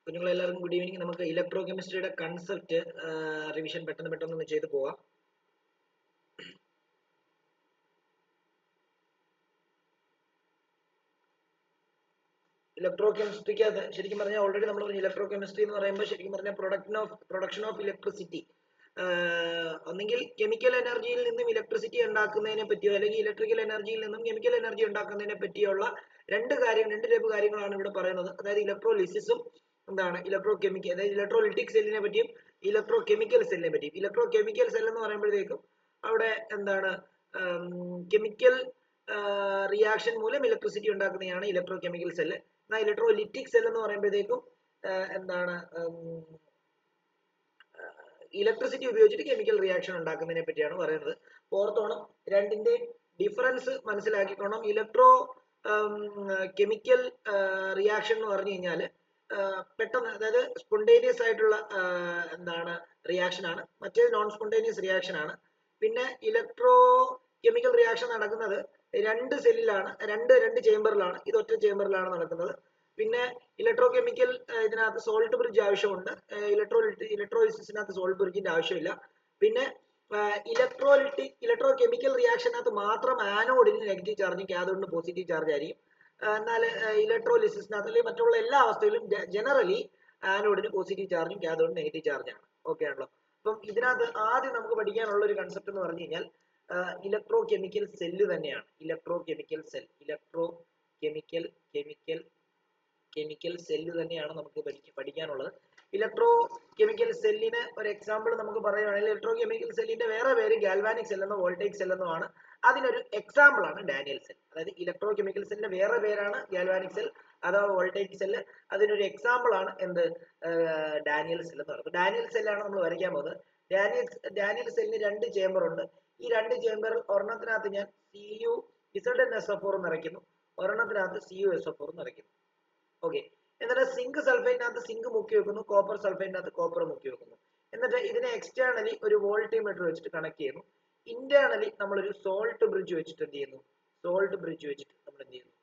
കുഞ്ഞുങ്ങളെല്ലാവർക്കും good evening. നമുക്ക് electro കെമിസ്ട്രിയുടെ concept revision പെട്ടെന്ന് ഒന്ന് ചെയ്തു പോവാം. ഇലക്ട്രോ കെമിസ്ട്രിക്ക് അത് ശരിക്കും പറഞ്ഞാൽ ഓൾറെഡി നമ്മൾ പറഞ്ഞു ഇലക്ട്രോ കെമിസ്ട്രി എന്ന് പറയുമ്പോൾ ശരിക്കും പറഞ്ഞാൽ പ്രൊഡക്ഷൻ ഓഫ് ഇലക്ട്രിസിറ്റി, ഒന്നെങ്കിൽ കെമിക്കൽ എനർജിയിൽ നിന്നും ഇലക്ട്രിസിറ്റി ഉണ്ടാക്കുന്നതിനെ പറ്റിയോ അല്ലെങ്കിൽ ഇലക്ട്രിക്കൽ എനർജിയിൽ നിന്നും കെമിക്കൽ എനർജി ഉണ്ടാക്കുന്നതിനെ പറ്റിയുള്ള രണ്ട് ടൈപ്പ് കാര്യങ്ങളാണ് ഇവിടെ പറയുന്നത്. അതായത് ഇലക്ട്രോലിസിസും എന്താണ് ഇലക്ട്രോ കെമിക്കൽ, അതായത് ഇലക്ട്രോലിറ്റിക് സെല്ലിനെ പറ്റിയും ഇലക്ട്രോ കെമിക്കൽ സെല്ലിനെ പറ്റിയും. ഇലക്ട്രോ കെമിക്കൽ സെൽ എന്ന് പറയുമ്പോഴത്തേക്കും അവിടെ എന്താണ് കെമിക്കൽ റിയാക്ഷൻ മൂലം ഇലക്ട്രിസിറ്റി ഉണ്ടാക്കുന്നതാണ് ഇലക്ട്രോ കെമിക്കൽ സെല്ല്. എന്നാൽ ഇലക്ട്രോലിറ്റിക് സെൽ എന്ന് പറയുമ്പോഴത്തേക്കും എന്താണ് ഇലക്ട്രിസിറ്റി ഉപയോഗിച്ചിട്ട് കെമിക്കൽ റിയാക്ഷൻ ഉണ്ടാക്കുന്നതിനെ പറ്റിയാണ് പറയുന്നത്. ഓർത്തോണം, രണ്ടിന്റെ ഡിഫറൻസ് മനസ്സിലാക്കിക്കോണം. ഇലക്ട്രോ കെമിക്കൽ റിയാക്ഷൻ എന്ന് പറഞ്ഞു കഴിഞ്ഞാൽ പെട്ടെന്ന്, അതായത് സ്പോണ്ടേനിയസ് ആയിട്ടുള്ള എന്താണ് റിയാക്ഷൻ ആണ്, മറ്റേത് നോൺ സ്പോണ്ടേനിയസ് റിയാക്ഷൻ ആണ്. പിന്നെ ഇലക്ട്രോ കെമിക്കൽ റിയാക്ഷൻ നടക്കുന്നത് രണ്ട് സെല്ലിലാണ്, രണ്ട് ചേംബറിലാണ്, ഇത് ഒറ്റ ചേംബറിലാണ് നടക്കുന്നത്. പിന്നെ ഇലക്ട്രോ കെമിക്കൽ ഇതിനകത്ത് സോൾട്ട് ബ്രിഡ്ജ് ആവശ്യമുണ്ട്, ഇലക്ട്രോലിസിസിനകത്ത് സോൾട്ട് ബ്രിഡ്ജിന്റെ ആവശ്യമില്ല. പിന്നെ ഇലക്ട്രോ കെമിക്കൽ റിയാക്ഷനകത്ത് മാത്രം ആനോഡിന് നെഗറ്റീവ് ചാർജും കാഥോഡിന് പോസിറ്റീവ് ചാർജ് ആയിരിക്കും. എന്നാൽ ഇലക്ട്രോലിസിസിനകത്ത് അല്ലെങ്കിൽ മറ്റുള്ള എല്ലാ അവസ്ഥയിലും ജനറലി ആനോഡിന് പോസിറ്റീവ് ചാർജും കാഥോഡിന് നെഗറ്റീവ് ചാർജാണ്. ഓക്കെ ആണല്ലോ. അപ്പം ഇതിനകത്ത് ആദ്യം നമുക്ക് പഠിക്കാനുള്ള ഒരു കൺസെപ്റ്റ് എന്ന് പറഞ്ഞു കഴിഞ്ഞാൽ ഇലക്ട്രോ കെമിക്കൽ സെല്ല് തന്നെയാണ്. Electrochemical cell, chemical cell തന്നെയാണ് നമുക്ക് പഠിക്കാനുള്ളത്. ഇലക്ട്രോ കെമിക്കൽ സെല്ലിന് ഒരു എക്സാമ്പിൾ നമുക്ക് പറയുകയാണെങ്കിൽ ഇലക്ട്രോ കെമിക്കൽ സെല്ലിന്റെ വേറെ പേര് ഗാൽവാനിക് സെൽ എന്നോ വോൾട്ടൈക് സെൽ എന്നോ ആണ്. അതിനൊരു എക്സാമ്പിൾ ആണ് ഡാനിയൽ സെൽ. അതായത് ഇലക്ട്രോ കെമിക്കൽ സെല്ലിന്റെ വേറെ പേരാണ് ഗാൽവാനിക് സെൽ അഥവാ വോൾട്ടൈക് സെൽ. അതിനൊരു എക്സാമ്പിൾ ആണ് എന്ത്, ഡാനിയൽ സെൽ എന്ന് പറയുന്നത്. ഡാനിയൽ സെല്ലാണ് നമ്മൾ വരയ്ക്കാൻ പോകുന്നത്. ഡാനിയൽ സെല്ലിന് രണ്ട് ചേംബർ ഉണ്ട്. ഈ രണ്ട് ചേംബറിൽ ഒരെണ്ണത്തിനകത്ത് ഞാൻ CuZnSO4 നിറയ്ക്കുന്നു, ഒരെണ്ണത്തിനകത്ത് CuSO4 നിറയ്ക്കുന്നു. ഓക്കെ. എന്നിട്ട് സിങ്ക് സൾഫേറ്റിനകത്ത് സിങ്ക് മുക്കി വെക്കുന്നു, കോപ്പർ സൾഫേറ്റിനകത്ത് കോപ്പർ മുക്കി വെക്കുന്നു. എന്നിട്ട് ഇതിനെ എക്സ്റ്റേണലി ഒരു വോൾട്ടിമീറ്റർ വെച്ചിട്ട് കണക്ട് ചെയ്യുന്നു. ഇന്റേണലി നമ്മളൊരു സോൾട്ട് ബ്രിഡ്ജ് വെച്ചിട്ട് എന്ത് ചെയ്യുന്നു, സോൾട്ട് ബ്രിഡ്ജ് വെച്ചിട്ട് നമ്മൾ എന്ത് ചെയ്യുന്നു,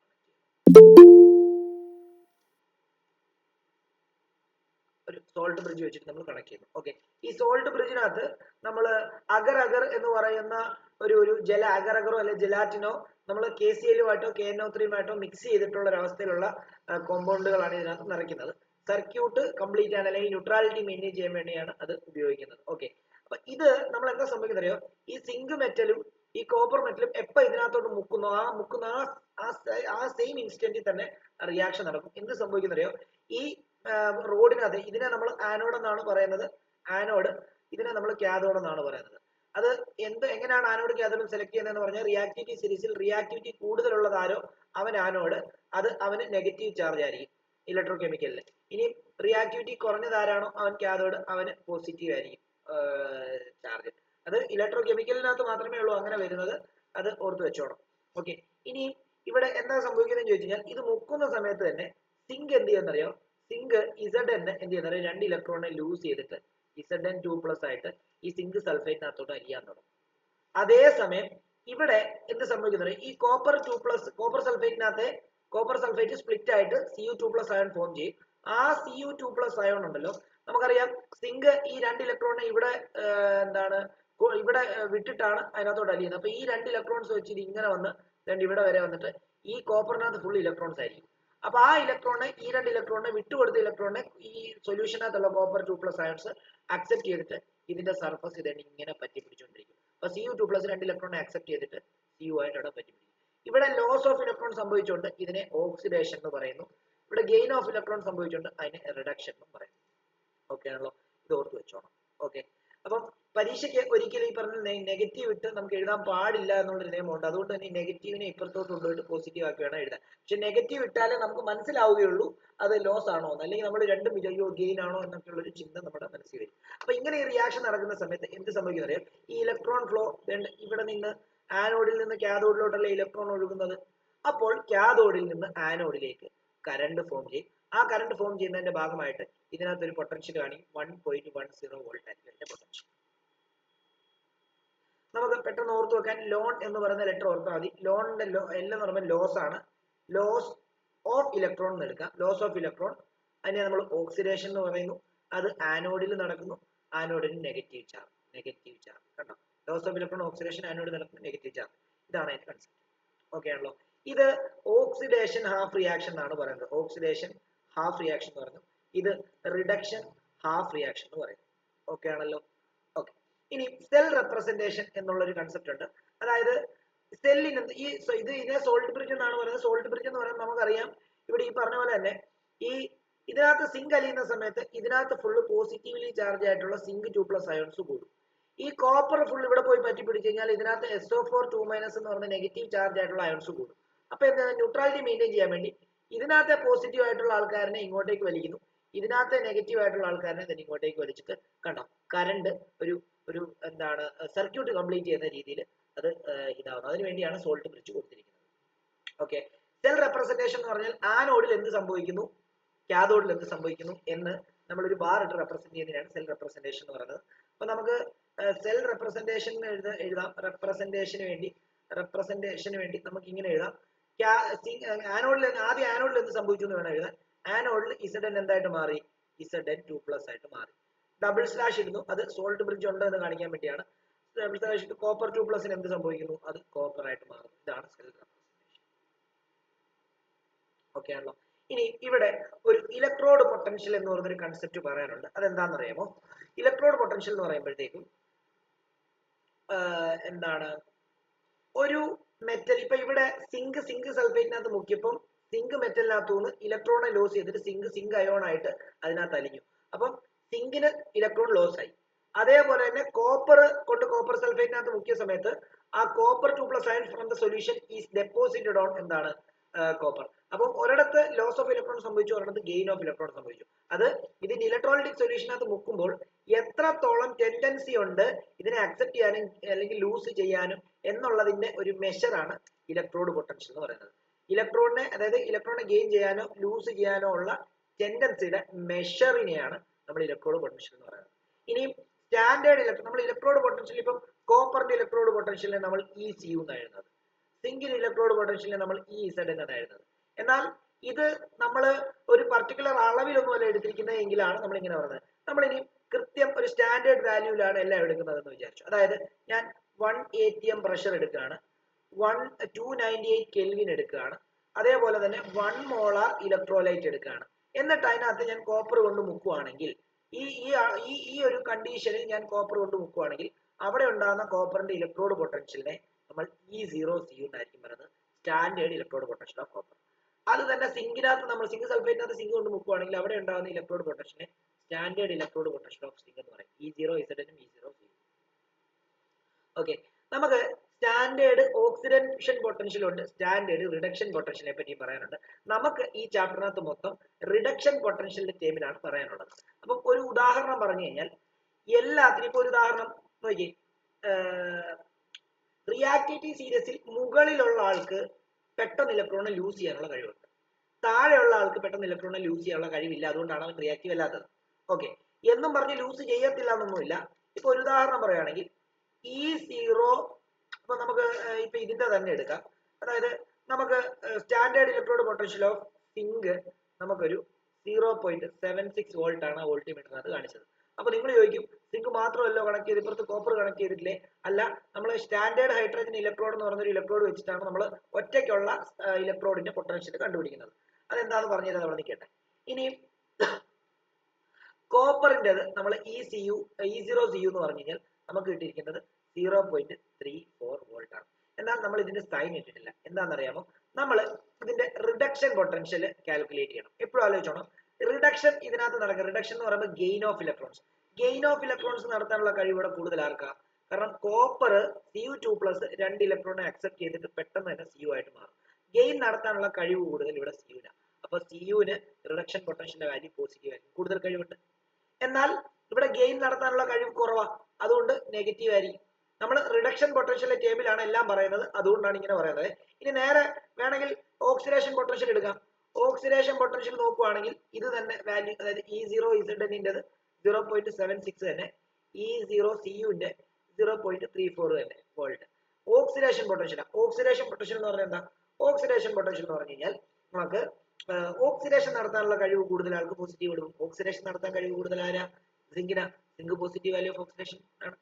ഒരു സോൾട്ട് ബ്രിഡ്ജ് വെച്ചിട്ട് നമ്മൾ കണക്ട് ചെയ്യുന്നു. ഓക്കെ. ഈ സോൾട്ട് ബ്രിഡ്ജിനകത്ത് നമ്മൾ അഗർ എന്ന് പറയുന്ന ഒരു അഗറോ അല്ലെങ്കിൽ ജെലാറ്റിനോ നമ്മൾ KCl-ആയിട്ടോ KNO3-ആയിട്ടോ മിക്സ് ചെയ്തിട്ടുള്ള ഒരവസ്ഥയിലുള്ള കോമ്പൗണ്ടുകളാണ് ഇതിനകത്ത് നിറയ്ക്കുന്നത്. സർക്യൂട്ട് കംപ്ലീറ്റ് ആണ് അല്ലെങ്കിൽ ന്യൂട്രാലിറ്റി മെയിൻറ്റെയിൻ ചെയ്യാൻ വേണ്ടിയാണ് അത് ഉപയോഗിക്കുന്നത്. ഓക്കെ. അപ്പൊ ഇത് നമ്മൾ എന്താ സംഭവിക്കുന്നത് അറിയോ, ഈ സിങ്ക് മെറ്റലും ഈ കോപ്പർ മെറ്റലും എപ്പോൾ ഇതിനകത്തോട്ട് മുക്കുന്ന ആ സെയിം ഇൻസ്റ്റന്റിൽ തന്നെ റിയാക്ഷൻ നടക്കും. എന്ത് സംഭവിക്കുന്ന അറിയോ, ഈ റോഡിനകത്ത് ഇതിനെ നമ്മൾ ആനോഡ് എന്നാണ് പറയുന്നത്, ആനോഡ്, ഇതിനെ നമ്മൾ കാഥോഡ് എന്നാണ് പറയുന്നത്. അത് എങ്ങനെയാണ് ആനോഡ് കാഥോഡ് സെലക്ട് ചെയ്യുന്നതെന്ന് പറഞ്ഞാൽ റിയാക്ടിവിറ്റി സീരീസിൽ റിയാക്ടിവിറ്റി കൂടുതലുള്ളത് ആരോ അവൻ ആനോഡ്, അത് അവന് നെഗറ്റീവ് ചാർജ് ആയിരിക്കും ഇലക്ട്രോ കെമിക്കലിൽ. ഇനി റിയാക്ടിവിറ്റി കുറഞ്ഞത് ആരാണോ അവൻ കാഥോഡ്, അവന് പോസിറ്റീവ് ആയിരിക്കും ചാർജ്. അത് ഇലക്ട്രോ കെമിക്കലിനകത്ത് മാത്രമേ ഉള്ളൂ അങ്ങനെ വരുന്നത്, അത് ഓർത്ത് വെച്ചോണം. ഓക്കെ. ഇനി ഇവിടെ എന്താ സംഭവിക്കുന്നത് ചോദിച്ചു കഴിഞ്ഞാൽ ഇത് മുക്കുന്ന സമയത്ത് തന്നെ സിങ്ക് എന്ത് ചെയ്യുന്നറിയോ, സിങ്ക് Zn എന്ത് ചെയ്യുന്നറിയോ, രണ്ട് ഇലക്ട്രോണിനെ ലൂസ് ചെയ്തിട്ട് Zn2+ ആയിട്ട് ഈ സിങ്ക് സൾഫേറ്റിനകത്തോട്ട് അലിയാൻ തുടങ്ങും. അതേസമയം ഇവിടെ എന്ത് സംഭവിക്കുന്നത്, ഈ കോപ്പർ സൾഫേറ്റ് സ്പ്ലിറ്റ് ആയിട്ട് Cu2+ അയോൺ ഫോം ചെയ്യും. ആ Cu2+ അയോൺ ഉണ്ടല്ലോ, നമുക്കറിയാം സിങ്ക് ഈ രണ്ട് ഇലക്ട്രോണിനെ ഇവിടെ ഇവിടെ വിട്ടിട്ടാണ് അതിനകത്തോട്ട് അലിയുന്നത്. അപ്പൊ ഈ രണ്ട് ഇലക്ട്രോൺസ് വെച്ചിട്ട് ഇങ്ങനെ വന്ന് ഇവിടെ വരെ വന്നിട്ട് ഈ കോപ്പറിനകത്ത് ഫുൾ ഇലക്ട്രോൺസ് ആയിരിക്കും. അപ്പൊ ആ ഇലക്ട്രോണിനെ, ഈ രണ്ട് ഇലക്ട്രോണിനെ വിട്ടുകൊടുത്ത ഇലക്ട്രോണിനെ ഈ സൊല്യൂഷനകത്തുള്ള കോപ്പർ 2+ അയോൺസ് അക്സെപ്റ്റ് ചെയ്തിട്ട് ഇതിന്റെ സർഫസ് ഇതാണ് ഇങ്ങനെ പറ്റി പിടിച്ചുകൊണ്ടിരിക്കും. അപ്പൊ Cu2+ രണ്ട് ഇലക്ട്രോണിനെ അക്സെപ്റ്റ് ചെയ്തിട്ട് Cu ആയിട്ട് അവിടെ പറ്റി പിടിക്കും. ഇവിടെ ലോസ് ഓഫ് ഇലക്ട്രോൺ സംഭവിച്ചുകൊണ്ട് ഇതിനെ ഓക്സിഡേഷൻ എന്ന് പറയുന്നു. ഇവിടെ ഗെയിൻ ഓഫ് ഇലക്ട്രോൺ സംഭവിച്ചുകൊണ്ട് അതിനെ റിഡക്ഷൻ എന്ന് പറയുന്നു. ഓക്കെ ആണല്ലോ, ഇത് ഓർത്ത് വെച്ചോണം. ഓക്കെ. അപ്പം പരീക്ഷയ്ക്ക് ഒരിക്കലും ഈ പറഞ്ഞ നെഗറ്റീവ് ഇട്ട് നമുക്ക് എഴുതാൻ പാടില്ല എന്നുള്ളൊരു നിയമമുണ്ട്. അതുകൊണ്ട് തന്നെ നെഗറ്റീവിനെ ഇപ്പുറത്തോട്ട് കൊണ്ടുപോയിട്ട് പോസിറ്റീവ് ആക്കി വേണം എഴുതാൻ. പക്ഷെ നെഗറ്റീവ് ഇട്ടാലേ നമുക്ക് മനസ്സിലാവുകയുള്ളൂ അത് ലോസ് ആണോ എന്ന്, അല്ലെങ്കിൽ നമ്മൾ രണ്ടും വിജയോ ഗെയിൻ ആണോ എന്നൊക്കെ ഉള്ളൊരു ചിന്ത നമ്മുടെ മനസ്സിൽ വരും. അപ്പൊ ഇങ്ങനെ ഈ റിയാക്ഷൻ നടക്കുന്ന സമയത്ത് എന്ത് സംഭവിക്കുന്ന അറിയാം, ഈ ഇലക്ട്രോൺ ഫ്ലോ ഇവിടെ നിന്ന് ആനോഡിൽ നിന്ന് കാഥോഡിലോട്ടല്ലേ ഇലക്ട്രോൺ ഒഴുകുന്നത്. അപ്പോൾ കാഥോഡിൽ നിന്ന് ആനോഡിലേക്ക് കറണ്ട് ഫോം ചെയ്യും. ആ കറണ്ട് ഫോം ചെയ്യുന്നതിന്റെ ഭാഗമായിട്ട് ഇതിനകത്ത് ഒരു പൊട്ടൻഷ്യൽ കാണിക്കും. 1.10 വോൾട്ട് ആയിരിക്കും അതിന്റെ പൊട്ടൻഷ്യൽ. നമുക്ക് പെട്ടെന്ന് ഓർത്ത് വെക്കാൻ ലോൺ എന്ന് പറയുന്ന ലെറ്റർ ഓർത്താൽ മതി. ലോണിന്റെ L എന്ന് പറയുമ്പോൾ ലോസ് ആണ്. ലോസ് ഓഫ് ഇലക്ട്രോൺ എന്ന് എടുക്കാം. ലോസ് ഓഫ് ഇലക്ട്രോൺ അതിനെ നമ്മൾ ഓക്സിഡേഷൻ എന്ന് പറയുന്നു. അത് ആനോഡിൽ നടക്കുന്നു. ആനോഡിന് നെഗറ്റീവ് ചാർജ് കണ്ടോ. ലോസ് ഓഫ് ഇലക്ട്രോൺ ഓക്സിഡേഷൻ ആനോഡിൽ നടക്കുന്നു, നെഗറ്റീവ് ചാർജ്. ഇതാണ് അതിന്റെ കൺസെപ്റ്റ്. ഓക്കെ ആണല്ലോ. ഇത് ഓക്സിഡേഷൻ ഹാഫ് റിയാക്ഷൻ എന്നാണ് പറയുന്നത്. ഓക്സിഡേഷൻ ഹാഫ് റിയാക്ഷൻ എന്ന് പറയുന്നത്. ഇത് റിഡക്ഷൻ ഹാഫ് റിയാക്ഷൻ എന്ന് പറയുന്നത്. ഓക്കെ ആണല്ലോ. ഓക്കെ. ഇനി സെൽ റെപ്രസെന്റേഷൻ എന്നുള്ള ഒരു കൺസെപ്റ്റ് ഉണ്ട്. അതായത് സെല്ലിന് ഇതിനെ സോൾട്ട് ബ്രിഡ്ജ് എന്നാണ് പറയുന്നത്. സോൾട്ട് ബ്രിഡ്ജ് എന്ന് പറയുന്നത് നമുക്കറിയാം, ഇവിടെ ഈ പറഞ്ഞ പോലെ തന്നെ ഇതിനകത്ത് സിങ്ക് അലിയുന്ന സമയത്ത് ഇതിനകത്ത് ഫുള്ള് പോസിറ്റീവ്ലി ചാർജ് ആയിട്ടുള്ള സിങ്ക് 2+ അയോൺസ് കൂടും. ഈ കോപ്പർ ഫുൾ ഇവിടെ പോയി പറ്റി പിടിച്ചു കഴിഞ്ഞാൽ ഇതിനകത്ത് SO4 2- എന്ന് പറഞ്ഞ നെഗറ്റീവ് ചാർജ് ആയിട്ടുള്ള അയോൺസ് കൂടും. അപ്പൊ എന്താ, ന്യൂട്രാലിറ്റി മെയിൻറ്റെയിൻ ചെയ്യാൻ വേണ്ടി ഇതിനകത്തെ പോസിറ്റീവ് ആയിട്ടുള്ള ആൾക്കാരനെ ഇങ്ങോട്ടേക്ക് വലിക്കുന്നു, ഇതിനകത്തെ നെഗറ്റീവ് ആയിട്ടുള്ള ആൾക്കാരനെ തന്നെ ഇങ്ങോട്ടേക്ക് വലിച്ചിട്ട് കണ്ടോ കറണ്ട് ഒരു എന്താണ് സർക്യൂട്ട് കംപ്ലീറ്റ് ചെയ്യുന്ന രീതിയിൽ അത് ഇതാവുന്നു. അതിനുവേണ്ടിയാണ് സോൾട്ട് ബ്രിഡ്ജ് കൊടുത്തിരിക്കുന്നത്. ഓക്കെ. സെൽ റെപ്രസെന്റേഷൻ എന്ന് പറഞ്ഞാൽ ആനോഡിൽ എന്ത് സംഭവിക്കുന്നു, കാഥോഡിൽ എന്ത് സംഭവിക്കുന്നു എന്ന് നമ്മളൊരു ബാർ ഇട്ട് റെപ്രസെന്റ് ചെയ്യുന്നതിനാണ് സെൽ റെപ്രസെന്റേഷൻ എന്ന് പറയുന്നത്. അപ്പൊ നമുക്ക് സെൽ റെപ്രസെന്റേഷൻ എഴുതാം. റെപ്രസെന്റേഷന് വേണ്ടി നമുക്ക് ഇങ്ങനെ എഴുതാം. ആദ്യം ആനോഡിൽ എന്ത് സംഭവിച്ചു എന്ന് വേണം എഴുതാൻ. ആനോഡിൽ Zn എന്തായിട്ട് മാറി, Zn 2+ ആയിട്ട് മാറി. ഡബിൾ സ്ലാഷ് ഇടുന്നു, അത് സോൾട്ട് ബ്രിഡ്ജ് ഉണ്ട് എന്ന് കാണിക്കാൻ വേണ്ടിയാണ്. ഡബിൾ സ്ലാഷ് ഇട്ട് കോപ്പർ 2+ എന്ത് സംഭവിക്കുന്നു, അത് കോപ്പർ ആയിട്ട് മാറും. ഇതാണ് സെൽ റെപ്രസെന്റേഷൻ. ഓക്കെ ആണല്ലോ. ഇനി ഇവിടെ ഒരു ഇലക്ട്രോഡ് പൊട്ടൻഷ്യൽ എന്ന് പറയുന്നൊരു കൺസെപ്റ്റ് പറയാനുണ്ട്. അതെന്താണെന്ന് അറിയാമോ? ഇലക്ട്രോഡ് പൊട്ടൻഷ്യൽ എന്ന് പറയുമ്പോഴത്തേക്കും എന്താണ്, ഒരു മെറ്റൽ ഇപ്പൊ ഇവിടെ സിങ്ക് സൾഫേറ്റിനകത്ത് മുക്കിയപ്പം സിങ്ക് മെറ്റലിനകത്തുനിന്ന് ഇലക്ട്രോണെ ലോസ് ചെയ്തിട്ട് സിങ്ക് അയോൺ ആയിട്ട് അതിനകത്ത് അലിഞ്ഞു. അപ്പം സിങ്കിന് ഇലക്ട്രോൺ ലോസ് ആയി. അതേപോലെ തന്നെ കോപ്പർ സൾഫേറ്റിനകത്ത് മുക്കിയ സമയത്ത് ആ copper 2+ iron from the solution is deposited on എന്താണ് കോപ്പർ. അപ്പം ഒരിടത്ത് ലോസ് ഓഫ് ഇലക്ട്രോൺ സംഭവിച്ചു, ഒരിടത്ത് ഗെയിൻ ഓഫ് ഇലക്ട്രോൺ സംഭവിച്ചു. അത് ഇതിന്റെ ഇലക്ട്രോലൈറ്റിക് സൊല്യൂഷനകത്ത് മുക്കുമ്പോൾ എത്രത്തോളം ടെൻഡൻസി ഉണ്ട് ഇതിനെ അക്സെപ്റ്റ് ചെയ്യാനും അല്ലെങ്കിൽ ലൂസ് ചെയ്യാനും എന്നുള്ളതിന്റെ ഒരു മെഷറാണ് ഇലക്ട്രോഡ് പൊട്ടൻഷ്യൽ എന്ന് പറയുന്നത്. അതായത് ഇലക്ട്രോണിനെ ഗെയിൻ ചെയ്യാനോ ലൂസ് ചെയ്യാനോ ഉള്ള ടെൻഡൻസിയുടെ മെഷറിനെയാണ് നമ്മൾ ഇലക്ട്രോഡ് പൊട്ടൻഷ്യൽ എന്ന് പറയുന്നത്. ഇനി സ്റ്റാൻഡേർഡ് നമ്മൾ ഇലക്ട്രോഡ് പൊട്ടൻഷ്യൽ ഇപ്പം കോപ്പറിന്റെ ഇലക്ട്രോഡ് പൊട്ടൻഷ്യലിനെ നമ്മൾ ECU എന്നാണ് എഴുതുന്നത്. സിങ്കിന്റെ ഇലക്ട്രോഡ് പൊട്ടൻഷ്യലിനെ നമ്മൾ EZ എന്നാണ് എഴുതുന്നത്. എന്നാൽ ഇത് നമ്മൾ ഒരു പർട്ടിക്കുലർ അളവിലൊന്നുമല്ല എടുത്തിരിക്കുന്നത് എങ്കിലാണ് നമ്മൾ ഇങ്ങനെ പറയുന്നത്. നമ്മൾ ഇനി കൃത്യം ഒരു സ്റ്റാൻഡേർഡ് വാല്യൂലാണ് എല്ലാം എടുക്കുന്നത് എന്ന് വിചാരിച്ചു. അതായത് ഞാൻ 1 atm പ്രഷർ എടുക്കുകയാണ്, 298 കെൽവിൻ എടുക്കുകയാണ്, അതേപോലെ തന്നെ 1 മോളാർ ഇലക്ട്രോലൈറ്റ് എടുക്കുകയാണ്. എന്നിട്ട് അതിനകത്ത് ഞാൻ കോപ്പർ കൊണ്ട് മുക്കുവാണെങ്കിൽ ഈ ഒരു കണ്ടീഷനിൽ ഞാൻ കോപ്പർ കൊണ്ട് മുക്കുവാണെങ്കിൽ അവിടെ ഉണ്ടാകുന്ന കോപ്പറിന്റെ ഇലക്ട്രോഡ് പൊട്ടൻഷ്യലിനെ നമ്മൾ E0Cu എന്നായിരിക്കും പറയുന്നത്, standard electrode potential of copper. അത് തന്നെ സിങ്കിനകത്ത് നമ്മൾ സിങ്ക് സൾഫേറ്റിനകത്ത് സിങ്ക് കൊണ്ട് മുക്കുവാണെങ്കിൽ അവിടെ ഉണ്ടാകുന്ന ഇലക്ട്രോഡ് പൊട്ടൻഷ്യലിനെ standard electrode potential of zinc എന്ന് പറയും. E0Zn E0Cu. ഓക്കെ. നമുക്ക് സ്റ്റാൻഡേർഡ് ഓക്സിഡേഷൻ പൊട്ടൻഷ്യൽ ഉണ്ട്, സ്റ്റാൻഡേർഡ് റിഡക്ഷൻ പൊട്ടൻഷ്യലിനെ പറ്റി പറയാനുണ്ട്. നമുക്ക് ഈ ചാപ്റ്ററിനകത്ത് മൊത്തം റിഡക്ഷൻ പൊട്ടൻഷ്യലിന്റെ ടേമിലാണ് പറയാനുള്ളത്. അപ്പം ഒരു ഉദാഹരണം പറഞ്ഞു കഴിഞ്ഞാൽ എല്ലാത്തിനും ഇപ്പൊ ഒരു ഉദാഹരണം നോക്കി, റിയാക്ടിവിറ്റി സീരീസിൽ മുകളിലുള്ള ആൾക്ക് പെട്ടെന്ന് ഇലക്ട്രോണെ ലൂസ് ചെയ്യാനുള്ള കഴിവുണ്ട്, താഴെയുള്ള ആൾക്ക് പെട്ടെന്ന് ഇലക്ട്രോണെ ലൂസ് ചെയ്യാനുള്ള കഴിവില്ല, അതുകൊണ്ടാണ് അവൻ റിയാക്റ്റീവ് അല്ലാത്തത്. ഓക്കെ. എന്നും പറഞ്ഞ് ലൂസ് ചെയ്യത്തില്ല എന്നൊന്നുമില്ല. ഇപ്പൊ ഒരു ഉദാഹരണം പറയുകയാണെങ്കിൽ E0, അപ്പൊ നമുക്ക് ഇപ്പൊ ഇതിന്റെ തന്നെ എടുക്കാം. അതായത് നമുക്ക് standard electrode potential of zinc നമുക്കൊരു 0.76 വോൾട്ട് ആണ് വോൾട്ടിമീറ്ററിനകത്ത് കാണിച്ചത്. അപ്പൊ നിങ്ങൾ ചോദിക്കും, സിങ്ക് മാത്രമല്ലോ കണക്ട് ചെയ്ത്, ഇപ്പുറത്ത് കോപ്പർ കണക്ട് ചെയ്തിട്ടില്ലേ? അല്ല, നമ്മൾ സ്റ്റാൻഡേർഡ് ഹൈഡ്രജൻ ഇലക്ട്രോഡ് എന്ന് പറഞ്ഞൊരു ഇലക്ട്രോഡ് വെച്ചിട്ടാണ് നമ്മൾ ഒറ്റയ്ക്കുള്ള ഇലക്ട്രോഡിന്റെ പൊട്ടൻഷ്യൽ കണ്ടുപിടിക്കുന്നത്. അതെന്താന്ന് പറഞ്ഞുതരാം, നമ്മൾ നിൽക്കട്ടെ. ഇനി കോപ്പറിൻ്റെത് നമ്മൾ E0Cu എന്ന് പറഞ്ഞു കഴിഞ്ഞാൽ നമുക്ക് കിട്ടിയിരിക്കുന്നത് 0.34 വോൾട്ട് ആണ്. എന്നാൽ നമ്മൾ ഇതിന്റെ സൈൻ ഇട്ടിട്ടില്ല. എന്താണെന്നറിയാമോ? നമ്മൾ ഇതിന്റെ റിഡക്ഷൻ പൊട്ടൻഷ്യൽ കാൽക്കുലേറ്റ് ചെയ്യണം. എപ്പോഴും ആലോചിച്ചോണം, റിഡക്ഷൻ ഇതിനകത്ത് നടക്കുക. റിഡക്ഷൻ എന്ന് പറയുമ്പോൾ gain of electrons. Gain of electrons നടത്താനുള്ള കഴിവ് ഇവിടെ കൂടുതൽ ആർക്കാ? കാരണം കോപ്പർ Cu2+ 2 ഇലക്ട്രോണെ അക്സെപ്റ്റ് ചെയ്തിട്ട് പെട്ടെന്ന് തന്നെ Cu ആയിട്ട് മാറും. ഗെയിൻ നടത്താനുള്ള കഴിവ് കൂടുതൽ ഇവിടെ Cu-ന്. അപ്പൊ Cu-ന് റിഡക്ഷൻ പൊട്ടൻഷ്യലിന്റെ വാല്യൂ പോസിറ്റീവ് ആയിരിക്കും, കൂടുതൽ കഴിവുണ്ട്. എന്നാൽ ഇവിടെ ഗെയിൻ നടത്താനുള്ള കഴിവ് കുറവാണ്, അതുകൊണ്ട് നെഗറ്റീവ് ആയിരിക്കും. നമ്മൾ റിഡക്ഷൻ പൊട്ടൻഷ്യലിന്റെ ടേമിലാണ് എല്ലാം പറയുന്നത്, അതുകൊണ്ടാണ് ഇങ്ങനെ പറയുന്നത്. ഇനി നേരെ വേണമെങ്കിൽ ഓക്സിഡേഷൻ പൊട്ടൻഷ്യൽ എടുക്കാം. ഓക്സിഡേഷൻ പൊട്ടൻഷ്യൽ നോക്കുവാണെങ്കിൽ ഇത് തന്നെ വാല്യൂ, അതായത് E0Zn 0.76 തന്നെ, E0Cu-ന്റെ 0.34 തന്നെ വോൾട്ട്. ഓക്സിഡേഷൻ പൊട്ടൻഷ്യൽ എന്ന് പറഞ്ഞാൽ എന്താ? ഓക്സിഡേഷൻ പൊട്ടൻഷ്യൽ എന്ന് പറഞ്ഞു കഴിഞ്ഞാൽ നമുക്ക് ഓക്സിഡേഷൻ നടത്താനുള്ള കഴിവ് കൂടുതൽ ആൾക്ക് പോസിറ്റീവ് കൊടുക്കും. ഓക്സിഡേഷൻ നടത്താൻ കഴിവ് കൂടുതൽ ആരാ? സിങ്കിനാ. Zinc positive value of oxidation ആണ്.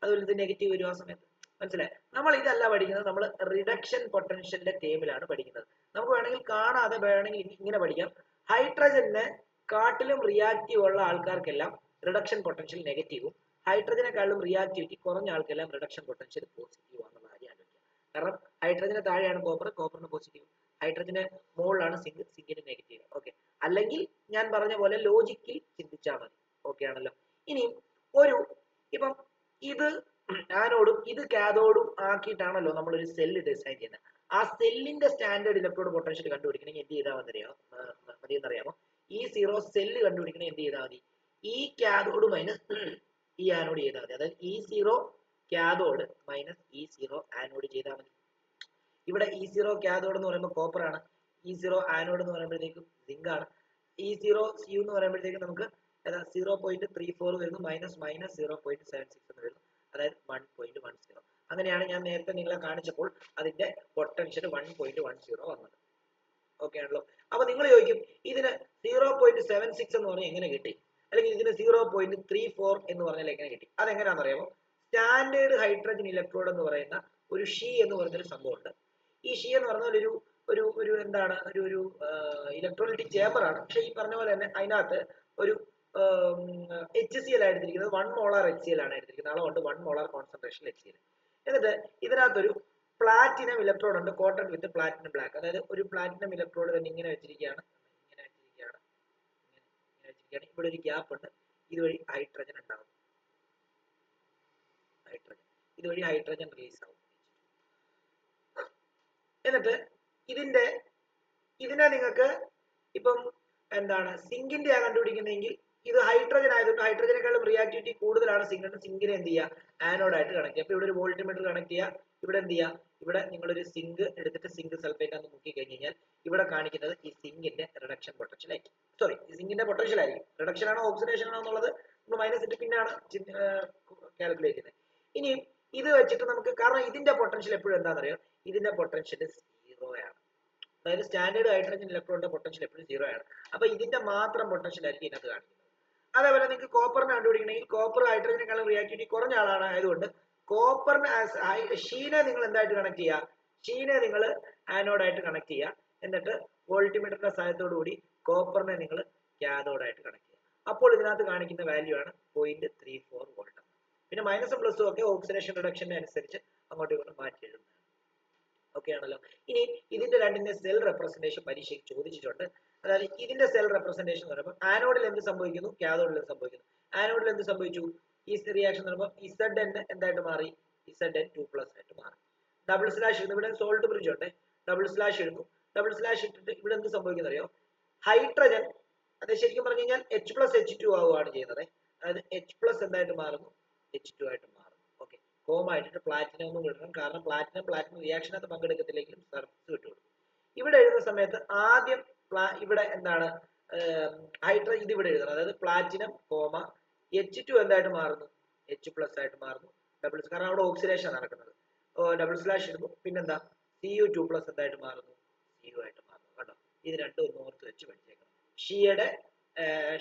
അതുപോലെ ഇത് നെഗറ്റീവ് വരും ആ സമയത്ത്. മനസ്സിലായി? നമ്മൾ ഇതല്ല പഠിക്കുന്നത്, നമ്മൾ റിഡക്ഷൻ പൊട്ടൻഷ്യലിന്റെ ടേമിലാണ് പഠിക്കുന്നത്. നമുക്ക് വേണമെങ്കിൽ കാണാതെ വേണമെങ്കിൽ ഇങ്ങനെ പഠിക്കാം. ഹൈഡ്രജനെ കാട്ടിലും റിയാക്റ്റീവ് ഉള്ള ആൾക്കാർക്കെല്ലാം റിഡക്ഷൻ പൊട്ടൻഷ്യൽ നെഗറ്റീവും, ഹൈഡ്രജനെക്കാളും റിയാക്ടിവിറ്റി കുറഞ്ഞ ആൾക്കെല്ലാം റിഡക്ഷൻ പൊട്ടൻഷ്യൽ പോസിറ്റീവ് ആണെന്നുള്ള കാര്യം ആലോചിക്കുക. കാരണം ഹൈഡ്രജന് താഴെയാണ് കോപ്പർ, കോപ്പറിന് പോസിറ്റീവ്. ഹൈഡ്രജന് മുകളിലാണ് സിങ്ക്, സിങ്കിന് നെഗറ്റീവ്. ഓക്കെ, അല്ലെങ്കിൽ ഞാൻ പറഞ്ഞ പോലെ ലോജിക്കിൽ ചിന്തിച്ചാൽ മതി. ഓക്കെ ആണല്ലോ. ഇനി ഇപ്പം ഇത് ആനോഡും ഇത് കാഥോഡും ആക്കിയിട്ടാണല്ലോ നമ്മളൊരു സെല്ല് ഡിസൈൻ ചെയ്യുന്നത്. ആ സെല്ലിന്റെ സ്റ്റാൻഡേർഡ് ഇലക്ട്രോഡ് പൊട്ടൻഷ്യൽ കണ്ടുപിടിക്കണമെങ്കിൽ എന്ത് ചെയ്താൽ മതി എന്നറിയാമോ? ഈ സീറോ സെല്ല് കണ്ടുപിടിക്കണമെങ്കിൽ എന്ത് ചെയ്താൽ മതി? ഈ കാഥോഡ് മൈനസ് ഈ ആനോഡ് ചെയ്താൽ മതി. അതായത് ഈ സീറോ കാഥോഡ് മൈനസ് ഈ സീറോ ആനോഡ് ചെയ്താൽ മതി. ഇവിടെ ഈ സീറോ കാഥോഡ് എന്ന് പറയുമ്പോൾ കോപ്പർ ആണ്, ഈ സീറോ ആനോഡ് എന്ന് പറയുമ്പോഴത്തേക്കും സിങ്ക് ആണ്. ഈ സീറോ യു എന്ന് പറയുമ്പോഴത്തേക്കും നമുക്ക് 0.34 വരുന്നു, മൈനസ് 0.76 എന്ന് വരുന്നു, അതായത് 1.10. അങ്ങനെയാണ് ഞാൻ നേരത്തെ നിങ്ങളെ കാണിച്ചപ്പോൾ അതിന്റെ പൊട്ടൻഷ്യൽ 1.10 വന്നത്. ഓക്കെ ആണല്ലോ. അപ്പൊ നിങ്ങൾ ചോദിക്കും ഇതിന് 0.76 എന്ന് പറഞ്ഞാൽ എങ്ങനെ കിട്ടി, അല്ലെങ്കിൽ ഇതിന് 0.34 എന്ന് പറഞ്ഞാൽ എങ്ങനെ കിട്ടി? അതെങ്ങനെയാണെന്ന് അറിയാമോ? സ്റ്റാൻഡേർഡ് ഹൈഡ്രജൻ ഇലക്ട്രോഡ് എന്ന് പറയുന്ന ഒരു ഷീ എന്ന് പറഞ്ഞൊരു സംഭവമുണ്ട്. ഈ ഷീ എന്ന് പറഞ്ഞാൽ ഒരു എന്താണ് ഒരു ഇലക്ട്രോലൈറ്റിക് ചേമ്പർ ആണ്. പക്ഷെ ഈ പറഞ്ഞ പോലെ തന്നെ അതിനകത്ത് ഒരു HCl ആണ് എടുത്തിരിക്കുന്നത്. 1 മോളാർ HCl ആണ് എടുത്തിരിക്കുന്നത്. അതുകൊണ്ട് 1 മോളാർ കോൺസെൻട്രേഷൻ HCl. എന്നിട്ട് ഇതിനകത്തൊരു പ്ലാറ്റിനം ഇലക്ട്രോഡ് ഉണ്ട്, കോട്ടൺ വിത്ത് പ്ലാറ്റിനം ബ്ലാക്ക്. അതായത് ഒരു പ്ലാറ്റിനം ഇലക്ട്രോഡ് തന്നെ ഇങ്ങനെ വെച്ചിരിക്കുകയാണ്. ഇവിടെ ഒരു ഗ്യാപ്പ് ഉണ്ട്, ഇതുവഴി ഹൈഡ്രജൻ ഉണ്ടാവും. ഇതുവഴി ഹൈഡ്രജൻ റിലീസ് ആവും. എന്നിട്ട് ഇതിനെ നിങ്ങൾക്ക് ഇപ്പം എന്താണ് സിങ്കിന്റെ കണ്ടുപിടിക്കുന്നതെങ്കിൽ ഇത് ഹൈഡ്രജൻ ആയതുകൊണ്ട് ഹൈഡ്രജനേക്കാളും റിയാക്ടിവിറ്റി കൂടുതലാണ് സിങ്കിന്. സിങ്കിനെ എന്ത് ചെയ്യുക? ആനോഡായിട്ട് കണക്ട് ചെയ്യുക. അപ്പൊ ഇവിടെ ഒരു വോൾട്ട്മീറ്റർ കണക്ട് ചെയ്യുക. ഇവിടെ എന്ത് ചെയ്യുക? ഇവിടെ നിങ്ങളൊരു സിങ്ക് എടുത്തിട്ട് സിങ്ക് സൾഫേറ്റ് ആണെന്ന് മുക്കി കഴിഞ്ഞ് കഴിഞ്ഞാൽ ഇവിടെ കാണിക്കുന്നത് ഈ സിങ്കിന്റെ റിഡക്ഷൻ പൊട്ടൻഷ്യൽ ആയിരിക്കും. സോറി, ഈ സിങ്കിന്റെ പൊട്ടൻഷ്യൽ ആയിരിക്കും. റിഡക്ഷൻ ആണോ ഓക്സിഡേഷൻ ആണോ എന്നുള്ളത് നമ്മൾ മൈനസ് ഇട്ട് പിന്നാണ് കാൽക്കുലേറ്റ് ചെയ്യുന്നത്. ഇനി ഇത് വെച്ചിട്ട് നമുക്ക്, കാരണം ഇതിന്റെ പൊട്ടൻഷ്യൽ എപ്പോഴും എന്താണെന്നറിയാം, ഇതിന്റെ പൊട്ടൻഷ്യൽ 0 ആണ്. അതായത് സ്റ്റാൻഡേർഡ് ഹൈഡ്രജൻ ഇലക്ട്രോണിന്റെ പൊട്ടൻഷ്യൽ എപ്പോഴും 0 ആണ്. അപ്പൊ ഇതിന്റെ മാത്രം പൊട്ടൻഷ്യൽ ആയിരിക്കും ഇതിനകത്ത് കാണിക്കുന്നത്. അതേപോലെ നിങ്ങൾക്ക് കോപ്പറിനെ കണ്ടുപിടിക്കണമെങ്കിൽ കോപ്പർ ഹൈഡ്രജനേക്കാളും റിയാക്ടിവിറ്റി കുറഞ്ഞ ആളാണ് ആയതുകൊണ്ട് കോപ്പറിന് ഷീനെ നിങ്ങൾ എന്തായിട്ട് കണക്ട് ചെയ്യുക? ഷീനെ നിങ്ങൾ ആനോഡായിട്ട് കണക്ട് ചെയ്യുക. എന്നിട്ട് വോൾട്ട്മീറ്ററിന്റെ സഹായത്തോടു കൂടി കോപ്പറിനെ നിങ്ങൾ കാഥോഡായിട്ട് കണക്ട് ചെയ്യുക. അപ്പോൾ ഇതിനകത്ത് കാണിക്കുന്ന വാല്യൂ ആണ് 0.34 വോൾട്ട്. പിന്നെ മൈനസും പ്ലസും ഒക്കെ ഓക്സിഡേഷൻ റിഡക്ഷന്റെ അനുസരിച്ച് അങ്ങോട്ടും ഇങ്ങോട്ടും മാറ്റി എഴുതുന്നതാണ്. ഓക്കെ ആണല്ലോ. ഇനി ഇതിന്റെ രണ്ടിന്റെ സെൽ റെപ്രസെന്റേഷൻ പരീക്ഷയ്ക്ക് ചോദിച്ചിട്ടുണ്ട്. അതായത് ഇതിന്റെ സെൽ റെപ്രസെന്റേഷൻ എന്ന് പറയുമ്പോൾ ആനോഡിൽ എന്ത് സംഭവിക്കുന്നു, കാഥോഡിൽ എന്ത് സംഭവിക്കുന്നു? ആനോഡിൽ എന്ത് സംഭവിച്ചു? ഈ റിയാക്ഷൻ എന്ന് പറയുമ്പോൾ Zn എന്തായിട്ട് മാറി? Zn2+ ആയിട്ട് മാറി. ഡബിൾ സ്ലാഷ് ഇടുന്നു. ഇവിടെ സോൾട്ട് ബ്രിഡ്ജ് ഉണ്ട്, ഡബിൾ സ്ലാഷ് ഇടുന്നു. ഡബിൾ സ്ലാഷ് ഇട്ടിട്ട് ഇവിടെ എന്ത് സംഭവിക്കുന്നു അറിയോ? ഹൈഡ്രജൻ അത് ശരിക്കും പറഞ്ഞു കഴിഞ്ഞാൽ H+H2 ആവുകയാണ് ചെയ്യുന്നത്. അതായത് H+ എന്തായിട്ട് മാറുന്നു? H2 ആയിട്ട് മാറുന്നു. ഓക്കെ, കോമ ആയിട്ട് പ്ലാറ്റിനം ഒന്നും വിടണം, കാരണം പ്ലാറ്റിനം റിയാക്ഷനകത്ത് പങ്കെടുക്കത്തില്ലെങ്കിലും സർഫസ് വിട്ടുകൊടുക്കും. ഇവിടെ എഴുതുന്ന സമയത്ത് ആദ്യം ഇവിടെ എന്താണ് ഹൈഡ്രജൻ ഇത് ഇവിടെ എഴുതണം. അതായത് പ്ലാറ്റിനം കോമ H2 എന്തായിട്ട് മാറുന്നു? H+ ആയിട്ട് മാറുന്നു. ഡബിൾ, കാരണം അവിടെ ഓക്സിഡേഷൻ നടക്കുന്നത്. ഡബിൾ സ്ലാഷ് ഇടുന്നു. പിന്നെന്താ? Cu2+ എന്തായിട്ട് മാറുന്നു? Cu ആയിട്ട് മാറുന്നു. കണ്ടോ? ഇത് രണ്ടും ഒന്ന് ഓർത്ത് വെച്ച് പഠിച്ചേക്കണം.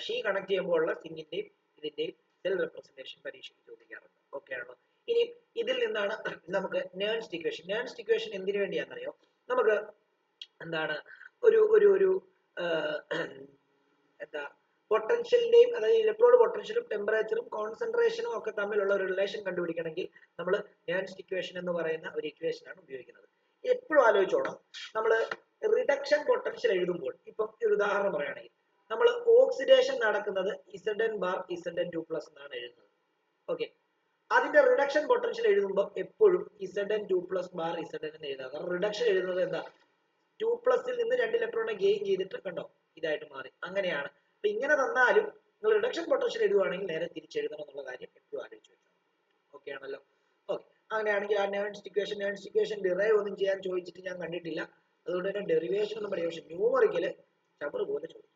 ഷീ കണക്ട് ചെയ്യുമ്പോൾ ഉള്ള സിങ്കിന്റെയും ഇതിന്റെയും സെൽ റെപ്രസെന്റേഷൻ പരീക്ഷയ്ക്ക് ചോദിക്കാറുണ്ട്. ഓക്കെ ആണോ? ഇനി ഇതിൽ നിന്നാണ് നമുക്ക് നേൺസ്റ്റ് ഇക്വേഷൻ. നേൺസ്റ്റ് ഇക്വേഷൻ എന്തിനു വേണ്ടിയാണെന്നറിയോ? നമുക്ക് എന്താണ് ഒരു എന്താ പൊട്ടൻഷ്യലിന്റെയും, അതായത് ഇലക്ട്രോഡ് പൊട്ടൻഷ്യലും ടെമ്പറേച്ചറും കോൺസെൻട്രേഷനും ഒക്കെ തമ്മിലുള്ള ഒരു റിലേഷൻ കണ്ടുപിടിക്കണമെങ്കിൽ നമ്മൾ നേൺസ്റ്റ് ഇക്വേഷൻ എന്ന് പറയുന്ന ഒരു ഇക്വേഷൻ ആണ് ഉപയോഗിക്കുന്നത്. എപ്പോഴും ആലോചിച്ചോണം, നമ്മൾ റിഡക്ഷൻ പൊട്ടൻഷ്യൽ എഴുതുമ്പോൾ, ഇപ്പം ഒരു ഉദാഹരണം പറയുകയാണെങ്കിൽ നമ്മൾ ഓക്സിഡേഷൻ നടക്കുന്നത് Zn ബാർ Zn2+ എന്നാണ് എഴുതുന്നത്. ഓക്കെ, അതിന്റെ റിഡക്ഷൻ പൊട്ടൻഷ്യൽ എഴുതുമ്പോൾ എപ്പോഴും Zn2+ ബാർ Zn എന്ന് എഴുതാം. കാരണം റിഡക്ഷൻ എഴുതുന്നത് എന്താ? 2+ നിന്ന് 2 ഇലക്ട്രോണിനെ ഗെയിൻ ചെയ്തിട്ട് കണ്ടോ ഇതായിട്ട് മാറി. അങ്ങനെയാണ്. അപ്പൊ ഇങ്ങനെ തന്നാലും നിങ്ങൾ റിഡക്ഷൻ പൊട്ടൻഷ്യൽ എഴുതുവാണെങ്കിൽ നേരെ തിരിച്ചെഴുതണം എന്നുള്ള കാര്യം എപ്പോഴും ആലോചിച്ച് വെക്കണം. ഓക്കെ ആണല്ലോ. ഓക്കെ, അങ്ങനെയാണെങ്കിൽ ആ നേൺസ്റ്റ് ഇക്വേഷൻ ഡിറൈവ് ഒന്നും ചെയ്യാൻ ചോദിച്ചിട്ട് ഞാൻ കണ്ടിട്ടില്ല. അതുകൊണ്ട് തന്നെ ഡെറിവേഷൻ ഒന്നും പഠിക്കും, പക്ഷെ ന്യൂമറിക്കല് ചബറ് പോലെ ചോദിക്കും.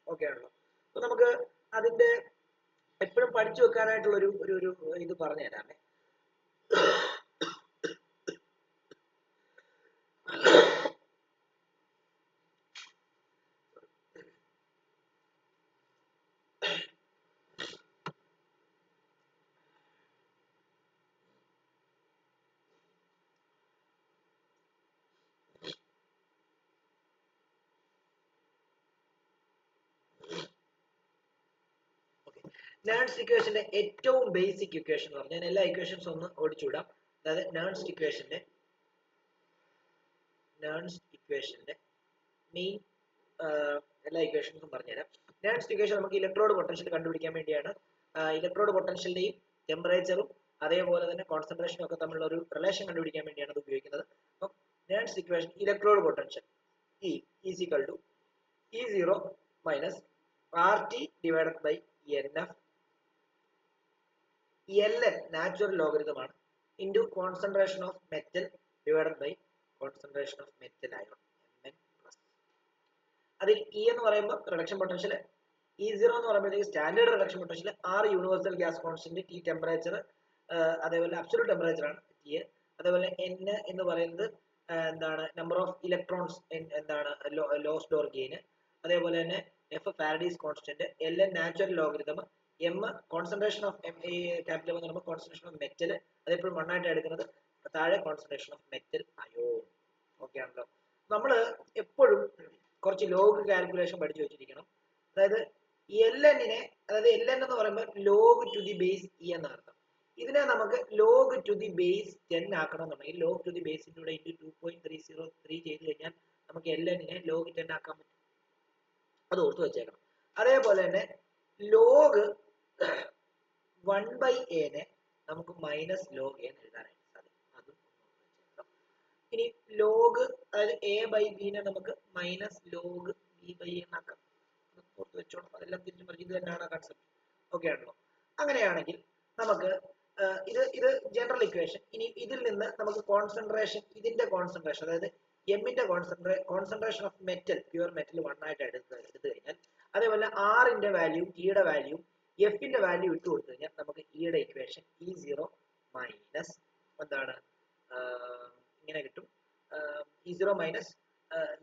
ഓക്കെ ആണല്ലോ. അപ്പൊ നമുക്ക് അതിന്റെ എപ്പോഴും പഠിച്ചു വെക്കാനായിട്ടുള്ള ഒരു ഇത് പറഞ്ഞു തരാമേ. നേൺസ്റ്റ് ഇക്വേഷന്റെ ഏറ്റവും ബേസിക് ഇക്വേഷൻ എന്ന് പറഞ്ഞാൽ എല്ലാ ഇക്വേഷൻസ് ഒന്ന് ഓടിച്ചുവിടാം. അതായത് നേൺസ്റ്റ് ഇക്വേഷന്റെ മെയിൻ എല്ലാ ഇക്വേഷൻസും പറഞ്ഞുതരാം. നേൺസ്റ്റ് ഇക്വേഷൻ നമുക്ക് ഇലക്ട്രോഡ് പൊട്ടൻഷ്യൽ കണ്ടുപിടിക്കാൻ വേണ്ടിയാണ്. ഇലക്ട്രോഡ് പൊട്ടൻഷ്യലിന്റെയും ടെമ്പറേച്ചറും അതേപോലെ തന്നെ കോൺസെൻട്രേഷനും ഒക്കെ തമ്മിലുള്ള ഒരു റിലേഷൻ കണ്ടുപിടിക്കാൻ വേണ്ടിയാണ് അത് ഉപയോഗിക്കുന്നത്. അപ്പം Nernst equation electrode potential E is equal to E0 minus RT divided by NF. Ln natural logarithm ആണ് into concentration of metal divided by concentration of metal ion Mn plus. അതിൽ E എന്ന് പറയുമ്പോൾ reduction potential, E0 എന്ന് പറയുമ്പോഴത്തേക്ക് standard reduction potential, R universal gas constant, T temperature, അതേപോലെ absolute temperature ആണ് T. അതേപോലെ N എന്ന് പറയുന്നത് എന്താണ് നമ്പർ ഓഫ് ഇലക്ട്രോൺസ്, എന്താണ് ലോസ്റ്റ് ഓർ ഗെയിൻ. അതേപോലെ തന്നെ F Faraday's constant, Ln natural logarithm, M concentration of capital എന്ന് പറയുമ്പോൾ കോൺസെൻട്രേഷൻ ഓഫ് മെറ്റൽ, അതെപ്പോഴും മണ്ണായിട്ട് എടുക്കുന്നത്, താഴെ concentration of metal ion. Okay ആണല്ലോ. നമ്മൾ എപ്പോഴും കുറച്ച് ലോഗ് കാൽക്കുലേഷൻ പഠിച്ചു വെച്ചിരിക്കണം. അതായത് Ln-നെ, അതായത് Ln എന്ന് പറയുമ്പോൾ log to the base E എന്ന അർത്ഥം. ഇതിനെ നമുക്ക് ലോഗ് ടു ദി ബേസ് 10 ആക്കണമെന്നുണ്ടെങ്കിൽ ലോഗ് ടു ദി ബേസിന്റെ കൂടെ ഇൻറ്റു 2.303 ചെയ്ത് കഴിഞ്ഞാൽ നമുക്ക് Ln-നെ ലോഗ് 10 ആക്കാൻ പറ്റും. അത് ഓർത്ത് വെച്ചേക്കണം. അതേപോലെ തന്നെ ലോഗ് 1/a-നെ നമുക്ക് മൈനസ് ലോഗ് a എന്ന് എഴുതാനായിട്ട് സാധിക്കും. അതും ഇനി ലോഗ്, അതായത് a/b-നെ നമുക്ക് മൈനസ് ലോഗ് b/a എന്നാക്കാം. ഓർത്ത് വെച്ചോണം. അതെല്ലാം തിരിച്ചു മറിച്ച് ഇത് തന്നെയാണ് കൺസെപ്റ്റ്. ഓക്കെ ആണല്ലോ. അങ്ങനെയാണെങ്കിൽ നമുക്ക് ഇത് ജനറൽ ഇക്വേഷൻ. ഇനി ഇതിൽ നിന്ന് നമുക്ക് കോൺസെൻട്രേഷൻ, ഇതിന്റെ കോൺസെൻട്രേഷൻ, അതായത് എമ്മിന്റെ concentration of metal, pure metal 1 ആയിട്ട് എടുത്തു കഴിഞ്ഞാൽ, അതേപോലെ ആറിന്റെ വാല്യൂ, ടിയുടെ വാല്യൂ, എഫിന്റെ വാല്യൂ ഇട്ട് കൊടുത്തു കഴിഞ്ഞാൽ നമുക്ക് ഇയുടെ ഇക്വേഷൻ E0 മൈനസ് എന്താണ് ഇങ്ങനെ കിട്ടും. E0 minus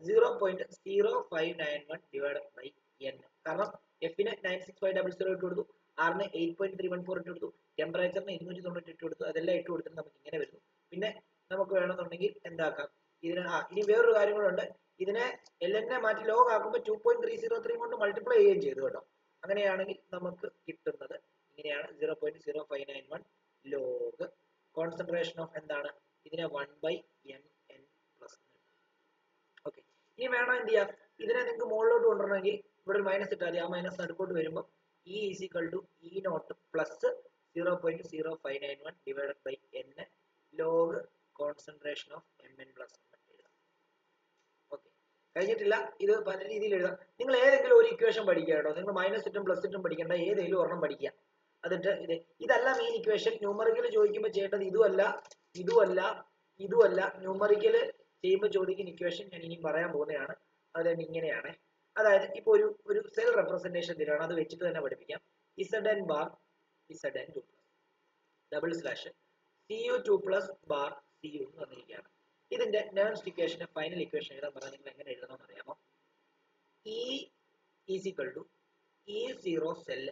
0.0591 divided by N. കാരണം എഫിന് 96500 ഇട്ട് കൊടുത്തു, ആറിന് 8.314 ഇട്ട് കൊടുത്തു, ടെമ്പറേച്ചറിന് 290 ഇട്ട് കൊടുത്തു. അതെല്ലാം ഇട്ട് കൊടുത്തിട്ട് നമുക്ക് ഇങ്ങനെ വരുന്നു. പിന്നെ നമുക്ക് വേണമെന്നുണ്ടെങ്കിൽ എന്താക്കാം, ഇതിന് ഇനി വേറൊരു കാര്യം കൂടെ ഉണ്ട്. ഇതിനെ Ln-നെ മാറ്റി ലോഗ് ആക്കുമ്പോൾ 2.303 കൊണ്ട് മൾട്ടിപ്ലൈ ചെയ്യുകയും ചെയ്തു കേട്ടോ. അങ്ങനെയാണെങ്കിൽ നമുക്ക് കിട്ടുന്നത് ഇങ്ങനെയാണ്, 0.0591 ലോഗ് കോൺസെൻട്രേഷൻ ഓഫ് എന്താണ് ഇതിനെ 1/mn പ്ലസ്. ഓക്കെ. ഇനി വേണം എന്ത് ചെയ്യാം, ഇതിനെ നിങ്ങൾക്ക് മുകളിലോട്ട് കൊണ്ടുവരണമെങ്കിൽ ഇവിടെ ഒരു മൈനസ് ഇട്ടാൽ മതി. ആ മൈനസ് നടുക്കോട്ട് വരുമ്പോൾ E is equal to E0 plus 0.0591 divided by N log concentration of Mn plus എഴുതാം. ഓക്കെ, കഴിഞ്ഞിട്ടില്ല. ഇത് പല രീതിയിൽ എഴുതാം. നിങ്ങൾ ഏതെങ്കിലും ഒരു ഇക്വേഷൻ പഠിക്കുക കേട്ടോ. നിങ്ങൾ മൈനസ് ഇട്ടും പ്ലസ് ഇട്ടും പഠിക്കേണ്ട, ഏതെങ്കിലും ഒരെണ്ണം പഠിക്കുക. അതിട്ട് ഇതല്ല മെയിൻ ഇക്വേഷൻ. ന്യൂമറിക്കൽ ചോദിക്കുമ്പോൾ ചെയ്യേണ്ടത് ഇതുമല്ല, ഇതുമല്ല, ഇതുമല്ല. ന്യൂമറിക്കൽ ചെയ്യുമ്പോൾ ചോദിക്കുന്ന ഇക്വേഷൻ ഞാൻ ഇനിയും പറയാൻ പോകുന്നതാണ്. അത് ഇങ്ങനെയാണ്. അതായത് ഇപ്പോൾ ഒരു സെൽ റെപ്രസെന്റേഷൻ തരാണ്, അത് വെച്ചിട്ട് തന്നെ പഠിപ്പിക്കാം. Zn bar Zn2 double slash Cu2 plus bar Cu എന്ന് തന്നിരിക്കുകയാണ്. ഇതിന്റെ നേൺസ്റ്റ് ഇക്വേഷൻ, ഫൈനൽ ഇക്വേഷൻ എഴുതാൻ പറഞ്ഞാൽ നിങ്ങൾ എങ്ങനെ എഴുതണമെന്ന് അറിയാമോ? E is equal to E0 cell,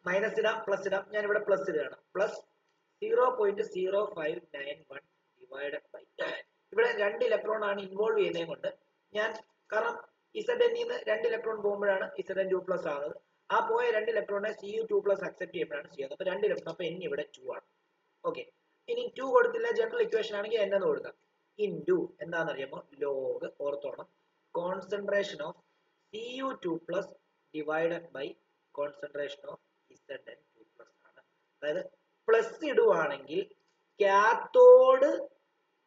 minus ഇടാം, പ്ലസ് ഇടാം. ഞാൻ ഇവിടെ പ്ലസ് ഇടുകയാണ്. പ്ലസ് 0.0591 ഡിവൈഡഡ് ബൈ, ഇവിടെ 2 ഇലക്ട്രോൺ ആണ് ഇൻവോൾവ് ചെയ്യുന്നത് കൊണ്ട് ഞാൻ, കാരണം Zn-ന്ന് 2 ഇലക്ട്രോൺ പോകുമ്പോഴാണ് Zn2 പ്ലസ് ആകുന്നത്. ആ പോയ 2 ഇലക്ട്രോണിനെ Cu2 പ്ലസ് അക്സെപ്റ്റ് ചെയ്യുമ്പോഴാണ് ചെയ്യുന്നത്. അപ്പൊ 2 ഇലക്ട്രോൺ, അപ്പൊ N ഇവിടെ 2 ആണ്. ഓക്കെ. ഇനി 2 കൊടുത്തില്ല, ജനറൽ ഇക്വേഷൻ ആണെങ്കിൽ N എന്ന് കൊടുക്കാം. ഇൻറ്റു എന്താണെന്നറിയാമോ, ലോഗ്, ഓർത്തോണം, concentration of Cu2 plus divided by concentration of Zn2 plus ആണ്. അതായത് പ്ലസ് ഇടുവാണെങ്കിൽ കാത്തോഡ്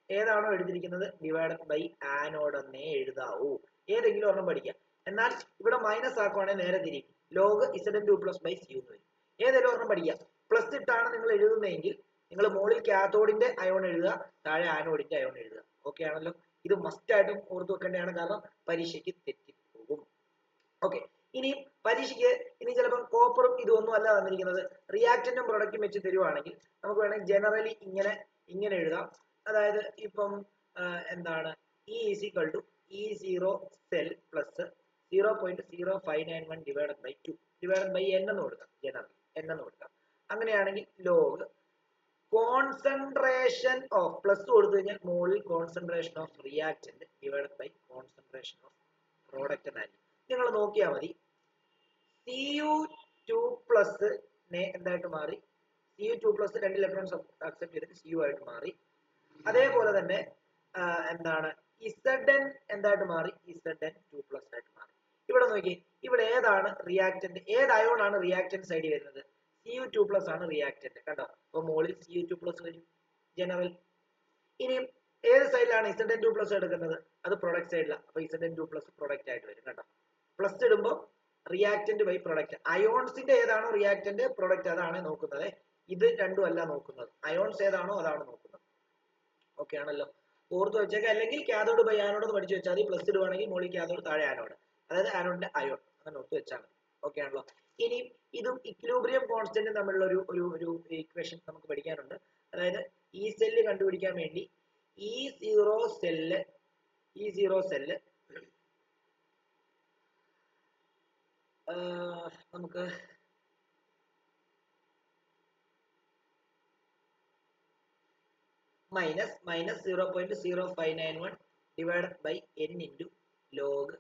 ഏതാണോ എഴുതിയിരിക്കുന്നത് ഡിവൈഡഡ് ബൈ ആനോഡ് എന്നേ എഴുതാവൂ. ഏതെങ്കിലും ഒരെണ്ണം പഠിക്കാം. എന്നാൽ ഇവിടെ മൈനസ് ആക്കുവാണെങ്കിൽ നേരെ തിരിയും, log Zn2 plus by Cu എന്ന് വരും. ഏതെങ്കിലും ഒരെണ്ണം പഠിക്കാം. പ്ലസ് ഇട്ടാണ് നിങ്ങൾ എഴുതുന്നതെങ്കിൽ നിങ്ങൾ മുകളിൽ കാത്തോഡിന്റെ അയോൺ എഴുതുക, താഴെ ആനോഡിന്റെ അയോൺ എഴുതുക. ഓക്കെ ആണല്ലോ. ഇത് മസ്റ്റ് ആയിട്ടും ഓർത്ത് വെക്കേണ്ടതാണ്, കാരണം പരീക്ഷയ്ക്ക് തെറ്റിപ്പോകും. ഓക്കെ. ഇനി പരീക്ഷയ്ക്ക് ഇനി ചിലപ്പോൾ കോപ്പറും ഇതൊന്നും അല്ല തന്നിരിക്കുന്നത്, റിയാക്റ്റന്റും പ്രൊഡക്റ്റും വെച്ച് തരുവാണെങ്കിൽ നമുക്ക് വേണമെങ്കിൽ ജനറലി ഇങ്ങനെ എഴുതാം. അതായത് ഇപ്പം എന്താണ് E is equal to E0 cell plus 0.0591 divided by 2 divided by N എന്ന് കൊടുക്കാം. ജനറൽ N എന്ന് കൊടുക്കാം. അങ്ങനെയാണെങ്കിൽ ലോഗ് കോൺസെൻട്രേഷൻ ഓഫ്, പ്ലസ് കൊടുത്തു കഴിഞ്ഞാൽ മുകളിൽ concentration of reactant divided by concentration of product എന്നായിരിക്കും. നിങ്ങൾ നോക്കിയാൽ മതി, Cu2+ എന്തായിട്ട് മാറി, Cu2+ 2 ഇലക്ട്രോൺസ് അക്സെപ്റ്റ് ചെയ്തിട്ട് Cu ആയിട്ട് മാറി. അതേപോലെ തന്നെ എന്താണ് Zn എന്തായിട്ട് മാറി, Zn2+ ആയിട്ട് മാറി. ഇവിടെ നോക്കി, ഇവിടെ ഏതാണ് റിയാക്ടന്റ്, ഏത് അയോൺ ആണ് റിയാക്ടന്റ് സൈഡിൽ വരുന്നത്? Cu2+ ആണ് റിയാക്ടന്റ്. കണ്ടോ? അപ്പൊ മോളിൽ Cu2+ വരും ജനറൽ. ഇനിയും ഏത് സൈഡിലാണ് Zn2+ എടുക്കുന്നത്? അത് പ്രൊഡക്റ്റ് സൈഡിലാണ്. അപ്പൊ Zn2+ പ്രൊഡക്റ്റ് ആയിട്ട് വരും. കണ്ടോ? പ്ലസ് ഇടുമ്പോൾ റിയാക്ടന്റ് ബൈ പ്രൊഡക്റ്റ്. അയോൺസിന്റെ ഏതാണോ റിയാക്ടന്റ് പ്രൊഡക്റ്റ് അതാണ് നോക്കുന്നത്. ഇത് രണ്ടും അല്ല നോക്കുന്നത്, അയോൺസ് ഏതാണോ അതാണ് നോക്കുന്നത്. ഓക്കെ ആണല്ലോ? ഓർത്ത് വെച്ചേക്കാം. അല്ലെങ്കിൽ കാഥോഡ് ബൈ ആനോഡ് എന്ന് പഠിച്ചു വെച്ചാൽ മതി. പ്ലസ് ഇടുവാണെങ്കിൽ മുകളിൽ കാഥോഡ്, താഴെ ആനോഡ്, അതായത് ആനോഡിന്റെ അയോൺ, അങ്ങനെ ഓർത്ത് വെച്ചാൽ മതി. ഓക്കെ ആണല്ലോ? ഇനി ഇതും ഇക്വിലിബ്രിയം കോൺസ്റ്റന്റും തമ്മിലുള്ള ഒരു ഇക്വേഷൻ നമുക്ക് പഠിക്കാനുണ്ട്. അതായത് ഈ സെല്ല് കണ്ടുപിടിക്കാൻ വേണ്ടി E0 സെല്ല് നമുക്ക് minus 0.0591 divided by n into log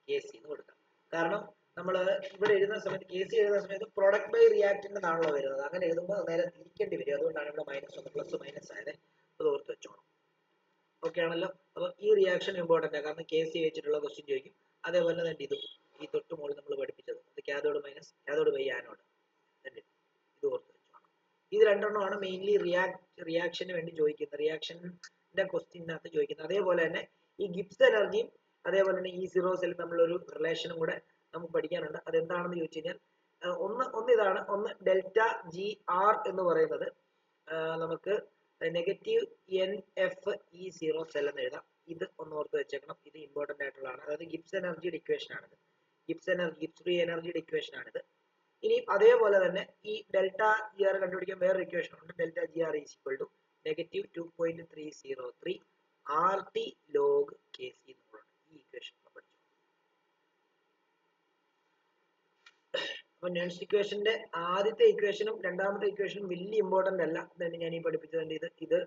kc എന്ന് കൊടുക്കാം. കാരണം നമ്മൾ ഇവിടെ എഴുതുന്ന സമയത്ത്, kc എഴുതുന്ന സമയത്ത് പ്രൊഡക്റ്റ് ബൈ റിയാക്ടന്റ് എന്നാണല്ലോ വരുന്നത്. അങ്ങനെ എഴുതുമ്പോൾ നേരെ തിരിക്കേണ്ടി വരും. അതുകൊണ്ടാണ് ഇവിടെ -1 പ്ലസ് മൈനസ് ആയത്. അത് ഓർത്ത് വെച്ചോണം. ഓക്കെ ആണല്ലോ? അപ്പൊ ഈ റിയാക്ഷൻ ഇമ്പോർട്ടന്റ് ആണ്, കാരണം kc വെച്ചിട്ടുള്ള ക്വസ്റ്റ്യൻ ചോദിക്കും. അതേപോലെ തന്നെ ഇതും ഈ തൊട്ട് മുകളിൽ നമ്മൾ പഠിപ്പിച്ചത് cathode minus cathode by anode, ഇത് ഓർത്ത് വെച്ചോണം. ഇത് രണ്ടെണ്ണമാണ് മെയിൻലി റിയാക്ഷന് വേണ്ടി ചോദിക്കുന്നത്, റിയാക്ഷന്റെ ക്വസ്റ്റ്യനകത്ത് ചോദിക്കുന്നത്. അതേപോലെ തന്നെ ഈ ഗിബ്സ് എനർജിയും അതേപോലെ തന്നെ E0 സെല്ലും തമ്മിലൊരു റിലേഷനും കൂടെ നമുക്ക് പഠിക്കാനുണ്ട്. അതെന്താണെന്ന് ചോദിച്ചു കഴിഞ്ഞാൽ ഒന്ന് ഇതാണ്, ഒന്ന് ഡെൽറ്റ GR എന്ന് പറയുന്നത് നമുക്ക് നെഗറ്റീവ് NfE0 സെൽ എന്ന് എഴുതാം. ഇത് ഒന്ന് ഓർത്ത് വെച്ചേക്കണം, ഇത് ഇമ്പോർട്ടന്റ് ആയിട്ടുള്ളതാണ്. അതായത് ഗിബ്സ് എനർജിയുടെ ഇക്വേഷൻ ആണിത്, ഗിബ്സ് ഫ്രീ എനർജിയുടെ ഇക്വേഷൻ ആണിത്. ഇനി അതേപോലെ തന്നെ ഈ ഡെൽറ്റ GR കണ്ടുപിടിക്കാൻ വേറൊരു ഇക്വേഷൻ ഉണ്ട്. Delta GR is equal to -2.303 RT log kc എന്നുള്ളത് ഈ ഇക്വേഷൻ പഠിച്ചു. അപ്പൊ നെക്സ്റ്റ് ഇക്വേഷന്റെ ആദ്യത്തെ ഇക്വേഷനും രണ്ടാമത്തെ ഇക്വേഷനും വലിയ ഇമ്പോർട്ടന്റ് അല്ല. ഇതാണ് ഞാൻ ഈ പഠിപ്പിച്ചത്.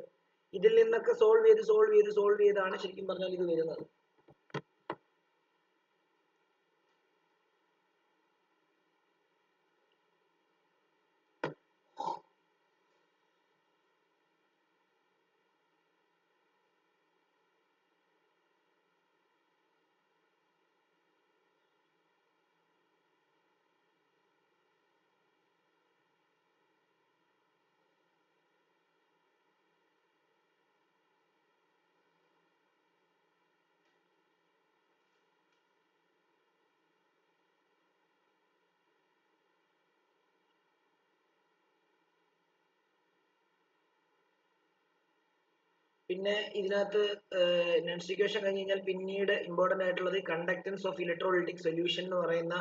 ഇതിൽ നിന്നൊക്കെ സോൾവ് ചെയ്താണ് ശരിക്കും പറഞ്ഞാൽ ഇത് വരുന്നത്. പിന്നെ ഇതിനകത്ത് നെക്സ്റ്റ് ഇക്വേഷൻ കഴിഞ്ഞ് കഴിഞ്ഞാൽ പിന്നീട് ഇമ്പോർട്ടന്റ് ആയിട്ടുള്ളത് കണ്ടക്ടൻസ് ഓഫ് ഇലക്ട്രോലൈറ്റിക് സൊല്യൂഷൻ എന്ന് പറയുന്ന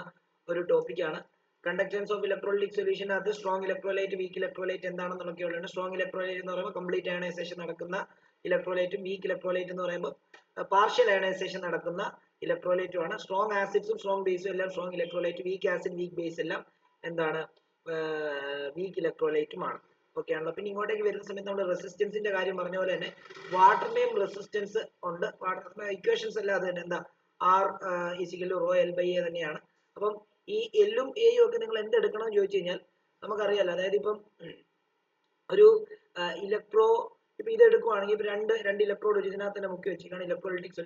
ഒരു ടോപ്പിക്കാണ്. കണ്ടക്ടൻസ് ഓഫ് ഇലക്ട്രോലൈറ്റിക് സൊല്യൂഷനകത്ത് സ്ട്രോങ് ഇലക്ട്രോലൈറ്റ്, വീക്ക് ഇലക്ട്രോലൈറ്റ് എന്താണെന്നൊക്കെ ഉള്ളത്. സ്ട്രോങ് ഇലക്ട്രോലൈറ്റ് എന്ന് പറയുമ്പോൾ കംപ്ലീറ്റ് അയണൈസേഷൻ നടക്കുന്ന ഇലക്ട്രോലൈറ്റും, വീക്ക് ഇലക്ട്രോലൈറ്റ് എന്ന് പറയുമ്പോൾ പാർഷ്യൽ അയണൈസേഷൻ നടക്കുന്ന ഇലക്ട്രോലൈറ്റുമാണ്. സ്ട്രോങ് ആസിഡ്സും സ്ട്രോങ് ബേസും എല്ലാം strong electrolyte, weak acid weak base എല്ലാം എന്താണ് വീക്ക് ഇലക്ട്രോലൈറ്റുമാണ്. ഓക്കെ ആണല്ലോ? പിന്നെ ഇങ്ങോട്ടേക്ക് വരുന്ന സമയത്ത് നമ്മൾ റെസിസ്റ്റൻസിന്റെ കാര്യം പറഞ്ഞ പോലെ തന്നെ വാട്ടറിന്റെയും റെസിസ്റ്റൻസ് ഉണ്ട്. വാട്ടർ ഇക്വേഷൻസ് എല്ലാം അത് തന്നെ, എന്താ R = ρ L/A തന്നെയാണ്. അപ്പം ഈ എല്ലും എയും ഒക്കെ നിങ്ങൾ എന്തെടുക്കണം എന്ന് ചോദിച്ചു കഴിഞ്ഞാൽ നമുക്കറിയാലോ. അതായത് ഇപ്പം ഒരു ഇപ്പൊ ഇത് എടുക്കുവാണെങ്കിൽ ഇപ്പൊ രണ്ട് ഇലക്ട്രോഡ് ഇതിനകത്ത് തന്നെ മുക്കി വെച്ചിരിക്കുകയാണ്. ഇലക്ട്രോലൈറ്റിക്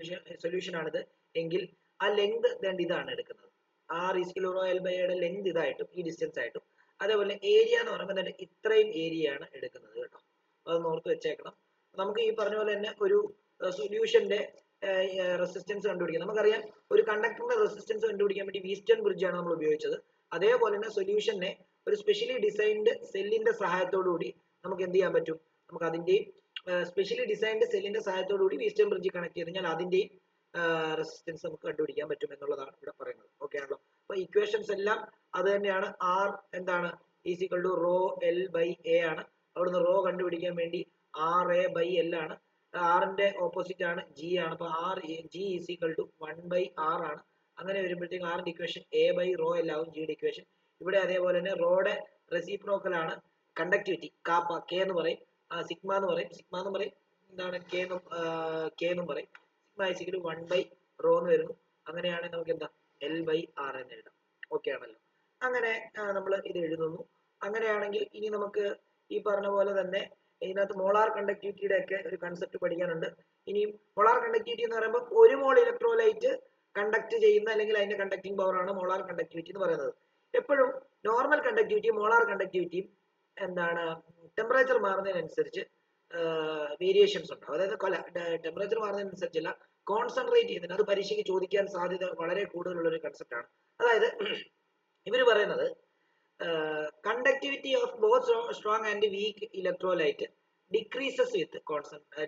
സൊല്യൂഷൻ ആണിത് എങ്കിൽ ആ ലെങ്ത് ഇതാണ് എടുക്കുന്നത്. R = ρ L/A യുടെ ലെങ്ത് ഇതായിട്ടും ഈ ഡിസ്റ്റൻസ് ആയിട്ടും. അതേപോലെ ഏരിയ എന്ന് പറയുമ്പോൾ ഇത്രയും ഏരിയ ആണ് എടുക്കുന്നത് കേട്ടോ. അതൊന്ന് ഓർത്ത് വെച്ചേക്കണം. നമുക്ക് ഈ പറഞ്ഞ പോലെ തന്നെ ഒരു സൊല്യൂഷന്റെ റെസിസ്റ്റൻസ് കണ്ടുപിടിക്കാം. നമുക്കറിയാം ഒരു കണ്ടക്ടറിന്റെ റെസിസ്റ്റൻസ് കണ്ടുപിടിക്കാൻ വേണ്ടി വീസ്റ്റൺ ബ്രിഡ്ജ് ആണ് നമ്മൾ ഉപയോഗിച്ചത്. അതേപോലെ തന്നെ സൊല്യൂഷനെ ഒരു സ്പെഷ്യലി ഡിസൈൻഡ് സെല്ലിന്റെ സഹായത്തോടു കൂടി നമുക്ക് എന്ത് ചെയ്യാൻ പറ്റും? നമുക്ക് അതിന്റെയും സ്പെഷ്യലി ഡിസൈൻഡ് സെല്ലിന്റെ സഹായത്തോടു കൂടി വീസ്റ്റൺ ബ്രിഡ്ജ് കണക്ട് ചെയ്ത് കഴിഞ്ഞാൽ അതിന്റെയും റെസിസ്റ്റൻസ് നമുക്ക് കണ്ടുപിടിക്കാൻ പറ്റും എന്നുള്ളതാണ് ഇവിടെ പറയുന്നത്. ഓക്കെ ആണല്ലോ? അപ്പൊ ഇക്വേഷൻസ് എല്ലാം അത് തന്നെയാണ്. R എന്താണ് = ρ L/A ആണ്. അവിടുന്ന് റോ കണ്ടുപിടിക്കാൻ വേണ്ടി RA/L ആണ്. ആറിന്റെ ഓപ്പോസിറ്റ് ആണ് G ആണ്. അപ്പൊ G = 1/R ആണ്. അങ്ങനെ വരുമ്പോഴത്തേക്ക് ആറിന്റെ ഇക്വേഷൻ A/ρ L ആവും ജിയുടെ ഇക്വേഷൻ. ഇവിടെ അതേപോലെ തന്നെ റോയുടെ റെസിപ്രോക്കൽ ആണ് കണ്ടക്ടിവിറ്റി, കാപ്പ, K എന്ന് പറയും, സിഗ്മ എന്ന് പറയും, എന്താണ് K എന്നും പറയും. സിഗ്മ = 1/ρ എന്ന് വരുന്നു. അങ്ങനെയാണെങ്കിൽ നമുക്ക് എന്താ L/R എന്ന് എഴുതാം. ഓക്കെ ആണല്ലോ? അങ്ങനെ നമ്മൾ ഇത് എഴുതുന്നു. അങ്ങനെയാണെങ്കിൽ ഇനി നമുക്ക് ഈ പറഞ്ഞ പോലെ തന്നെ ഇതിനകത്ത് മോളാർ കണ്ടക്ടിവിറ്റിയുടെ ഒക്കെ ഒരു കൺസെപ്റ്റ് പഠിക്കാനുണ്ട്. ഇനി മോളാർ കണ്ടക്ടിവിറ്റി എന്ന് പറയുമ്പോൾ ഒരു മോൾ ഇലക്ട്രോലൈറ്റ് കണ്ടക്ട് ചെയ്യുന്ന അല്ലെങ്കിൽ അതിന്റെ കണ്ടക്ടിങ് പവർ ആണ് മോളാർ കണ്ടക്ടിവിറ്റി എന്ന് പറയുന്നത്. എപ്പോഴും നോർമൽ കണ്ടക്ടിവിറ്റിയും മോളാർ കണ്ടക്ടിവിറ്റിയും എന്താണ് ടെമ്പറേച്ചർ മാറുന്നതിനനുസരിച്ച് വേരിയേഷൻസ് ഉണ്ടാവും. അതായത് ടെമ്പറേച്ചർ മാറുന്നതിനനുസരിച്ചല്ല, കോൺസെൻട്രേറ്റ് ചെയ്യുന്നതിന്. അത് പരീക്ഷയ്ക്ക് ചോദിക്കാൻ സാധ്യത വളരെ കൂടുതലുള്ള ഒരു കൺസെപ്റ്റ് ആണ്. അതായത് ഇവർ പറയുന്നത് conductivity of both strong and weak electrolyte decreases with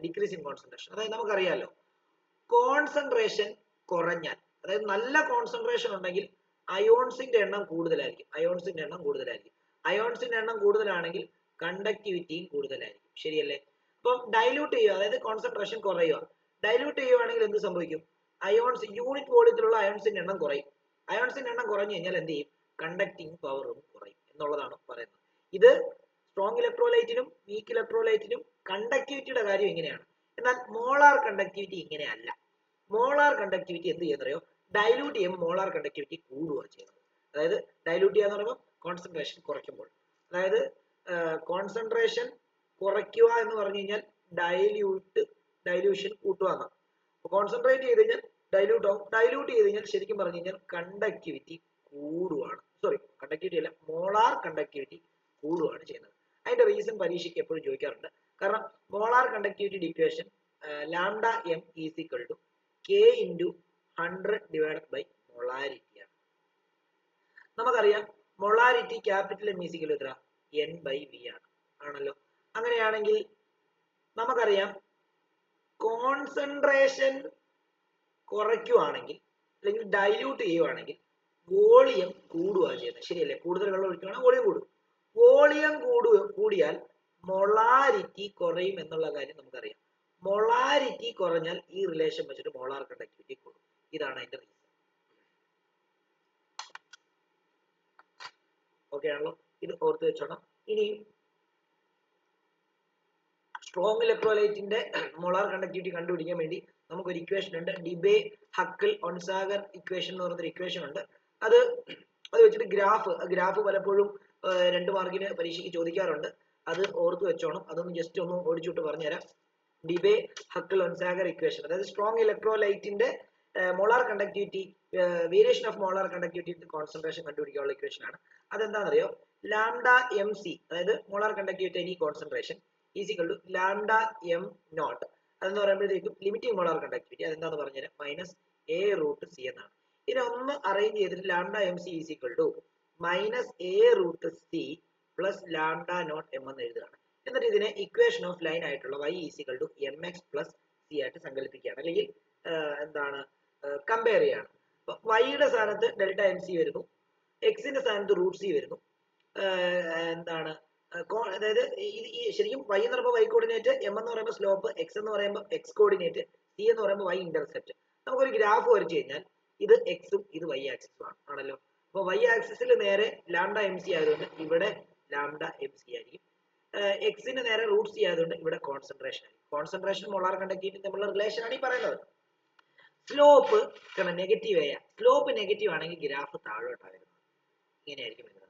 decrease in concentration. അതായത് നമുക്കറിയാലോ, കോൺസെൻട്രേഷൻ കുറഞ്ഞാൽ, അതായത് നല്ല കോൺസെൻട്രേഷൻ ഉണ്ടെങ്കിൽ അയോൺസിന്റെ എണ്ണം കൂടുതലായിരിക്കും. അയോൺസിന്റെ എണ്ണം കൂടുതലാണെങ്കിൽ കണ്ടക്ടിവിറ്റിയും കൂടുതലായിരിക്കും. ശരിയല്ലേ? അപ്പം ഡൈല്യൂട്ട് ചെയ്യുക, അതായത് കോൺസെൻട്രേഷൻ കുറയുക. ഡൈല്യൂട്ട് ചെയ്യുവാണെങ്കിൽ എന്ത് സംഭവിക്കും? അയോൺസ് യൂണിറ്റ് വോളിയത്തിലുള്ള അയോൺസിന്റെ എണ്ണം കുറയും. അയോൺസിന്റെ എണ്ണം കുറഞ്ഞു കഴിഞ്ഞാൽ എന്ത് ചെയ്യും? കണ്ടക്ടിങ് പവറും കുറയും എന്നുള്ളതാണ് പറയുന്നത്. ഇത് സ്ട്രോങ് ഇലക്ട്രോലൈറ്റിനും വീക്ക് ഇലക്ട്രോലൈറ്റിനും കണ്ടക്ടിവിറ്റിയുടെ കാര്യം ഇങ്ങനെയാണ്. എന്നാൽ മോളാർ കണ്ടക്ടിവിറ്റി ഇങ്ങനെയല്ല. മോളാർ കണ്ടക്ടിവിറ്റി എന്ത് ചെയ്യുന്നറിയോ? ഡൈല്യൂട്ട് ചെയ്യുമ്പോൾ മോളാർ കണ്ടക്ടിവിറ്റി കൂടുകയാണ് ചെയ്യുന്നത്. അതായത് ഡൈല്യൂട്ട് ചെയ്യാന്ന് പറയുമ്പോൾ കോൺസെൻട്രേഷൻ കുറയ്ക്കുമ്പോൾ, അതായത് കോൺസെൻട്രേഷൻ കുറയ്ക്കുക എന്ന് പറഞ്ഞു കഴിഞ്ഞാൽ ഡൈല്യൂഷൻ കൂട്ടുക എന്നാണ്. കോൺസെൻട്രേറ്റ് ചെയ്ത് കഴിഞ്ഞാൽ ഡൈല്യൂട്ട് ആവും. ഡൈല്യൂട്ട് ചെയ്ത് കഴിഞ്ഞാൽ ശരിക്കും പറഞ്ഞു കഴിഞ്ഞാൽ കണ്ടക്ടിവിറ്റി കൂടുകയാണ്. കണ്ടക്ടിവിറ്റി അല്ല, മോളാർ കണ്ടക്ടിവിറ്റി കൂടുകയാണ് ചെയ്യുന്നത്. അതിന്റെ റീസൺ പരീക്ഷയ്ക്ക് എപ്പോഴും ചോദിക്കാറുണ്ട്. കാരണം molar conductivity equation lambda M is equal to K into 100 divided by molarity ആണ്. നമുക്കറിയാം molarity capital M is equal to എത്ര? എൻ ബൈ വി ആണ്. ആണല്ലോ? അങ്ങനെയാണെങ്കിൽ നമുക്കറിയാം കോൺസെൻട്രേഷൻ കുറയ്ക്കുവാണെങ്കിൽ അല്ലെങ്കിൽ ഡൈല്യൂട്ട് ചെയ്യുവാണെങ്കിൽ വോളിയം കൂടുകയാണ് ചെയ്യുന്നത്. ശരിയല്ലേ? കൂടുതൽ വെള്ളം ഒഴിക്കുകയാണെങ്കിൽ വോളിയം കൂടും. വോളിയം കൂടിയാൽ മൊളാരിറ്റി കുറയും എന്നുള്ള കാര്യം നമുക്കറിയാം. മൊളാരിറ്റി കുറഞ്ഞാൽ ഈ റിലേഷൻ വെച്ചിട്ട് മോളാർ കണ്ടക്ടിവിറ്റി കൂടും. ഇതാണ് അതിന്റെ റീസൺ. ഓക്കെ ആണല്ലോ? ഇത് ഓർത്ത് വെച്ചോണം. ഇനി സ്ട്രോങ് ഇലക്ട്രോലൈറ്റിന്റെ മോളാർ കണ്ടക്ടിവിറ്റി കണ്ടുപിടിക്കാൻ വേണ്ടി നമുക്കൊരു ഇക്വേഷൻ ഉണ്ട്. ഡിബേ ഹക്കിൾ ഒൺസാഗർ ഇക്വേഷൻ എന്ന് പറയുന്നൊരു ഇക്വേഷൻ ഉണ്ട്. അത് വെച്ചിട്ട് ഗ്രാഫ് പലപ്പോഴും 2 മാർക്കിന് പരീക്ഷയ്ക്ക് ചോദിക്കാറുണ്ട്. അത് ഓർത്ത് വെച്ചോണം. അതൊന്ന് ജസ്റ്റ് ഒന്ന് ഓടിച്ചിട്ട് പറഞ്ഞുതരാം. ഡിബേ ഹക്കിൾ ഒൺസാഗർ ഇക്വേഷൻ, അതായത് സ്ട്രോങ് ഇലക്ട്രോലൈറ്റിന്റെ molar conductivity, variation of molar conductivity concentration കണ്ടുപിടിക്കാനുള്ള ഇക്വേഷൻ ആണ്. അതെന്താണെന്നറിയോ? ലാംഡ എം സി, അതായത് molar conductivity any concentration is equal to lambda M naught. അതെന്ന് പറയുമ്പോഴത്തേക്കും ലിമിറ്റിംഗ് മോളാർ കണ്ടക്ടിവിറ്റി, അതെന്താന്ന് പറഞ്ഞുതരാം, മൈനസ് എ റൂട്ട് സി എന്നാണ്. ഇതിനൊന്ന് അറേഞ്ച് ചെയ്തിട്ട് lambda M C is equal to minus A root C plus lambda naught M എന്ന് എഴുതുകയാണ്. എന്നിട്ട് ഇതിനെ ഇക്വേഷൻ ഓഫ് ലൈൻ ആയിട്ടുള്ള y is equal to M X plus C ആയിട്ട് സങ്കല്പിക്കുകയാണ്, അല്ലെങ്കിൽ എന്താണ് കമ്പയർ ചെയ്യാണ്. അപ്പൊ വൈയുടെ സ്ഥാനത്ത് ഡെൽറ്റ എം സി വരുന്നു, എക്സിന്റെ സ്ഥാനത്ത് റൂട്ട് സി വരുന്നു. എന്താണ് അതായത് ശരിക്കും y എന്ന് പറയുമ്പോൾ y കോർഡിനേറ്റ്, എം എന്ന് പറയുമ്പോൾ സ്ലോപ്പ്, എക്സ് എന്ന് പറയുമ്പോൾ എക്സ് കോർഡിനേറ്റ്, സി എന്ന് പറയുമ്പോൾ y ഇന്റർസെപ്റ്റ്. നമുക്കൊരു ഗ്രാഫ് വരച്ചു കഴിഞ്ഞാൽ ഇത് എക്സും ഇത് y ആക്സിസും ആണല്ലോ. അപ്പോൾ y ആക്സിസിൽ നേരെ ലാംഡ എം സി ആയതുകൊണ്ട് ഇവിടെ ലാംഡ എം സി ആയിരിക്കും. എക്സിന് നേരെ റൂട്ട് സി ആയതുകൊണ്ട് ഇവിടെ കോൺസെൻട്രേഷൻ ആയിരിക്കും. കോൺസെൻട്രേഷൻ മോളാർ കണ്ടക്ടിവിറ്റി തമ്മിലുള്ള റിലേഷൻ ആണ് ഈ പറയുന്നത്. സ്ലോപ്പ് നെഗറ്റീവ് ആയ, സ്ലോപ്പ് നെഗറ്റീവ് ആണെങ്കിൽ ഗ്രാഫ് താഴോട്ടാണ് വരുന്നത്. ഇങ്ങനെയായിരിക്കും വരുന്നത്.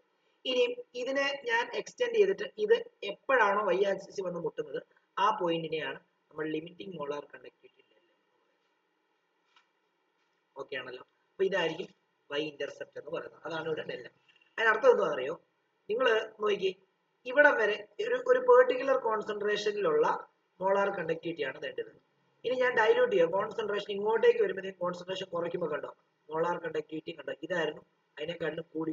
ഇനി ഇതിനെ ഞാൻ എക്സ്റ്റെൻഡ് ചെയ്തിട്ട് ഇത് എപ്പോഴാണോ y ആക്സിസ് വന്ന് മുട്ടുന്നത് ആ പോയിന്റിനെയാണ് നമ്മൾ ലിമിറ്റിംഗ് മോളാർ കണ്ടക്ടിവിറ്റി. ഓക്കെ ആണല്ലോ? അപ്പൊ ഇതായിരിക്കും y ഇന്റർസെപ്റ്റ് എന്ന് പറയുന്നത്. അതാണ് ഇവിടെ ഡെൽറ്റ. അതിനർത്ഥം എന്താ അറിയോ? നിങ്ങൾ നോക്കി, ഇവിടം വരെ ഒരു പെർട്ടിക്കുലർ കോൺസെൻട്രേഷനിലുള്ള മോളാർ കണ്ടക്ടിവിറ്റി ആണ് വേണ്ടത്. ഇനി ഞാൻ ഡൈല്യൂട്ട് ചെയ്യുക, കോൺസെൻട്രേഷൻ ഇങ്ങോട്ടേക്ക് വരുമ്പോഴത്തേക്കും കോൺസെൻട്രേഷൻ കുറയ്ക്കുമ്പോൾ കണ്ടോ മോളാർ കണ്ടക്ടിവിറ്റി കണ്ടോ? ഇതായിരുന്നു, അതിനെക്കാട്ടിലും കൂടി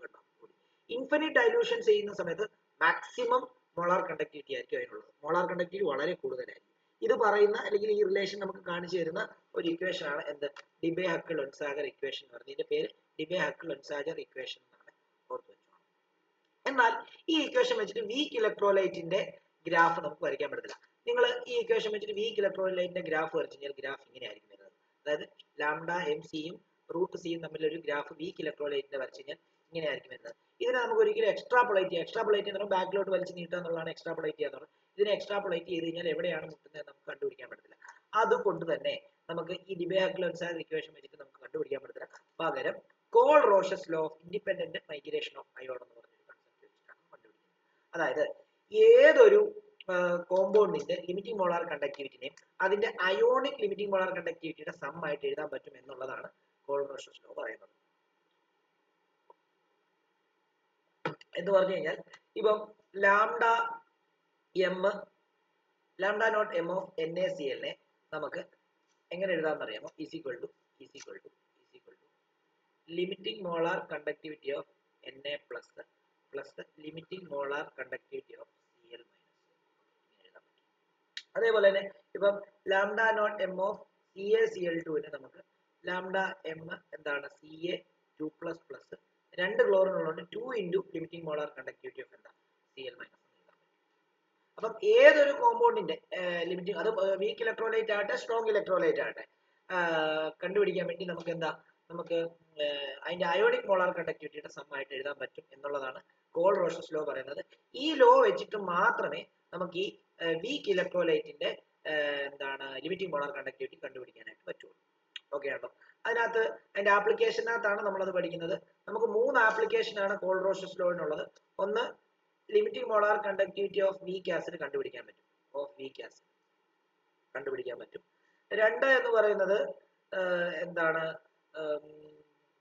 കണ്ടോ കൂടി. ഇൻഫിനിറ്റ് ഡൈല്യൂഷൻ ചെയ്യുന്ന സമയത്ത് മാക്സിമം മോളാർ കണ്ടക്ടിവിറ്റി ആയിരിക്കും അതിനുള്ളത്. മോളാർ കണ്ടക്ടിവിറ്റി വളരെ കൂടുതലായിരിക്കും. ഇത് പറയുന്ന അല്ലെങ്കിൽ ഈ റിലേഷൻ നമുക്ക് കാണിച്ചു തരുന്ന ഒരു ഇക്വേഷൻ ആണ് എന്ത്? ഡിബേ ഹക്കിൾ ഒൺസാഗർ ഇക്വേഷൻ എന്ന് പറയുന്നത്. ഇതിന്റെ പേര് ഡിബേ ഹക്കിൾ ഒൺസാഗർ ഇക്വേഷൻ എന്നാണ്, ഓർത്ത് വെച്ചോളാം. എന്നാൽ ഈ ഇക്വേഷൻ വെച്ചിട്ട് വീക്ക് ഇലക്ട്രോലൈറ്റിന്റെ ഗ്രാഫ് നമുക്ക് വരയ്ക്കാൻ പറ്റത്തില്ല. നിങ്ങൾ ഈ ഇക്വേഷൻ വെച്ചിട്ട് വീക്ക് ഇലക്ട്രോലൈറ്റിന്റെ ഗ്രാഫ് വരച്ചു കഴിഞ്ഞാൽ ഗ്രാഫ് ഇങ്ങനെ ആയിരിക്കും വരുന്നത്. അതായത് ലാംഡ എം സിയും റൂട്ട് സിയും തമ്മിലൊരു ഗ്രാഫ് വീക്ക് ഇലക്ട്രോലൈറ്റിന്റെ വരച്ചു കഴിഞ്ഞാൽ ഇങ്ങനെ ആയിരിക്കും വരുന്നത്. ഇതിനെ നമുക്ക് ഒരിക്കലും എക്സ്ട്രാപൊളേറ്റ് എന്ന് പറയുമ്പോൾ ബാക്കിലോട്ട് വലിച്ച് നീട്ടുക എന്നുള്ളതാണ് എക്സ്ട്രാപൊളേറ്റ് ചെയ്യാന്നുള്ളത്. ഇതിനെ എക്സ്ട്രാപൊളേറ്റ് ചെയ്ത് കഴിഞ്ഞാൽ എവിടെയാണ് മുട്ടുന്നത് നമുക്ക് കണ്ടുപിടിക്കാൻ പറ്റത്തില്ല. അതുകൊണ്ട് തന്നെ നമുക്ക് ഈ ഡിബേ ഹക്കിൾ ഒൺസാഗർ ഇക്വേഷൻ വെച്ചിട്ട് നമുക്ക് കണ്ടുപിടിക്കാൻ പറ്റത്തില്ല. പകരം Kohlrausch's law of independent migration of ion എന്ന് പറഞ്ഞൊരു കൺസെപ്റ്റ് വെച്ചിട്ടാണ് കണ്ടുപിടിക്കുന്നത്. അതായത് ഏതൊരു കോമ്പൗണ്ടിന്റെ ലിമിറ്റിംഗ് മോളാർ കണ്ടക്ടിവിറ്റിനെയും അതിന്റെ അയോണിക് ലിമിറ്റിംഗ് മോളാർ കണ്ടക്ടിവിറ്റിയുടെ സം ആയിട്ട് എഴുതാൻ പറ്റും എന്നുള്ളതാണ് കോൾ-റോഷ്യസ് ലോ പറയുന്നത്. എന്ന് പറഞ്ഞു കഴിഞ്ഞാൽ ഇപ്പം lambda naught M of NaCl നെ നമുക്ക് എങ്ങനെ എഴുതാമെന്ന് അറിയാമോ? Is equal to limiting molar conductivity of Na plus limiting molar conductivity of Cl minus എഴുതാൻ പറ്റും. അതേപോലെ തന്നെ ഇപ്പം lambda naught M of CaCl2 നെ നമുക്ക് ലാംഡ എം എന്താണ് Ca2 പ്ലസ് പ്ലസ് 2 ക്ലോറിൻ ഉള്ളതുകൊണ്ട് 2 into limiting molar conductivity of എന്താ Cl മൈനസ് എന്ന് എഴുതാൻ പറ്റും. അപ്പം ഏതൊരു കോമ്പൗണ്ടിന്റെ ലിമിറ്റിംഗ്, അത് വീക്ക് ഇലക്ട്രോലൈറ്റ് ആകട്ടെ സ്ട്രോങ് ഇലക്ട്രോലൈറ്റ് ആകട്ടെ, കണ്ടുപിടിക്കാൻ വേണ്ടി നമുക്ക് എന്താ അതിന്റെ അയോണിക് മോളാർ കണ്ടക്ടിവിറ്റിയുടെ സം ആയിട്ട് എഴുതാൻ പറ്റും എന്നുള്ളതാണ് കോൾ-റോഷ്യസ് ലോ പറയുന്നത്. ഈ ലോ വെച്ചിട്ട് മാത്രമേ നമുക്ക് ഈ വീക്ക് ഇലക്ട്രോലൈറ്റിന്റെ എന്താണ് ലിമിറ്റിംഗ് മോളാർ കണ്ടക്ടിവിറ്റി കണ്ടുപിടിക്കാനായിട്ട് പറ്റുള്ളൂ. ഓക്കെ ആണല്ലോ. അതിനകത്ത് അതിന്റെ ആപ്ലിക്കേഷനകത്താണ് നമ്മളത് പഠിക്കുന്നത്. നമുക്ക് 3 ആപ്ലിക്കേഷൻ ആണ് കോൾ-റോഷ്യസ് ലോയിനുള്ളത്. ഒന്ന്, limiting molar conductivity of weak acid കണ്ടുപിടിക്കാൻ പറ്റും. രണ്ട് എന്ന് പറയുന്നത് എന്താണ്,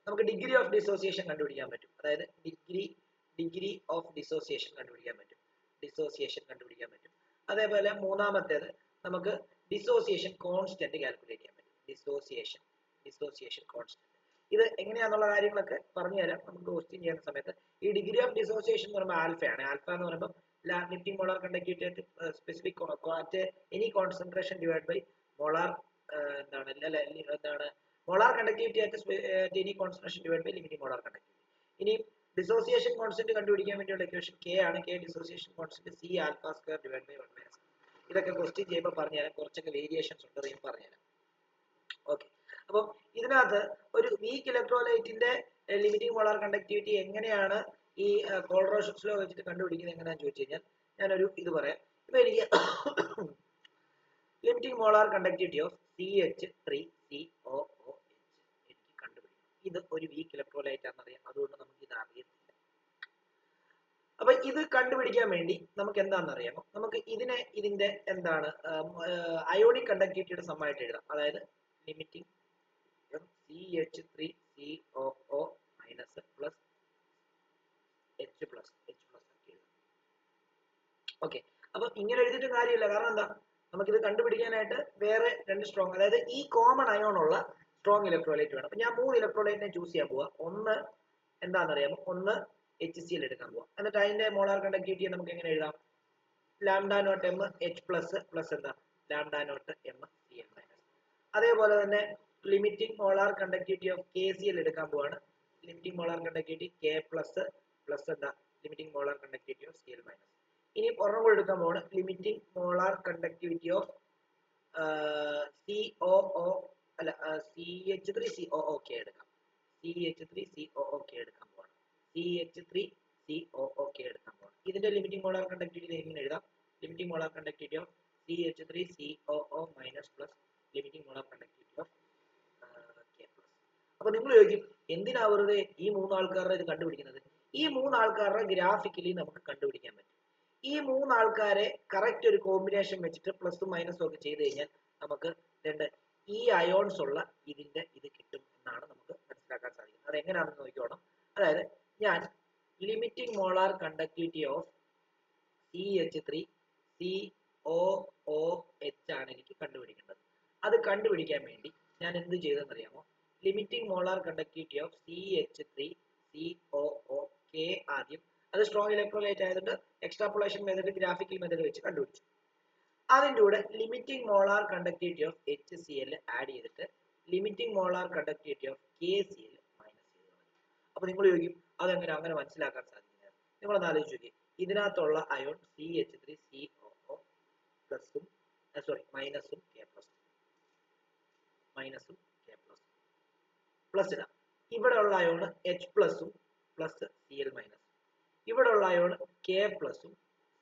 നമുക്ക് ഡിഗ്രി ഓഫ് ഡിസോസിയേഷൻ കണ്ടുപിടിക്കാൻ പറ്റും. അതായത് ഡിഗ്രി ഓഫ് ഡിസോസിയേഷൻ കണ്ടുപിടിക്കാൻ പറ്റും. അതേപോലെ മൂന്നാമത്തേത് നമുക്ക് ഡിസോസിയേഷൻ കോൺസ്റ്റന്റ് കാൽക്കുലേറ്റ് ചെയ്യാൻ പറ്റും. Dissociation constant. ഇത് എങ്ങനെയാണെന്നുള്ള കാര്യങ്ങളൊക്കെ പറഞ്ഞുതരാം നമുക്ക് ക്വസ്റ്റ്യൻ ചെയ്യുന്ന സമയത്ത്. ഈ ഡിഗ്രി ഓഫ് ഡിസോസിയേഷൻ എന്ന് പറയുമ്പോൾ ആൽഫയാണ്. ആൽഫ എന്ന് പറയുമ്പോൾ limiting molar conductivity at specific any concentration divide by molar molar conductivity at any concentration divide by limiting molar conductivity. ഇനി ഡിസോസിയേഷൻ കോൺസ്റ്റന്റ് കണ്ടുപിടിക്കാൻ വേണ്ടിയുള്ള ഇക്വേഷൻ K ആണ്. K dissociation constant C alpha square divide by 1 minus. ഇതൊക്കെ question ചെയ്യുമ്പോൾ പറഞ്ഞുതരാം. കുറച്ചൊക്കെ variations ഉണ്ട്, ഞാൻ പറഞ്ഞുതരാം. ഓക്കെ. അപ്പം ഇതിനകത്ത് ഒരു വീക്ക് ഇലക്ട്രോലൈറ്റിന്റെ ലിമിറ്റിംഗ് മോളാർ കണ്ടക്ടിവിറ്റി എങ്ങനെയാണ് ഈ കോൾ-റോഷ്യസ് ലോ വെച്ചിട്ട് കണ്ടുപിടിക്കുന്നത് എങ്ങനെയാണെന്ന് ചോദിച്ചു കഴിഞ്ഞാൽ ഞാനൊരു ഇത് പറയാം. ഇപ്പൊ എനിക്ക് limiting molar conductivity of CH3COOH എനിക്ക് കണ്ടുപിടിക്കണം. ഇത് ഒരു വീക്ക് ഇലക്ട്രോലൈറ്റ് ആണെന്നറിയാം, അതുകൊണ്ട് നമുക്ക് ഇത് അറിയത്തില്ല. അപ്പൊ ഇത് കണ്ടുപിടിക്കാൻ വേണ്ടി നമുക്ക് എന്താണെന്നറിയാമോ? നമുക്ക് ഇതിന്റെ എന്താണ് അയോണിക് കണ്ടക്ടിവിറ്റിയുടെ സമ്മായിട്ട് എഴുതാം. അതായത് limiting CH3COO minus plus H plus എഴുതാം. ഓക്കെ. അപ്പൊ ഇങ്ങനെ എഴുതിയിട്ട് കാര്യമില്ല. കാരണം എന്താ, നമുക്കിത് കണ്ടുപിടിക്കാനായിട്ട് വേറെ 2 സ്ട്രോങ്, അതായത് ഈ കോമൺ അയോൺ ഉള്ള സ്ട്രോങ് ഇലക്ട്രോലൈറ്റ് വേണം. അപ്പൊ ഞാൻ 3 ഇലക്ട്രോലൈറ്റിനെ ചൂസ് ചെയ്യാൻ പോവാ. ഒന്ന് എന്താണെന്നറിയാമോ? ഒന്ന് HCl എടുക്കാൻ പോവാം. എന്നിട്ട് അതിന്റെ മോളാർ കണ്ടക്ടിവിറ്റി നമുക്ക് എങ്ങനെ എഴുതാം? Lambda naught M H plus plus എന്താ lambda naught M Cl minus. അതേപോലെ തന്നെ limiting molar conductivity of KCl എടുക്കാൻ പോവാണ്. Limiting molar conductivity K plus plus എന്താ limiting molar conductivity of Cl minus. ഇനി ഒരെണ്ണം കൂടെ എടുക്കാൻ പോവാണ്. Limiting molar conductivity of CH3COOK എടുക്കാം. CH3COOK എടുക്കാൻ പോവാണ്. ഇതിന്റെ ലിമിറ്റിംഗ് മോളാർ കണ്ടക്ടിവിറ്റി എങ്ങനെ എഴുതാം? Limiting molar conductivity of CH3COO minus plus limiting molar conductivity of K plus. അപ്പൊ നിങ്ങൾ ചോദിക്കും, എന്തിനാ വെറുതെ ഈ 3 ആൾക്കാരുടെ ഇത് കണ്ടുപിടിക്കുന്നത്? ഈ 3 ആൾക്കാരുടെ ഗ്രാഫിക്കലി നമുക്ക് കണ്ടുപിടിക്കാൻ പറ്റും. ഈ 3 ആൾക്കാരെ കറക്റ്റ് ഒരു കോമ്പിനേഷൻ വെച്ചിട്ട് പ്ലസും മൈനസും ഒക്കെ ചെയ്ത് കഴിഞ്ഞാൽ നമുക്ക് ഈ അയോൺസ് ഉള്ള ഇതിന്റെ ഇത് കിട്ടും എന്നാണ് നമുക്ക് മനസ്സിലാക്കാൻ സാധിക്കുന്നത്. അത് എങ്ങനെയാണെന്ന് നോക്കിക്കോണം. അതായത് ഞാൻ limiting molar conductivity of CH3COOH ആണ് എനിക്ക് കണ്ടുപിടിക്കേണ്ടത്. അത് കണ്ടുപിടിക്കാൻ വേണ്ടി ഞാൻ എന്ത് ചെയ്തെന്നറിയാമോ? Limiting molar conductivity of CH3COOK ആദ്യം, അത് സ്ട്രോങ് ഇലക്ട്രോലൈറ്റ് ആയതുകൊണ്ട് എക്സ്ട്രാപോളേഷൻ മെത്തേഡ്, ഗ്രാഫിക്കൽ മെത്തേഡ് വെച്ച് കണ്ടുപിടിച്ചു. അതിൻ്റെ കൂടെ limiting molar conductivity of HCl add ചെയ്തിട്ട് limiting molar conductivity of KCl minus ചെയ്തു. അപ്പൊ നിങ്ങൾ ചോദിക്കും, അതെങ്ങനെ അങ്ങനെ മനസ്സിലാക്കാൻ സാധിക്കുന്നത്? നിങ്ങളൊന്ന് ആലോചിച്ച് നോക്കി. ഇതിനകത്തുള്ള അയോൺ CH3COO പ്ലസും മൈനസും K പ്ലസ് പ്ലസ് ഇടാം. ഇവിടെ ഉള്ള അയോൺ H പ്ലസും പ്ലസ് Cl മൈനസ്. ഇവിടെ ഉള്ള അയോൺ K പ്ലസും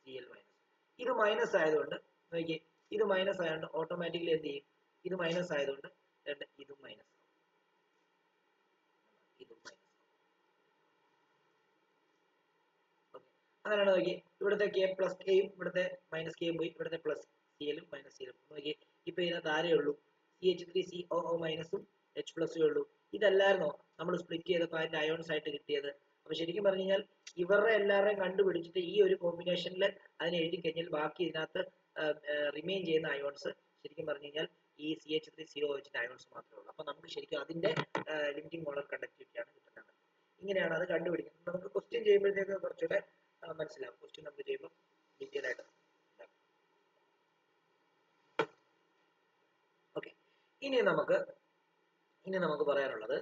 Cl മൈനസ്. ഇത് മൈനസ് ആയതുകൊണ്ട് നോക്കിയേ, ഇത് മൈനസ് ആയതുകൊണ്ട് ഓട്ടോമാറ്റിക്കലി എന്ത് ചെയ്യും? ഇത് മൈനസ് ആയതുകൊണ്ട് ഇതും മൈനസ് ആവും. അങ്ങനെയാണ് നോക്കി, ഇവിടുത്തെ കെ പ്ലസ് കെയും ഇവിടുത്തെ മൈനസ് കെയും പോയി, ഇവിടുത്തെ പ്ലസ് സി എല്ലും മൈനസ് സി എല്ലും നോക്കി. ഇപ്പൊ ഇതിനകത്ത് ആരേ ഉള്ളൂ, CH3COO മൈനസും H പ്ലസും ഉള്ളൂ. ഇതല്ലായിരുന്നോ നമ്മൾ സ്പ്ലിറ്റ് ചെയ്തപ്പോൾ അതിന്റെ അയോൺസ് ആയിട്ട് കിട്ടിയത്? അപ്പൊ ശരിക്കും പറഞ്ഞു കഴിഞ്ഞാൽ ഇവരുടെ എല്ലാവരെയും കണ്ടുപിടിച്ചിട്ട് ഈ ഒരു കോമ്പിനേഷനിൽ അതിനെ എഴുതി കഴിഞ്ഞാൽ ബാക്കി ഇതിനകത്ത് റിമെയിൻ ചെയ്യുന്ന അയോൺസ് ശരിക്കും പറഞ്ഞു കഴിഞ്ഞാൽ ഈ CH3COOH അയോൺസ് മാത്രമേ ഉള്ളൂ. അപ്പൊ നമുക്ക് ശരിക്കും അതിന്റെ ലിമിറ്റിംഗ് മോളർ കണ്ടക്ടിവിറ്റിയാണ് കിട്ടുന്നത്. ഇങ്ങനെയാണ് അത് കണ്ടുപിടിക്കുന്നത്. നമുക്ക് ക്വസ്റ്റ്യൻ ചെയ്യുമ്പോഴത്തേക്ക് കുറച്ചുകൂടെ മനസ്സിലാവും. ക്വസ്റ്റ്യൻ നമുക്ക് ചെയ്യുമ്പോൾ ഡീറ്റെയിൽ ആയിട്ട്. ഓക്കെ, ഇനി നമുക്ക് പറയാനുള്ളത്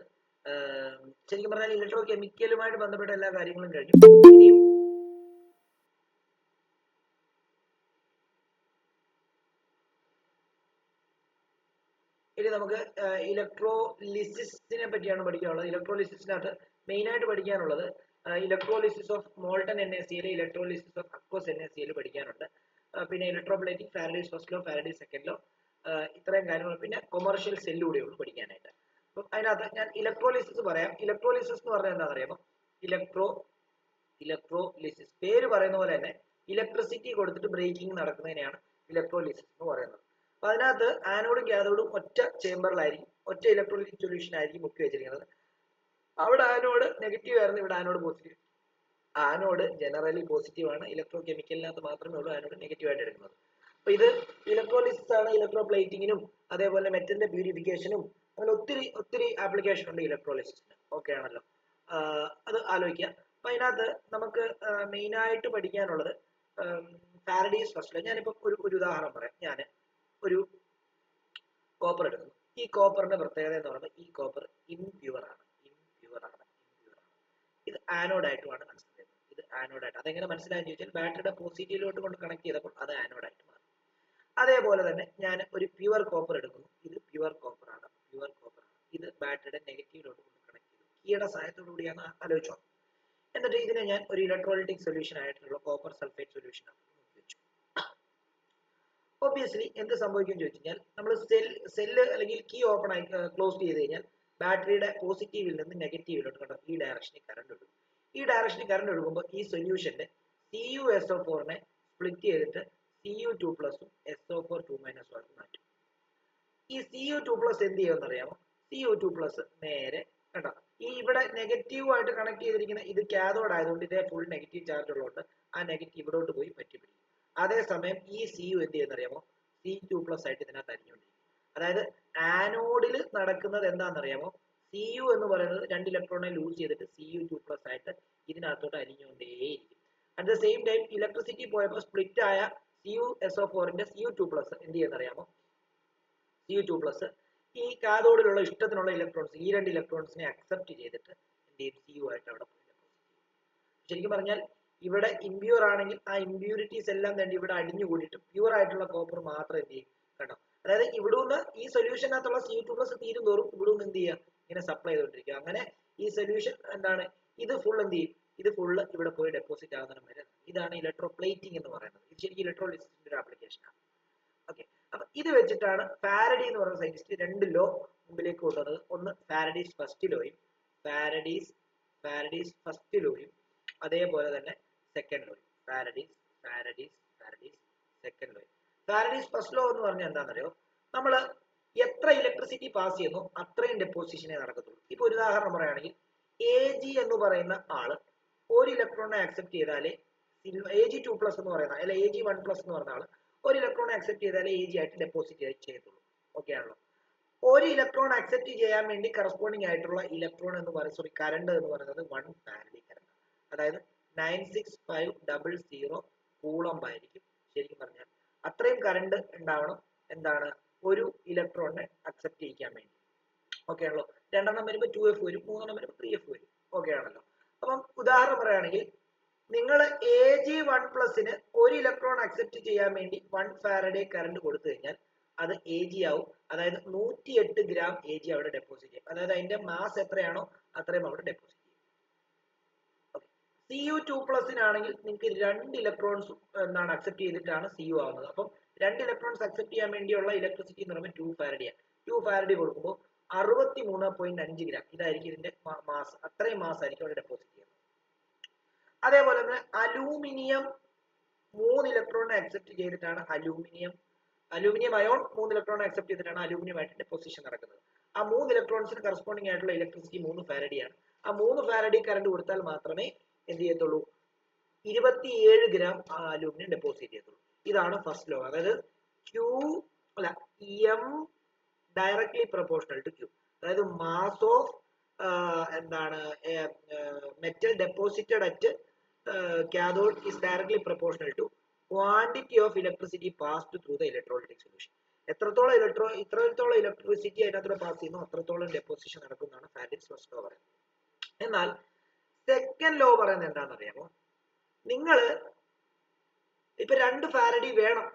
ശരിക്കും പറഞ്ഞാൽ ഇലക്ട്രോ കെമിക്കലുമായിട്ട് ബന്ധപ്പെട്ട എല്ലാ കാര്യങ്ങളും കഴിഞ്ഞു. ഇനി നമുക്ക് ഇലക്ട്രോലിസിസിനെ പറ്റിയാണ് പഠിക്കാനുള്ളത്. ഇലക്ട്രോലിസിസിനകത്ത് മെയിൻ ആയിട്ട് പഠിക്കാനുള്ളത് electrolysis of molten NaCl, electrolysis of aqueous NaCl പഠിക്കാനുണ്ട്. പിന്നെ electroplating, Faraday's first law, Faraday's second law, ഇത്രയും കാര്യങ്ങൾ. പിന്നെ കൊമേഴ്ഷ്യൽ സെല്ല് കൂടെ ഉള്ളൂ പഠിക്കാനായിട്ട്. അപ്പം അതിനകത്ത് ഞാൻ ഇലക്ട്രോലിസിസ് പറയാം. ഇലക്ട്രോലിസിസ് എന്ന് പറഞ്ഞാൽ എന്താണെന്ന് അറിയാമോ? ഇലക്ട്രോലിസിസ് പേര് പറയുന്ന പോലെ തന്നെ ഇലക്ട്രിസിറ്റി കൊടുത്തിട്ട് ബ്രേക്കിംഗ് നടക്കുന്നതിനെയാണ് ഇലക്ട്രോലിസിസ് എന്ന് പറയുന്നത്. അപ്പൊ അതിനകത്ത് ആനോഡും കാഥോഡും ഒറ്റ ചേമ്പറിലായിരിക്കും, ഒറ്റ ഇലക്ട്രോലൈറ്റിക് സൊല്യൂഷൻ ആയിരിക്കും മുക്കി വെച്ചിരിക്കുന്നത്. അവിടെ ആനോഡ് നെഗറ്റീവ് ആയിരുന്നു, ഇവിടെ anode positive. Anode generally positive ആണ്, ഇലക്ട്രോ കെമിക്കലിനകത്ത് മാത്രമേ ഉള്ളൂ ആനോഡ് നെഗറ്റീവ് ആയിട്ട് എടുക്കുന്നത്. അപ്പൊ ഇത് ഇലക്ട്രോലിസിസ് ആണ്. ഇലക്ട്രോ പ്ലേറ്റിങ്ങിനും അതേപോലെ മെറ്റലിന്റെ പ്യൂരിഫിക്കേഷനും അങ്ങനെ ഒത്തിരി ആപ്ലിക്കേഷൻ ഉണ്ട് ഇലക്ട്രോലിസിസിന്. ഓക്കെ ആണല്ലോ, അത് ആലോചിക്കുക. അപ്പൊ അതിനകത്ത് നമുക്ക് മെയിൻ ആയിട്ട് പഠിക്കാനുള്ളത് ഫാരഡേസ് ഫസ്റ്റ് ലോ. ഞാനിപ്പോ ഒരു ഉദാഹരണം പറയാം. ഞാൻ ഒരു കോപ്പർ എടുക്കുന്നു. ഈ കോപ്പറിന്റെ പ്രത്യേകത എന്ന് പറയുമ്പോൾ ഈ കോപ്പർ ഇംപ്യൂർ ആണ്. ഇത് ആനോഡായിട്ടുമാണ് കൺസിഡർ ചെയ്യുന്നത്. ഇത് ആനോഡായിട്ട് അതെങ്ങനെ മനസ്സിലായെന്ന് ചോദിച്ചാൽ ബാറ്ററിയുടെ പോസിറ്റീവിലോട്ട് കൊണ്ട് കണക്ട് ചെയ്തപ്പോൾ അത് ആനോഡായിട്ട് മാറും. അതേപോലെ തന്നെ ഞാൻ ഒരു പ്യുവർ കോപ്പർ എടുക്കുന്നു. ഇത് പ്യുവർ കോപ്പർ ആണ്. ഇത് ബാറ്ററിയുടെ നെഗറ്റീവിലോട്ട് കൊണ്ട് കണക്ട് ചെയ്തു. കീയുടെ സഹായത്തോടു കൂടിയാണ് ആലോചിച്ചോ. എന്നിട്ട് ഇതിനെ ഞാൻ ഒരു ഇലക്ട്രോലൈറ്റിക് സൊല്യൂഷൻ ആയിട്ടുള്ള കോപ്പർ സൾഫേറ്റ് സൊല്യൂഷൻ ആണ് വെച്ചു. ഒബിയസ്ലി എന്ത് സംഭവിക്കും എന്ന് ചോദിച്ചു കഴിഞ്ഞാൽ നമ്മൾ സെല്ല് അല്ലെങ്കിൽ കീ ഓപ്പൺ ആയി ക്ലോസ് ചെയ്ത് കഴിഞ്ഞാൽ ബാറ്ററിയുടെ പോസിറ്റീവിൽ നിന്ന് നെഗറ്റീവിലോട്ട് കണ്ടോ ഈ ഡയറക്ഷനിൽ കറണ്ട് ഒഴുകും. ഈ ഡയറക്ഷനിൽ കറണ്ട് ഒഴുകുമ്പോൾ ഈ സൊല്യൂഷന്റെ CuSO4 സ്പ്ലിറ്റ് ചെയ്തിട്ട് Cu2+ SO4 2- ആക്കി മാറ്റും. ഈ Cu2+ എന്ത് ചെയ്യുമെന്ന് അറിയാമോ? Cu2+ നേരെ കണ്ടോ ഈ ഇവിടെ നെഗറ്റീവായിട്ട് കണക്ട് ചെയ്തിരിക്കുന്ന ഇത് കാഥോഡ് ആയതുകൊണ്ട് ഇതേ ഫുൾ നെഗറ്റീവ് ചാർജ് ഉള്ളതുകൊണ്ട് ആ നെഗറ്റീവ് ഇവിടോട്ട് പോയി പറ്റിപ്പിടിക്കും. അതേസമയം ഈ Cu എന്ത് ചെയ്യുന്നറിയാമോ? C2+ ആയിട്ട് ഇതിനകത്ത് അരിഞ്ഞുകൊണ്ടിരിക്കും. അതായത് ആനോഡിൽ നടക്കുന്നത് എന്താണെന്നറിയാമോ? Cu എന്ന് പറയുന്നത് 2 ഇലക്ട്രോണെ ലൂസ് ചെയ്തിട്ട് Cu2+ ആയിട്ട് ഇതിനകത്തോട്ട് അരിഞ്ഞുകൊണ്ടേയിരിക്കും. At the same time electricity പോയപ്പോൾ സ്പ്ലിറ്റ് ആയ CuSO4ന്റെ Cu2+ എന്ത് ചെയ്യുന്നറിയാമോ? Cu2+ ഈ കാഥോഡിലുള്ള ഇഷ്ടത്തിനുള്ള ഇലക്ട്രോൺസ് ഈ 2 ഇലക്ട്രോൺസിനെ അക്സെപ്റ്റ് ചെയ്തിട്ട് എന്ത് ചെയ്യും? Cu ആയിട്ട് അവിടെ പോയി. ശരിക്കും പറഞ്ഞാൽ ഇവിടെ ഇംപ്യൂർ ആണെങ്കിൽ ആ ഇംപ്യൂരിറ്റീസ് എല്ലാം തന്നെ ഇവിടെ അടിഞ്ഞു കൂടിയിട്ട് പ്യൂർ ആയിട്ടുള്ള കോപ്പർ മാത്രം എന്ത് ചെയ്യും കണ്ടോ. അതായത് ഇവിടുന്ന് ഈ സൊല്യൂഷനകത്തുള്ള Cu2+ തീരും തോറും ഇവിടുന്ന് എന്ത് ചെയ്യുക ഇങ്ങനെ സപ്ലൈ ചെയ്തുകൊണ്ടിരിക്കുക. അങ്ങനെ ഈ സൊല്യൂഷൻ എന്താണ് ഇത് ഫുൾ എന്ത് ചെയ്യും? ഇത് ഫുള്ള് ഇവിടെ പോയി ഡെപ്പോസിറ്റ് ആകുന്ന വരെ. ഇതാണ് ഇലക്ട്രോ പ്ലേറ്റിംഗ് എന്ന് പറയുന്നത്. ഇത് ശരിക്കും ഇലക്ട്രോലിസിസിന്റെ ഒരു ആപ്ലിക്കേഷനാണ്. ഓക്കെ, അപ്പൊ ഇത് വെച്ചിട്ടാണ് ഫാരഡി എന്ന് പറയുന്ന സയന്റിസ്റ്റ് 2 ലോ മുമ്പിലേക്ക് കൊണ്ടുവന്നത്. ഒന്ന് ഫാരഡീസ് ഫസ്റ്റ് ലോയും ഫസ്റ്റ് ലോയും അതേപോലെ തന്നെ സെക്കൻഡ് ലോയും. ഫാരഡീസ് സെക്കൻഡ് ലോയും. ഫാരഡീസ് ഫസ്റ്റ് ലോ എന്ന് പറഞ്ഞാൽ എന്താണെന്നറിയോ? നമ്മൾ എത്ര ഇലക്ട്രിസിറ്റി പാസ് ചെയ്യുന്നു അത്രയും ഡെപ്പോസിഷനെ നടക്കത്തുള്ളൂ. ഇപ്പൊ ഒരു ഉദാഹരണം പറയുകയാണെങ്കിൽ Ag എന്ന് പറയുന്ന ആള് ഒരു ഇലക്ട്രോണിനെ അക്സെപ്റ്റ് ചെയ്താലേ Ag2+ എന്ന് പറയുന്ന അല്ലെ Ag1+ എന്ന് പറയുന്ന ആള് ഒരു ഇലക്ട്രോൺ അക്സെപ്റ്റ് ചെയ്താലേ Ag ആയിട്ട് ഡെപ്പോസിറ്റ് ചെയ്യത്തുള്ളൂ. ഓക്കെ ആണല്ലോ. ഒരു ഇലക്ട്രോൺ അക്സെപ്റ്റ് ചെയ്യാൻ വേണ്ടി കറസ്പോണ്ടിങ് ആയിട്ടുള്ള ഇലക്ട്രോൺ എന്ന് പറയുന്നത് കറണ്ട് എന്ന് പറയുന്നത് 1 ഫാരഡേ കറണ്ട്, അതായത് 96500 കൂളംബ് ആയിരിക്കും. ശരിക്കും പറഞ്ഞാൽ അത്രയും കറണ്ട് ഉണ്ടാവണം എന്താണ് ഒരു ഇലക്ട്രോണിനെ അക്സെപ്റ്റ് ചെയ്യിക്കാൻ വേണ്ടി. ഓക്കെ ആണല്ലോ. 2 വരുമ്പോൾ 2f വരും, 3 വരുമ്പോൾ 3f വരും. ഓക്കെ ആണല്ലോ. അപ്പം ഉദാഹരണം പറയുകയാണെങ്കിൽ നിങ്ങൾ Ag1+ന് ഒരു ഇലക്ട്രോൺ അക്സെപ്റ്റ് ചെയ്യാൻ വേണ്ടി 1 ഫാരഡേ കറണ്ട് കൊടുത്തു കഴിഞ്ഞാൽ അത് Ag ആവും. അതായത് 108 ഗ്രാം Ag അവിടെ ഡെപ്പോസിറ്റ് ചെയ്യും. അതായത് അതിന്റെ മാസ് എത്രയാണോ അത്രയും അവിടെ ഡെപ്പോസിറ്റ് ചെയ്യും. Cu2+നാണെങ്കിൽ നിങ്ങൾക്ക് 2 ഇലക്ട്രോൺസ് എന്താണ് അക്സെപ്റ്റ് ചെയ്തിട്ടാണ് Cu ആവുന്നത്. അപ്പം 2 ഇലക്ട്രോൺസ് അക്സെപ്റ്റ് ചെയ്യാൻ വേണ്ടിയുള്ള ഇലക്ട്രിസിറ്റി എന്ന് പറയുമ്പോൾ 2 ഫാരഡേ. 2 ഫാരഡേ കൊടുക്കുമ്പോൾ 63.5 ഗ്രാം ഇതായിരിക്കും ഇതിന്റെ മാസ്. അത്രയും മാസ് ആയിരിക്കും അവിടെ ഡെപ്പോസിറ്റ് ചെയ്യുന്നത്. അതേപോലെ തന്നെ അലൂമിനിയം 3 ഇലക്ട്രോണിനെ അക്സെപ്റ്റ് ചെയ്തിട്ടാണ് അലൂമിനിയം അയോൺ 3 ഇലക്ട്രോൺ അക്സെപ്റ്റ് ചെയ്തിട്ടാണ് അലൂമിനിയമായിട്ട് ഡെപ്പോസിഷൻ നടക്കുന്നത്. ആ 3 ഇലക്ട്രോൺസിന് കറസ്പോണ്ടിങ് ആയിട്ടുള്ള ഇലക്ട്രിസിറ്റി 3 ഫാരഡിയാണ്. ആ 3 ഫാരഡി കറണ്ട് കൊടുത്താൽ മാത്രമേ എന്ത് ചെയ്യത്തുള്ളൂ, 27 ഗ്രാം അലൂമിനിയം ഡെപ്പോസിറ്റ് ചെയ്യത്തുള്ളൂ. ഇതാണ് ഫസ്റ്റ് ലോ. അതായത് M directly proportional to Q. അതായത് മാസ് ഓഫ് എന്താണ് metal deposited at cathode is directly proportional to quantity of electricity passed through the electrolytic solution. എത്രത്തോളം ഇലക്ട്രിസിറ്റി അതിനകത്തൂടെ പാസ് ചെയ്യുന്നു അത്രത്തോളം ഡെപ്പോസിഷൻ നടക്കുന്നതാണ് Faraday's first law പറയുന്നത്. എന്നാൽ second law പറയുന്നത് എന്താണെന്ന് അറിയാമോ? നിങ്ങൾ ഇപ്പൊ 2 ഫാരഡി വേണം,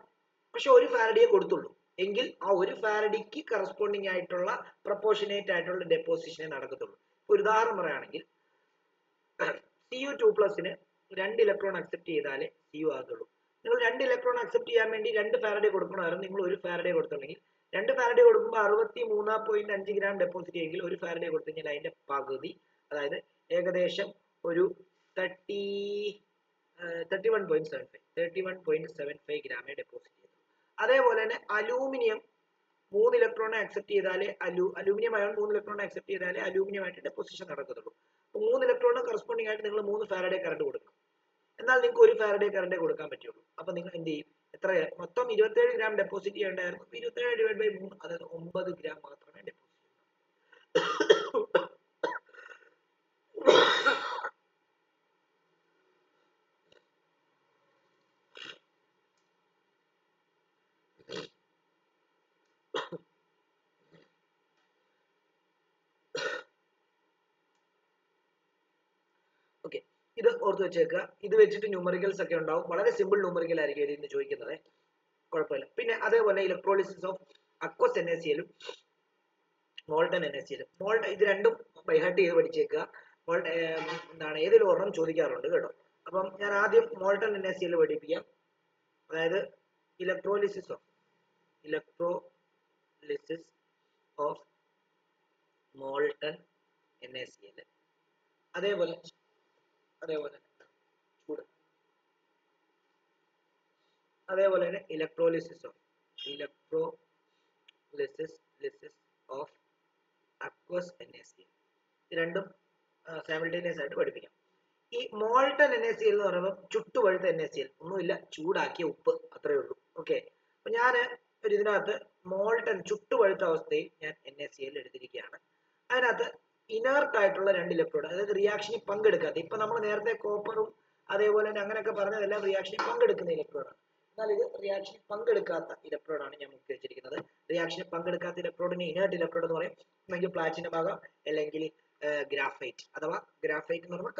പക്ഷെ 1 ഫാരഡിയെ കൊടുത്തുള്ളൂ എങ്കിൽ ആ 1 ഫാരഡിക്ക് കറസ്പോണ്ടിങ് ആയിട്ടുള്ള പ്രൊപ്പോർഷനേറ്റ് ആയിട്ടുള്ള ഡെപ്പോസിഷനെ നടക്കത്തുള്ളൂ. ഒരു ഉദാഹരണം പറയുകയാണെങ്കിൽ Cu2+ 2 ഇലക്ട്രോൺ അക്സെപ്റ്റ് ചെയ്താലേ Cu ആകത്തുള്ളൂ. നിങ്ങൾ 2 ഇലക്ട്രോൺ അക്സെപ്റ്റ് ചെയ്യാൻ വേണ്ടി 2 ഫാരഡേ കൊടുക്കണമായിരുന്നു. നിങ്ങൾ 1 ഫാരഡേ കൊടുത്തുണ്ടെങ്കിൽ 2 ഫാരഡേ കൊടുക്കുമ്പോൾ 63.5 ഗ്രാം ഡെപ്പോസിറ്റ് ചെയ്യെങ്കിൽ 1 ഫാരഡേ കൊടുത്തു കഴിഞ്ഞാൽ അതിന്റെ പകുതി, അതായത് ഏകദേശം ഒരു 31.75 ഗ്രാമേ ഡെപ്പോസിറ്റ് ചെയ്തു. അതേപോലെ തന്നെ അലൂമിനിയം 3 ഇലക്ട്രോണെ അക്സെപ്റ്റ് ചെയ്താലേ അലൂമിനിയം അയോൺ 3 ഇലക്ട്രോണെ അക്സെപ്റ്റ് ചെയ്താലേ അലൂമിനിയമായിട്ട് ഡെപ്പോസിഷൻ നടക്കത്തുള്ളൂ. അപ്പോൾ 3 ഇലക്ട്രോണിന് കറസ്പോണ്ടിങ് ആയിട്ട് നിങ്ങൾ 3 ഫാരഡേ കറണ്ട് കൊടുക്കണം. എന്നാൽ നിങ്ങൾക്ക് 1 ഫാരഡേ കറണ്ടേ കൊടുക്കാൻ പറ്റുള്ളൂ. അപ്പൊ നിങ്ങൾ എന്ത് ചെയ്യും? എത്ര മൊത്തം 27 ഗ്രാം ഡെപ്പോസിറ്റ് ചെയ്യേണ്ടായിരുന്നു. 27/3, അതായത് 9 ഗ്രാം മാത്രമേ ഡെപ്പോസിറ്റ് ചെയ്യൂ. ഓക്കെ, ഇത് ഓർത്ത് വെച്ചേക്കുക. ഇത് വെച്ചിട്ട് ന്യൂമറിക്കൽസ് ഒക്കെ ഉണ്ടാവും. വളരെ സിമ്പിൾ ന്യൂമറിക്കൽ ആയിരിക്കും ഇതിന് ചോദിക്കുന്നത്, കുഴപ്പമില്ല. പിന്നെ അതേപോലെ ഇലക്ട്രോളിസിസ് ഓഫ് അക്വസ് NaCl-ഉം മോൾട്ടൺ NaCl-ഉം. ഇത് രണ്ടും ബൈഹാർട്ട് ചെയ്ത് പഠിച്ചേക്കുക. എന്താണ് ഏതെങ്കിലും ഒരെണ്ണം ചോദിക്കാറുണ്ട് കേട്ടോ. അപ്പം ഞാൻ ആദ്യം മോൾട്ടൺ NaCl പഠിപ്പിക്കാം. അതായത് ഇലക്ട്രോളിസിസ് ഓഫ് മോൾട്ടൺ NaCl. അതേപോലെ തന്നെ ഇലക്ട്രോളിസിസ് ഓഫ് അക്വസ് NaCl. ഇത് രണ്ടും സൈമൾട്ടേനിയസ് ആയിട്ട് പഠിപ്പിക്കാം. ഈ മോൾട്ടൺ NaCl എന്ന് പറയുമ്പോൾ ചുട്ടുപഴുത്ത NaCl, ഒന്നുമില്ല, ചൂടാക്കിയ ഉപ്പ്, അത്രേ ഉള്ളൂ. ഓക്കെ, അപ്പൊ ഞാൻ ഇതിനകത്ത് മോൾട്ടൺ ചുട്ടുപഴുത്ത അവസ്ഥയിൽ ഞാൻ NaCl എടുത്തിരിക്കുകയാണ്. അതിനകത്ത് ഇനേർട്ട് ആയിട്ടുള്ള 2 ഇലക്ട്രോഡ്, അതായത് റിയാക്ഷനിൽ പങ്കെടുക്കാത്ത, ഇപ്പൊ നമ്മൾ നേരത്തെ കോപ്പറും അതേപോലെ തന്നെ അങ്ങനെയൊക്കെ പറഞ്ഞതെല്ലാം റിയാക്ഷനിൽ പങ്കെടുക്കുന്ന ഇലക്ട്രോഡാണ്. എന്നാൽ ഇത് റിയാക്ഷനിൽ പങ്കെടുക്കാത്ത ഇലക്ട്രോഡാണ് ഞാൻ മുക്കി വെച്ചിരിക്കുന്നത്. റിയാക്ഷനിൽ പങ്കെടുക്കാത്ത ഇലക്ട്രോഡിനെ ഇനേർട്ട് ഇലക്ട്രോഡ് എന്ന് പറയും. അല്ലെങ്കിൽ പ്ലാറ്റിനം ആകാം, അല്ലെങ്കിൽ ഗ്രാഫൈറ്റ്. അഥവാ ഗ്രാഫൈറ്റ് എന്ന് പറയുമ്പോൾ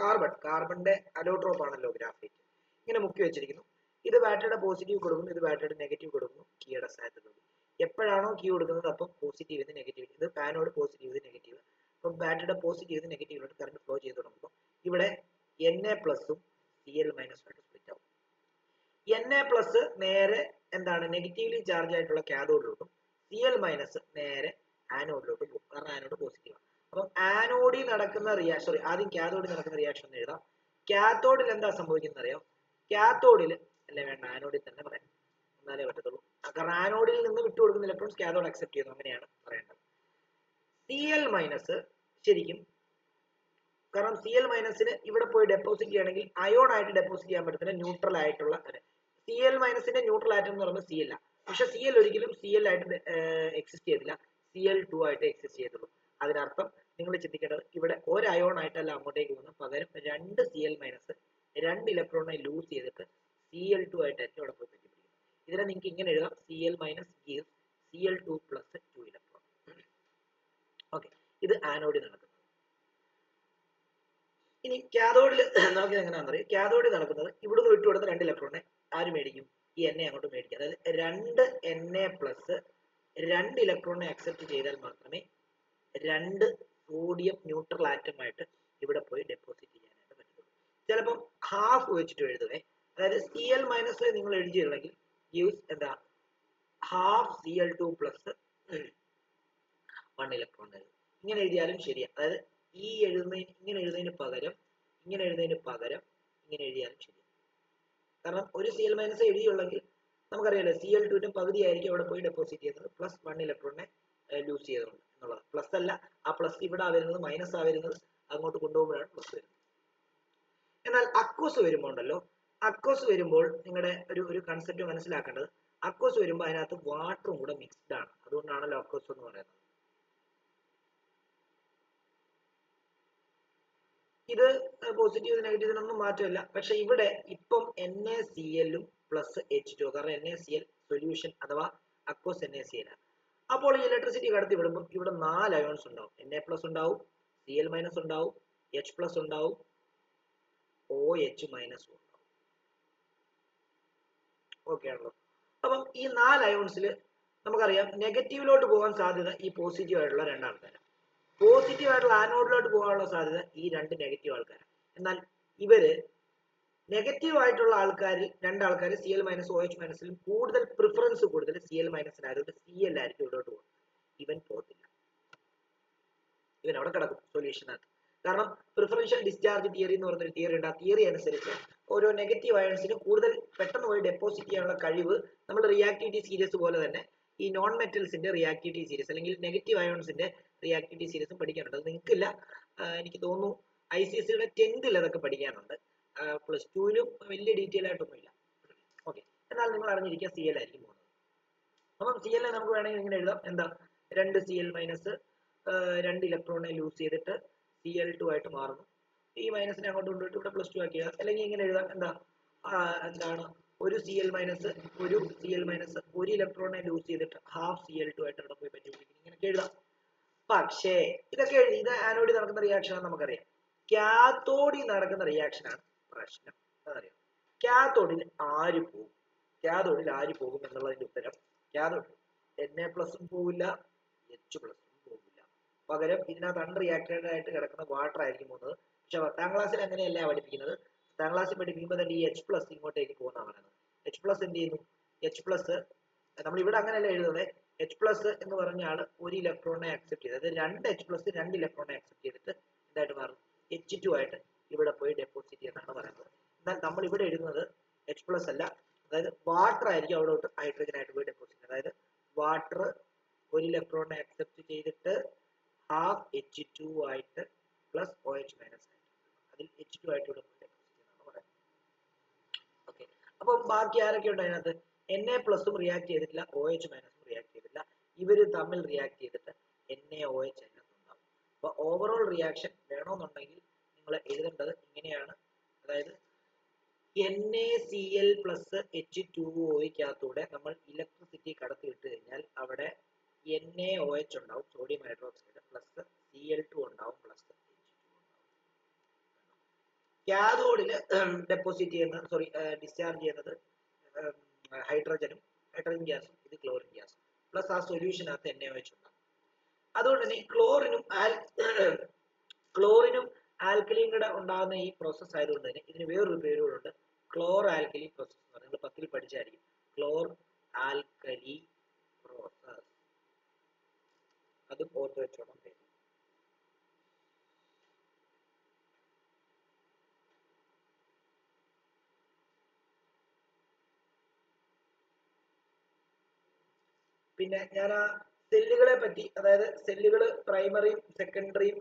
കാർബണിന്റെ അലോട്രോപ്പ് ആണല്ലോ ഗ്രാഫൈറ്റ്. ഇങ്ങനെ മുക്കി വെച്ചിരിക്കുന്നു. ഇത് ബാറ്ററിയുടെ പോസിറ്റീവ് കൊടുക്കുന്നു, ഇത് ബാറ്ററിയുടെ നെഗറ്റീവ് കൊടുക്കുന്നു. കീയുടെ സ്ഥാനത്ത് എപ്പോഴാണോ കീ കൊടുക്കുന്നത് അപ്പം പോസിറ്റീവ് ഇത് നെഗറ്റീവ്, ഇത് പാനോട് പോസിറ്റീവ് ഇത് നെഗറ്റീവ്. അപ്പം ബാറ്ററിയുടെ പോസിറ്റീവ് ഇത് നെഗറ്റീവിലോട്ട് കറണ്ട് ഫ്ലോ ചെയ്ത് തുടങ്ങുമ്പോൾ ഇവിടെ Na+ഉം Cl- ആയിട്ട് സ്പ്ലിറ്റ് ആവും. Na+ നേരെ എന്താണ് നെഗറ്റീവ്ലി ചാർജ് ആയിട്ടുള്ള കാഥോഡിലോട്ടും Cl- നേരെ ആനോഡിലോട്ടും പോകും. കാരണം ആനോഡ് പോസിറ്റീവ് ആണ്. അപ്പം ആനോഡിൽ നടക്കുന്ന ആദ്യം കാഥോഡിൽ നടക്കുന്ന റിയാക്ഷൻ എന്ന് എഴുതാം. കാഥോഡിൽ എന്താ സംഭവിക്കുന്നത് അറിയാം? കാഥോഡിൽ വേണ്ട, ആനോഡിൽ തന്നെ പറയാം, എന്നാലേ പറ്റത്തുള്ളൂ. കാരണം ആനോഡിൽ നിന്ന് വിട്ടുകൊടുക്കുന്ന ഇലക്ട്രോൺസ് കാഥോഡ് അക്സെപ്റ്റ് ചെയ്യുന്നു, അങ്ങനെയാണ് പറയേണ്ടത്. Cl- ശരിക്കും, കാരണം Cl- ഇവിടെ പോയി ഡെപ്പോസിറ്റ് ചെയ്യണമെങ്കിൽ അയോൺ ആയിട്ട് ഡെപ്പോസിറ്റ് ചെയ്യാൻ പറ്റത്തില്ല, ന്യൂട്രൽ ആയിട്ടുള്ള. Cl- ന്യൂട്രൽ ആറ്റം എന്ന് പറയുമ്പോൾ Cl ആണ്. പക്ഷെ Cl ഒരിക്കലും Cl ആയിട്ട് എക്സിസ്റ്റ് ചെയ്തില്ല, Cl2 ആയിട്ട് എക്സിസ്റ്റ് ചെയ്തുള്ളൂ. അതിനർത്ഥം നിങ്ങൾ ചിന്തിക്കേണ്ടത് ഇവിടെ ഒരു അയോൺ ആയിട്ടല്ല അങ്ങോട്ടേക്ക് പോകുന്നത്, പകരം 2 Cl- 2 ഇലക്ട്രോണിനെ ലൂസ് ചെയ്തിട്ട് Cl2 ആയിട്ടായിരിക്കും അവിടെ പോയി പറ്റിപ്പിടിക്കുന്നത്. ഇതിനെ നിങ്ങൾക്ക് ഇങ്ങനെ എഴുതാം, Cl- gives Cl2 + 2 electron. Okay, ഇത് ആനോഡിൽ നടക്കുന്നത്. ഇനി കാഥോഡിൽ നോക്കിയത് എങ്ങനെയാണെന്ന് അറിയാം. കാഥോഡിൽ നടക്കുന്നത് ഇവിടുന്ന് വിട്ടുകൊടുത്ത 2 ഇലക്ട്രോണിനെ ആര് മേടിക്കും? ഈ Na അങ്ങോട്ട് മേടിക്കും. അതായത് 2 Na+ 2 ഇലക്ട്രോണിനെ അക്സെപ്റ്റ് ചെയ്താൽ മാത്രമേ 2 സോഡിയം ന്യൂട്രൽ ആറ്റമായിട്ട് ഇവിടെ പോയി ഡെപ്പോസിറ്റ് ചെയ്യാനായിട്ട് പറ്റുള്ളൂ. ചിലപ്പം ഹാഫ് വെച്ചിട്ട് എഴുതുവേ. അതായത് Cl- നിങ്ങൾ എഴുതിയിരുന്നെങ്കിൽ gives എന്താ ഹാഫ് Cl2 + 1 ഇലക്ട്രോൺ. ഇങ്ങനെ എഴുതിയാലും ശരിയാണ്. അതായത് ഇങ്ങനെ എഴുതുന്നതിന് പകരം ഇങ്ങനെ എഴുതിയാലും ശരി. കാരണം ഒരു Cl മൈനസ് എഴുതിയുള്ളെങ്കിൽ നമുക്കറിയാലോ Cl2ന്റെ പകുതി ആയിരിക്കും അവിടെ പോയി ഡെപ്പോസിറ്റ് ചെയ്യുന്നത്, പ്ലസ് 1 ഇലക്ട്രോണിനെ ലൂസ് ചെയ്തുകൊണ്ട് എന്നുള്ളത്. പ്ലസ് അല്ല, ആ പ്ലസ് ഇവിടെ വരുന്നത് മൈനസ് വരുന്നത്, അങ്ങോട്ട് കൊണ്ടുപോകുമ്പോഴാണ് പ്ലസ് വരുന്നത്. എന്നാൽ അക്വസ് വരുമ്പോൾ ഉണ്ടല്ലോ, അക്വസ് വരുമ്പോൾ നിങ്ങളുടെ ഒരു കൺസെപ്റ്റ് മനസ്സിലാക്കേണ്ടത്, അക്വസ് വരുമ്പോൾ അതിനകത്ത് വാട്ടറും കൂടെ മിക്സ്ഡ് ആണ്. അതുകൊണ്ടാണല്ലോ അക്വസ് എന്ന് പറയുന്നത്. ഇത് പോസിറ്റീവ് നെഗറ്റീവിനൊന്നും മാറ്റമില്ല. പക്ഷെ ഇവിടെ ഇപ്പം NaCl പ്ലസ് H2, കാരണം NaCl സൊല്യൂഷൻ അഥവാ അക്വസ് NaCl ആണ്. അപ്പോൾ ഈ ഇലക്ട്രിസിറ്റി കടത്തി വിടുമ്പോൾ ഇവിടെ 4 അയോൺസ് ഉണ്ടാവും. Na പ്ലസ് ഉണ്ടാവും, Cl മൈനസ് ഉണ്ടാവും, H പ്ലസ് ഉണ്ടാവും, OH മൈനസ് ഉണ്ടാവും. ഓക്കെ ആണല്ലോ. അപ്പം ഈ 4 അയോൺസിൽ നമുക്കറിയാം നെഗറ്റീവിലോട്ട് പോകാൻ സാധ്യത ഈ പോസിറ്റീവ് ആയിട്ടുള്ള 2 ആൾക്കാരാണ്. പോസിറ്റീവ് ആയിട്ടുള്ള ആനോഡിലോട്ട് പോകാനുള്ള സാധ്യത ഈ 2 നെഗറ്റീവ് ആൾക്കാരാണ്. എന്നാൽ ഇവര് നെഗറ്റീവ് ആയിട്ടുള്ള ആൾക്കാരിൽ 2 ആൾക്കാർ Cl മൈനസ് OH മൈനസിലും കൂടുതൽ പ്രിഫറൻസ് കൂടുതൽ Cl മൈനസിനായതുകൊണ്ട് Cl ആയിരിക്കും ഇവിടോട്ട് പോകും. ഇവൻ പോകത്തില്ല, ഇവൻ അവിടെ കിടക്കും സൊല്യൂഷനകത്ത്. കാരണം പ്രിഫറൻഷ്യൽ ഡിസ്ചാർജ് തിയറി എന്ന് പറഞ്ഞൊരു തിയറി ഉണ്ട്. ആ തിയറി അനുസരിച്ച് ഓരോ നെഗറ്റീവ് അയൺസിന് കൂടുതൽ പെട്ടെന്ന് പോയി ഡെപ്പോസിറ്റ് ചെയ്യാനുള്ള കഴിവ് നമ്മൾ റിയാക്ടിവിറ്റി സീരീസ് പോലെ തന്നെ ഈ നോൺ മെറ്റൽസിന്റെ റിയാക്ടിവിറ്റി സീരീസ് അല്ലെങ്കിൽ നെഗറ്റീവ് അയോൺസിന്റെ റിയാക്ടിവിറ്റി സീരീസും പഠിക്കാനുണ്ട്. അത് നിങ്ങൾക്കില്ല, എനിക്ക് തോന്നുന്നു ICSEയുടെ 10th അതൊക്കെ പഠിക്കാനുണ്ട്. പ്ലസ് 2ലും വലിയ ഡീറ്റെയിൽ ആയിട്ടൊന്നുമില്ല. ഓക്കെ, എന്നാൽ നിങ്ങൾ അറിഞ്ഞിരിക്കുക Cl ആയിരിക്കും പോകുന്നത്. അപ്പം Cl നമുക്ക് വേണമെങ്കിൽ ഇങ്ങനെ എഴുതാം, എന്താ 2 Cl മൈനസ് 2 ഇലക്ട്രോണിനെ ലൂസ് ചെയ്തിട്ട് Cl2 ആയിട്ട് മാറുന്നു. ഈ മൈനസിനെ അങ്ങോട്ട് കൊണ്ടുപോയിട്ട് ഇവിടെ പ്ലസ് 2 ആക്കി എഴുതാം. അല്ലെങ്കിൽ ഇങ്ങനെ എഴുതാം, എന്താ എന്താണ് ഒരു Cl മൈനസ് ഒരു ഇലക്ട്രോണിനെ ലൂസ് ചെയ്തിട്ട് ഹാഫ് Cl2 ആയിട്ട് ഇവിടെ പോയി പറ്റിപ്പിടിക്കും. ഇങ്ങനെയൊക്കെ എഴുതാം. പക്ഷേ ഇതൊക്കെ എഴുതി, ഇത് ആനോഡിൽ നടക്കുന്ന റിയാക്ഷൻ ആണ് നമുക്കറിയാം. കാത്തോഡിൽ നടക്കുന്ന റിയാക്ഷൻ ആണ് പ്രശ്നം. അതറിയാം. കാത്തോഡിൽ ആര് പോകും, കാത്തോഡിൽ ആര് പോകും എന്നുള്ളതിന്റെ ഉത്തരം, കാത്തോഡിൽ Na പ്ലസും പോകില്ല, H പ്ലസും പോകില്ല. പകരം ഇതിനകത്ത് അൺറിയാക്റ്റഡ് ആയിട്ട് കിടക്കുന്ന വാട്ടർ ആയിരിക്കും പോകുന്നത്. പക്ഷെ 10th ക്ലാസ്സിൽ അങ്ങനെയല്ല പഠിപ്പിക്കുന്നത്. 10th ക്ലാസ്സിൽ പഠിപ്പിക്കുമ്പോൾ തന്നെ ഈ H പ്ലസ് ഇങ്ങോട്ടേക്ക് പോകുന്നതാണ്. H പ്ലസ് എന്ത് ചെയ്യുന്നു, H പ്ലസ് നമ്മൾ ഇവിടെ അങ്ങനെയല്ല എഴുതുന്നത്. H പ്ലസ് എന്ന് പറഞ്ഞാൽ ഒരു ഇലക്ട്രോണിനെ അക്സെപ്റ്റ് ചെയ്ത്, അതായത് 2 H പ്ലസ് 2 ഇലക്ട്രോണിനെ അക്സെപ്റ്റ് ചെയ്തിട്ട് എന്തായിട്ട് മാറും, H2 ആയിട്ട് ഇവിടെ പോയി ഡെപ്പോസിറ്റ് ചെയ്യുന്നതാണ് പറയുന്നത്. എന്നാൽ നമ്മൾ ഇവിടെ എഴുതുന്നത് H പ്ലസ് അല്ല, അതായത് വാട്ടർ ആയിരിക്കും അവിടോട്ട് ഹൈഡ്രജൻ ആയിട്ട് പോയി ഡെപ്പോസിറ്റ്. അതായത് വാട്ടർ ഒരു ഇലക്ട്രോണിനെ അക്സെപ്റ്റ് ചെയ്തിട്ട് ഹാഫ് H2 ആയിട്ട് പ്ലസ് OH മൈനസ് ആയിട്ട്, അതിൽ H2 ആയിട്ട് ഇവിടെ പോയി ഡെപ്പോസിറ്റ് ചെയ്യുന്നതാണ് പറയുന്നത്. ഓക്കെ, അപ്പം ബാക്കി ആരൊക്കെ ഉണ്ട് അതിനകത്ത്, Na പ്ലസും റിയാക്ട് ചെയ്തിട്ടില്ല, OH മൈനസും റിയാക്ട് ചെയ്തിട്ടില്ല. ഇവര് തമ്മിൽ റിയാക്ട് ചെയ്തിട്ട് NaOH അതിനകത്ത് ഉണ്ടാവും. അപ്പൊ ഓവറോൾ റിയാക്ഷൻ വേണമെന്നുണ്ടെങ്കിൽ നിങ്ങൾ എഴുതേണ്ടത് ഇങ്ങനെയാണ്. അതായത് NaCl പ്ലസ് H2Oയ്ക്കകത്തൂടെ നമ്മൾ ഇലക്ട്രിസിറ്റി കടത്തി വിട്ട് കഴിഞ്ഞാൽ അവിടെ NaOH ഉണ്ടാവും, സോഡിയം ഹൈഡ്രോക്സൈഡ്, പ്ലസ് Cl2 ഉണ്ടാവും, പ്ലസ് H2 ഉണ്ടാവും. കാഥോഡില് ഡെപ്പോസിറ്റ് ചെയ്യുന്ന ഡിസ്ചാർജ് ചെയ്യുന്നത് ഹൈഡ്രജൻ ഗ്യാസും, ഇത് ക്ലോറിൻ ഗ്യാസും, പ്ലസ് ആ സൊല്യൂഷനകത്ത് NaOH ഉണ്ടാവും. അതുകൊണ്ട് തന്നെ ക്ലോറിനും ആൽക്കലിയും കൂടെ ഉണ്ടാകുന്ന ഈ പ്രോസസ് ആയതുകൊണ്ട് തന്നെ ഇതിന് വേറൊരു പേരുകളുണ്ട്, ക്ലോർ ആൽക്കലി പ്രോസസ് എന്ന് പറയുന്നത്. നിങ്ങൾ 10th പഠിച്ചായിരിക്കും ക്ലോർ ആൽക്കലി പ്രോസസ്. അത് ഓർത്ത് വെച്ചോണം പേര്. പിന്നെ ഞാൻ ആ സെല്ലുകളെ പറ്റി, അതായത് സെല്ലുകൾ പ്രൈമറിയും സെക്കൻഡറിയും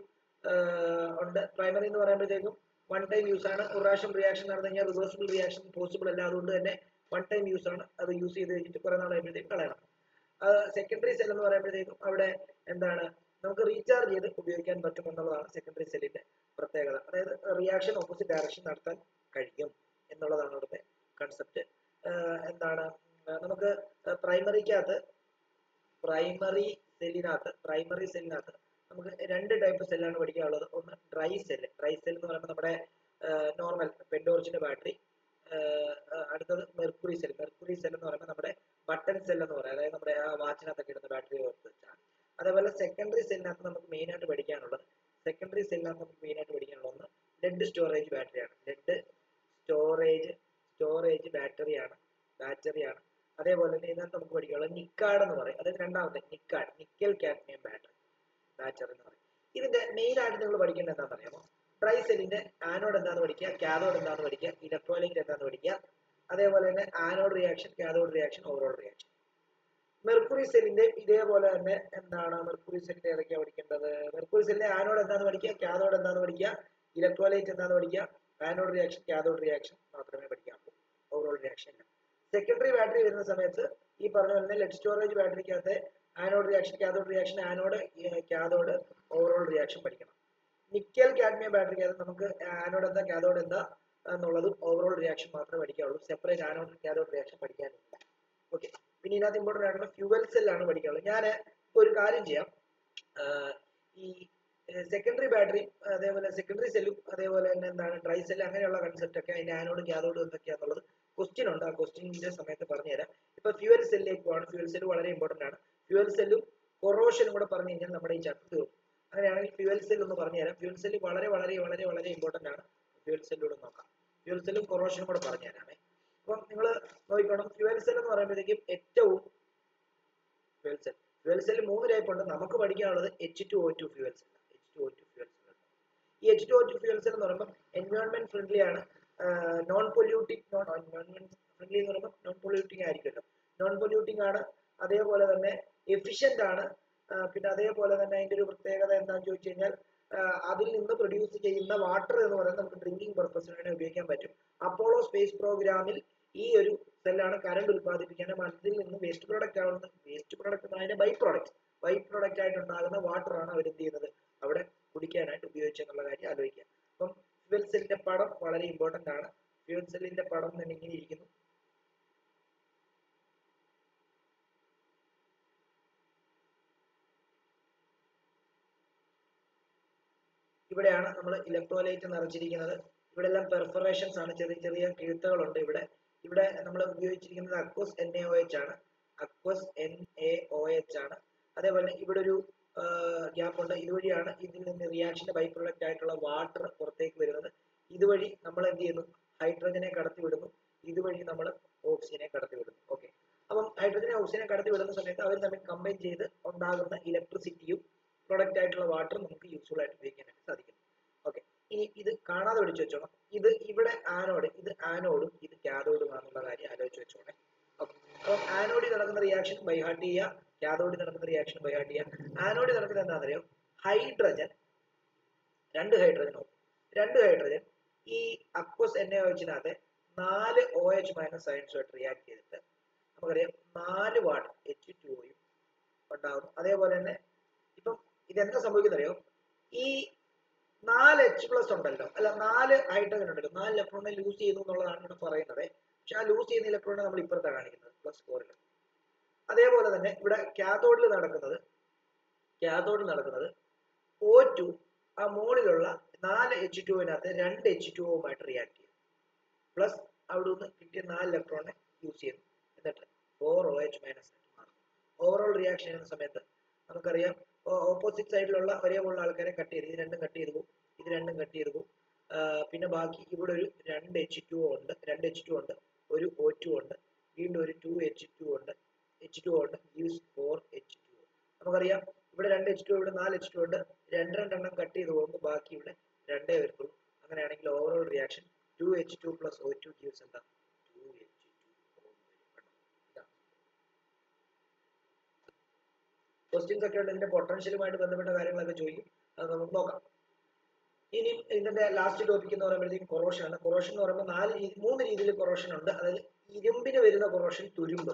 ഉണ്ട്. പ്രൈമറി എന്ന് പറയുമ്പോഴത്തേക്കും 1 ടൈം യൂസ് ആണ്. ഒരു പ്രാവശ്യം റിയാക്ഷൻ നടന്നു കഴിഞ്ഞാൽ റിവേഴ്സിബിൾ റിയാക്ഷൻ പോസിബിൾ അല്ല, അതുകൊണ്ട് തന്നെ 1 ടൈം യൂസ് ആണ്. അത് യൂസ് ചെയ്ത് കഴിഞ്ഞിട്ട് കുറെ നാൾ കഴിയുമ്പോഴത്തേക്കും കളയണം. സെക്കൻഡറി സെൽ എന്ന് പറയുമ്പോഴത്തേക്കും അവിടെ എന്താണ്, നമുക്ക് റീചാർജ് ചെയ്ത് ഉപയോഗിക്കാൻ പറ്റും എന്നുള്ളതാണ് സെക്കൻഡറി സെല്ലിന്റെ പ്രത്യേകത. അതായത് റിയാക്ഷൻ ഓപ്പോസിറ്റ് ഡയറക്ഷൻ നടത്താൻ കഴിയും എന്നുള്ളതാണ് അവിടുത്തെ കൺസെപ്റ്റ്. എന്താണ്, നമുക്ക് പ്രൈമറി സെല്ലിനകത്ത് നമുക്ക് 2 ടൈപ്പ് സെല്ലാണ് പഠിക്കാനുള്ളത്. ഒന്ന് ഡ്രൈ സെൽ എന്ന് പറയുമ്പോൾ നമ്മുടെ നോർമൽ പെൻഡോർച്ചിന്റെ ബാറ്ററി. അടുത്തത് മെർക്കുറി സെൽ എന്ന് പറയുമ്പോൾ നമ്മുടെ ബട്ടൺ സെൽ എന്ന് പറയാം, അതായത് നമ്മുടെ ആ വാച്ചിനകത്തൊക്കെ ഇടുന്ന ബാറ്ററി ഓർത്ത് വെച്ചാണ്. അതേപോലെ സെക്കൻഡറി സെല്ലിനകത്ത് നമുക്ക് മെയിൻ ആയിട്ട് പഠിക്കാനുള്ളത് ഒന്ന് ലെഡ് സ്റ്റോറേജ് ബാറ്ററിയാണ്. ലെഡ് സ്റ്റോറേജ് ബാറ്ററിയാണ്. അതേപോലെ തന്നെ ഇതിനകത്ത് നമുക്ക് പഠിക്കാനുള്ളത് നിക്കാഡ് എന്ന് പറയും. അതായത് രണ്ടാമത്തെ നിക്കൽ കാഡ്മിയം ബാറ്ററി എന്ന് പറയും. ഇതിന്റെ മെയിൻ ആയിട്ട് നിങ്ങൾ പഠിക്കേണ്ടത് എന്താണെന്ന് അറിയാമോ, ട്രൈ സെല്ലിന്റെ ആനോഡ് എന്താണെന്ന് പഠിക്കുക, കാഥോഡ് എന്താണെന്ന് പഠിക്കുക, ഇലക്ട്രോലൈറ്റ് എന്താണെന്ന് പഠിക്കുക. അതേപോലെ തന്നെ anode reaction, cathode reaction, overall reaction. Mercury സെല്ലിന്റെ ഇതേപോലെ തന്നെ എന്താണ് മെർക്കുറി സെല്ലിന്റെ ഏതൊക്കെയാണ് പഠിക്കേണ്ടത്? മെർക്കുറി സെല്ലിന്റെ ആനോഡ് എന്താണെന്ന് പഠിക്കുക, കാഥോഡ് എന്താണെന്ന് പഠിക്കുക, ഇലക്ട്രോലൈറ്റ് എന്താണെന്ന് പഠിക്കുക, ആനോഡ് റിയാക്ഷൻ, കാഥോഡ് റിയാക്ഷൻ മാത്രമേ പഠിക്കാവൂ, ഓവറോൾ റിയാക്ഷൻ ഇല്ല. സെക്കൻഡറി ബാറ്ററി വരുന്ന സമയത്ത് ഈ പറഞ്ഞ പോലെ ലെഡ് സ്റ്റോറേജ് ബാറ്ററിക്കകത്ത് anode reaction, cathode reaction, anode, cathode, overall reaction പഠിക്കണം. നിക്കൽ കാഡ്മിയം ബാറ്ററിക്കകത്ത് നമുക്ക് ആനോഡ് എന്താ കാഥോഡ് എന്താ എന്നുള്ളതും ഓവറോൾ റിയാക്ഷൻ മാത്രമേ പഠിക്കാവുള്ളൂ. സെപ്പറേറ്റ് ആനോഡ് കാഥോഡ് റിയാക്ഷൻ പഠിക്കാനില്ല. ഓക്കെ. പിന്നെ ഇതിനകത്ത് ഇമ്പോർട്ടന്റ് ആയിട്ടുള്ള ഫ്യൂവൽ സെല്ലാണ് പഠിക്കാനുള്ളത്. ഞാൻ ഒരു കാര്യം ചെയ്യാം, ഈ സെക്കൻഡറി ബാറ്ററി അതേപോലെ സെക്കൻഡറി സെല്ലും അതേപോലെ തന്നെ എന്താണ് ഡ്രൈ സെല്ല് അങ്ങനെയുള്ള കൺസെപ്റ്റ് ഒക്കെ അതിന്റെ ആനോഡും കാഥോഡും എന്തൊക്കെയാണെന്നുള്ളത് ക്വസ്റ്റ്യൻ ഉണ്ട്. ആ ക്വസ്റ്റ്യനിന്റെ സമയത്ത് പറഞ്ഞുതരാം. ഇപ്പൊ ഫ്യൂവൽ സെല്ലിലേക്ക് പോകണം. ഫ്യൂവൽ സെല്ല് വളരെ ഇമ്പോർട്ടന്റ് ആണ്. ഫ്യൂവൽ സെല്ലും കൊറോഷനും കൂടെ പറഞ്ഞു കഴിഞ്ഞാൽ നമ്മുടെ ഈ ചാപ്റ്റർ തീർന്നു. അങ്ങനെയാണെങ്കിൽ ഫ്യൂവൽ സെൽ ഒന്ന് പറഞ്ഞുതരാം. ഫ്യൂവൽ സെല്ല് വളരെ വളരെ വളരെ വളരെ ഇമ്പോർട്ടന്റ് ആണ്. ഫ്യൂവൽ സെല്ലിലൂടെ നോക്കാം. ഫ്യൂവൽ സെല്ലും കൊറോഷനും കൂടെ പറഞ്ഞുതരാമേ. അപ്പം നിങ്ങൾ നോക്കണം, ഫ്യൂവൽ സെൽ എന്ന് പറയുമ്പോഴത്തേക്കും ഏറ്റവും ഫ്യൂവൽ സെൽ 3 ടൈപ്പ് ഉണ്ട്. നമുക്ക് പഠിക്കാനുള്ളത് H2O2 fuel cell. H2O2 fuel cell. ഈ H2O2 ഫ്യൂവൽ സെൽ എന്ന് പറയുമ്പോൾ എൻവയോൺമെന്റ് ഫ്രണ്ട്ലി ആണ്, നോൺ പൊല്യൂട്ടിംഗ്, എൻവയോൺമെന്റ് ഫ്രണ്ട്ലി എന്ന് പറയുമ്പോൾ നോൺ പൊല്യൂട്ടിംഗ് ആയിരിക്കുമല്ലോ, നോൺ പൊല്യൂട്ടിംഗ് ആണ്. അതേപോലെ തന്നെ എഫിഷ്യന്റ് ആണ്. പിന്നെ അതേപോലെ തന്നെ അതിന്റെ ഒരു പ്രത്യേകത എന്താണെന്ന് ചോദിച്ചു കഴിഞ്ഞാൽ അതിൽ നിന്ന് പ്രൊഡ്യൂസ് ചെയ്യുന്ന വാട്ടർ എന്ന് പറയുന്നത് നമുക്ക് ഡ്രിങ്കിങ് പർപ്പസിന് വേണ്ടി ഉപയോഗിക്കാൻ പറ്റും. അപ്പോളോ സ്പേസ് പ്രോഗ്രാമിൽ ഈ ഒരു സെല്ലാണ് കറണ്ട് ഉത്പാദിപ്പിക്കാനും അതിൽ നിന്ന് വേസ്റ്റ് പ്രോഡക്റ്റ് ആവുന്ന വേസ്റ്റ് പ്രോഡക്റ്റ് അതിന്റെ ബൈ പ്രോഡക്റ്റ് ആയിട്ടുണ്ടാകുന്ന വാട്ടർ ആണ് അവർ എന്ത് ചെയ്യുന്നത് അവിടെ കുടിക്കാനായിട്ട് ഉപയോഗിച്ചെന്നുള്ള കാര്യം ആലോചിക്കുക. അപ്പം ഫ്യൂവൽ സെല്ലിന്റെ പടം വളരെ ഇമ്പോർട്ടന്റ് ആണ്. ഫ്യൂവൽ സെല്ലിന്റെ പടം തന്നെ ഇങ്ങനെ ഇരിക്കുന്നു. ഇവിടെയാണ് നമ്മൾ ഇലക്ട്രോലൈറ്റ് നിറച്ചിരിക്കുന്നത്. ഇവിടെ എല്ലാം പെർഫറേഷൻസ് ആണ്, ചെറിയ ചെറിയ കിഴുത്തുകളുണ്ട്. ഇവിടെ നമ്മൾ ഉപയോഗിച്ചിരിക്കുന്നത് അക്വസ് NaOH ആണ്. അക്വസ് NaOH ആണ്. അതേപോലെ ഇവിടെ ഒരു ഗ്യാപ്പ് ഉണ്ട്. ഇതുവഴിയാണ് ഇതിൽ നിന്ന് റിയാക്ഷന്റെ ബൈ പ്രൊഡക്റ്റ് ആയിട്ടുള്ള വാട്ടർ പുറത്തേക്ക് വരുന്നത്. ഇതുവഴി നമ്മൾ എന്ത് ചെയ്യുന്നു, ഹൈഡ്രജനെ കടത്തി വിടുന്നു. ഇതുവഴി നമ്മൾ ഓക്സിജനെ കടത്തി വിടുന്നു. ഓക്കെ. അപ്പം ഹൈഡ്രജനെ ഓക്സിജനെ കടത്തി വിടുന്ന സമയത്ത് അവർ തമ്മിൽ കമ്പൈൻ ചെയ്ത് ഉണ്ടാകുന്ന ഇലക്ട്രിസിറ്റിയും പ്രൊഡക്റ്റ് ആയിട്ടുള്ള വാട്ടർ നമുക്ക് യൂസ്ഫുൾ ആയിട്ട് ഉപയോഗിക്കാനായിട്ട് സാധിക്കും. ഓക്കെ. ഇനി ഇത് കാണാതെ പഠിച്ചു വെച്ചോണം. ഇത് ഇവിടെ ആനോഡ്, ഇത് ആനോഡും ഇത് കാഥോഡും ആണെന്നുള്ള കാര്യം ആലോചിച്ച് വെച്ചോണേ. ഓക്കെ. അപ്പം ആനോഡിൽ നടക്കുന്ന റിയാക്ഷൻ ബൈ ഹാർട്ട് ചെയ്യുക, കാഥോഡിൽ നടക്കുന്ന റിയാക്ഷൻ ബൈ ഹാർട്ട് ചെയ്യുക. ആനോഡിൽ നടക്കുന്നത് എന്താണെന്നറിയോ, ഹൈഡ്രജൻ, രണ്ട് ഹൈഡ്രജൻ ഈ അക്വസ് NaOHനകത്ത് 4 OH മൈനസ് അയൺസുമായിട്ട് റിയാക്ട് ചെയ്തിട്ട് നമുക്കറിയാം 4 വാട്ട് H2Oയും ഉണ്ടാകുന്നു. അതേപോലെ തന്നെ ഇപ്പം ഇതെന്താ സംഭവിക്കുന്നറിയോ, ഈ 4 H+ ഉണ്ടല്ലോ, അല്ല 4 ഹൈഡ്രജൻ ഉണ്ടല്ലോ, 4 ഇലക്ട്രോണിനെ ലൂസ് ചെയ്യുന്നു എന്നുള്ളതാണ് ഇവിടെ പറയുന്നത്. പക്ഷെ ആ ലൂസ് ചെയ്യുന്ന ഇലക്ട്രോണിനെ നമ്മൾ ഇപ്പുറത്താണ് കാണിക്കുന്നത്, +4. അതേപോലെ തന്നെ ഇവിടെ കാഥോഡിൽ നടക്കുന്നത് O2 ആ മോളിലുള്ള 4 H2Oനകത്ത് 2 H2Oയുമായിട്ട് റിയാക്ട് ചെയ്യും. പ്ലസ് അവിടെ നിന്ന് കിട്ടിയ 4 ഇലക്ട്രോണിനെ യൂസ് ചെയ്യുന്നു. എന്നിട്ട് 4 OH മൈനസ് മാറും. ഓവറോൾ റിയാക്ഷൻ ചെയ്യുന്ന സമയത്ത് നമുക്കറിയാം ഓപ്പോസിറ്റ് സൈഡിലുള്ള ഒരേപോലുള്ള ആൾക്കാരെ കട്ട് ചെയ്ത് ഇത് രണ്ടും കട്ട് ചെയ്ത് പോകും, ഇത് രണ്ടും കട്ട് ചെയ്ത് പോകും. പിന്നെ ബാക്കി ഇവിടെ ഒരു 2 H2O ഉണ്ട്, ഒരു O2 ഉണ്ട്, വീണ്ടും ഒരു 2 H2O ഉണ്ട്, യൂസ് 4 H2O. നമുക്കറിയാം ഇവിടെ 2 H2O, ഇവിടെ 4 H2O ഉണ്ട്. 2 കട്ട് ചെയ്ത് പോകുമ്പോൾ ബാക്കി ഇവിടെ 2 വരത്തുള്ളൂ. അങ്ങനെയാണെങ്കിൽ overall reaction 2H2 plus O2 gives എന്താ 2H2O. ക്വസ്റ്റ്യൻസ് ഒക്കെ ഉണ്ട്, ഇതിന്റെ പൊട്ടൻഷ്യലുമായിട്ട് ബന്ധപ്പെട്ട കാര്യങ്ങളൊക്കെ ചോദിക്കും, അത് നമുക്ക് നോക്കാം. ഇനി ഇതിന്റെ ലാസ്റ്റ് ടോപ്പിക് എന്ന് പറയുമ്പോഴത്തേക്കും കൊറോഷൻ ആണ്. കൊറോഷൻ എന്ന് പറയുമ്പോൾ 3 രീതിയിൽ കൊറോഷൻ ഉണ്ട്. അതായത് ഇരുമ്പിന് വരുന്ന കൊറോഷൻ തുരുമ്പ്,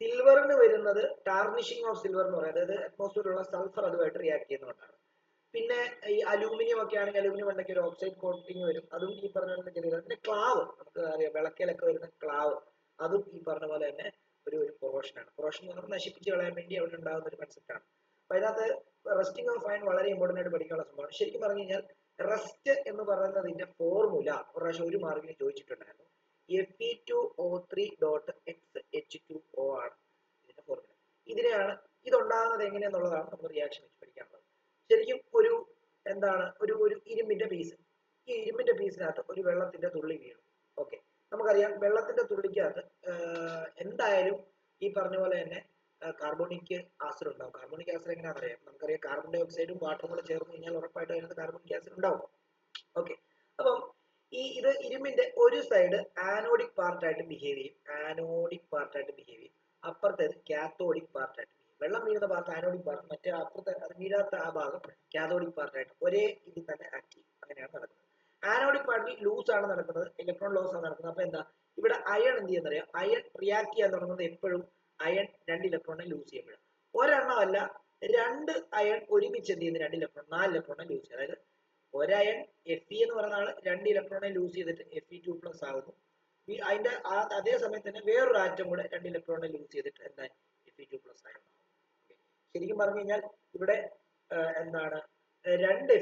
സിൽവറിന് വരുന്നത് ടാർണിഷിംഗ് ഓഫ് സിൽവർ എന്ന് പറയുന്നത്, അതായത് അറ്റ്മോസ്ഫിയറിലുള്ള സൾഫർ അതുമായിട്ട് റിയാക്ട് ചെയ്യുന്നതുകൊണ്ടാണ്. പിന്നെ ഈ അലൂമിനിയം ഒക്കെ ആണെങ്കിൽ അലൂമിനിയം ഉണ്ടെങ്കിൽ ഒരു ഓക്സൈഡ് കോട്ടിങ് വരും, അതും ഈ പറഞ്ഞ പോലെ ചെറിയ. പിന്നെ ക്ലാവ്, നമുക്ക് അറിയാം വിളക്കിലൊക്കെ വരുന്ന ക്ലാവ്, അതും ഈ പറഞ്ഞ പോലെ തന്നെ ഒരു കൊറോഷനാണ്. കൊറോഷൻ എന്ന് പറഞ്ഞാൽ നശിപ്പിച്ച് കളയാൻ വേണ്ടി അവിടെ ഉണ്ടാകുന്ന ഒരു കൺസെപ്റ്റ് ആണ്. അപ്പൊ അതിനകത്ത് റസ്റ്റിംഗ് ഓഫ് അയൺ വളരെ ഇമ്പോർട്ടന്റ് ആയിട്ട് പഠിക്കാനുള്ള സംഭവമാണ്. ശരിക്കും പറഞ്ഞു കഴിഞ്ഞാൽ റസ്റ്റ് എന്ന് പറയുന്നതിന്റെ ഫോർമുല ഒരു പ്രാവശ്യം ഒരു മാർക്കിന് ചോദിച്ചിട്ടുണ്ടായിരുന്നു. Fe2O3.XH2O ആണ് ഇതിന്റെ ഫോർമുല. ഇതുണ്ടാകുന്നത് എങ്ങനെയാന്നുള്ളതാണ് നമ്മൾ റിയാക്ഷൻ വെച്ച് പഠിക്കാനുള്ളത്. ശരിക്കും ഒരു ഇരുമ്പിന്റെ പീസ്, ഈ ഇരുമ്പിന്റെ പീസിനകത്ത് ഒരു വെള്ളത്തിന്റെ തുള്ളി വീഴും. ഓക്കെ. നമുക്കറിയാം വെള്ളത്തിന്റെ തുള്ളിക്കകത്ത് എന്തായാലും ഈ പറഞ്ഞ പോലെ തന്നെ കാർബോണിക് ആസിഡ് ഉണ്ടാവും. കാർബോണിക് ആസിഡ് എങ്ങനെയാണെന്ന് അറിയാം, നമുക്കറിയാം കാർബൺ ഡൈ ഓക്സൈഡും വാട്ടറും കൂടെ ചേർന്ന് കഴിഞ്ഞാൽ ഉറപ്പായിട്ടും അതിനകത്ത് കാർബോണിക് ആസിഡ് ഉണ്ടാവും. ഓക്കെ, അപ്പം ഇത് ഇരുമ്പിന്റെ ഒരു സൈഡ് ആനോഡിക് പാർട്ടായിട്ട് ബിഹേവ് ചെയ്യും, ആനോഡിക് പാർട്ടായിട്ട് ബിഹേവ് ചെയ്യും, അപ്പുറത്തേത് കാത്തോഡിക് പാർട്ടായിട്ട്. വെള്ളം വീഴുന്ന ഭാഗത്ത് ആനോഡിക് പാർട്ട്, മറ്റേ അപ്പുറത്തെ അത് വീഴാത്ത ആ ഭാഗം കാത്തോഡിക് പാർട്ടായിട്ട് ഒരേ ഇതിൽ തന്നെ ആക്ട് ചെയ്യും. അങ്ങനെയാണ് നടക്കുന്നത്. ആനോഡിക് പാർട്ടിൽ ലൂസ് ആണ് നടക്കുന്നത്, ഇലക്ട്രോൺ ലോസ് ആണ് നടക്കുന്നത്. അപ്പൊ എന്താ ഇവിടെ അയൺ എന്ത് ചെയ്യുന്നറിയാം, അയൺ റിയാക്ട് ചെയ്യാൻ തുടങ്ങുന്നത് എപ്പോഴും അയൺ 2 ഇലക്ട്രോണിനെ ലൂസ് ചെയ്യുമ്പോഴാണ്. ഒരെണ്ണമല്ല, 2 അയൺ ഒരുമിച്ച് എന്ത് ചെയ്യുന്നത്, 2 ഇലക്ട്രോൺ 4 ഇലക്ട്രോണിനെ ലൂസ് ചെയ്യും. അതായത് ഒരയൺ Fe എന്ന് പറയുന്ന ആള് 2 ഇലക്ട്രോണിനെ ലൂസ് ചെയ്തിട്ട് Fe2+ ആകുന്നു. അതിന്റെ അതേ സമയത്ത് തന്നെ വേറൊരു ആറ്റം കൂടെ 2 ഇലക്ട്രോണിനെ ലൂസ് ചെയ്തിട്ട് എന്താ Fe2+ ആയി. ശരിക്കും പറഞ്ഞു കഴിഞ്ഞാൽ ഇവിടെ എന്താണ് 2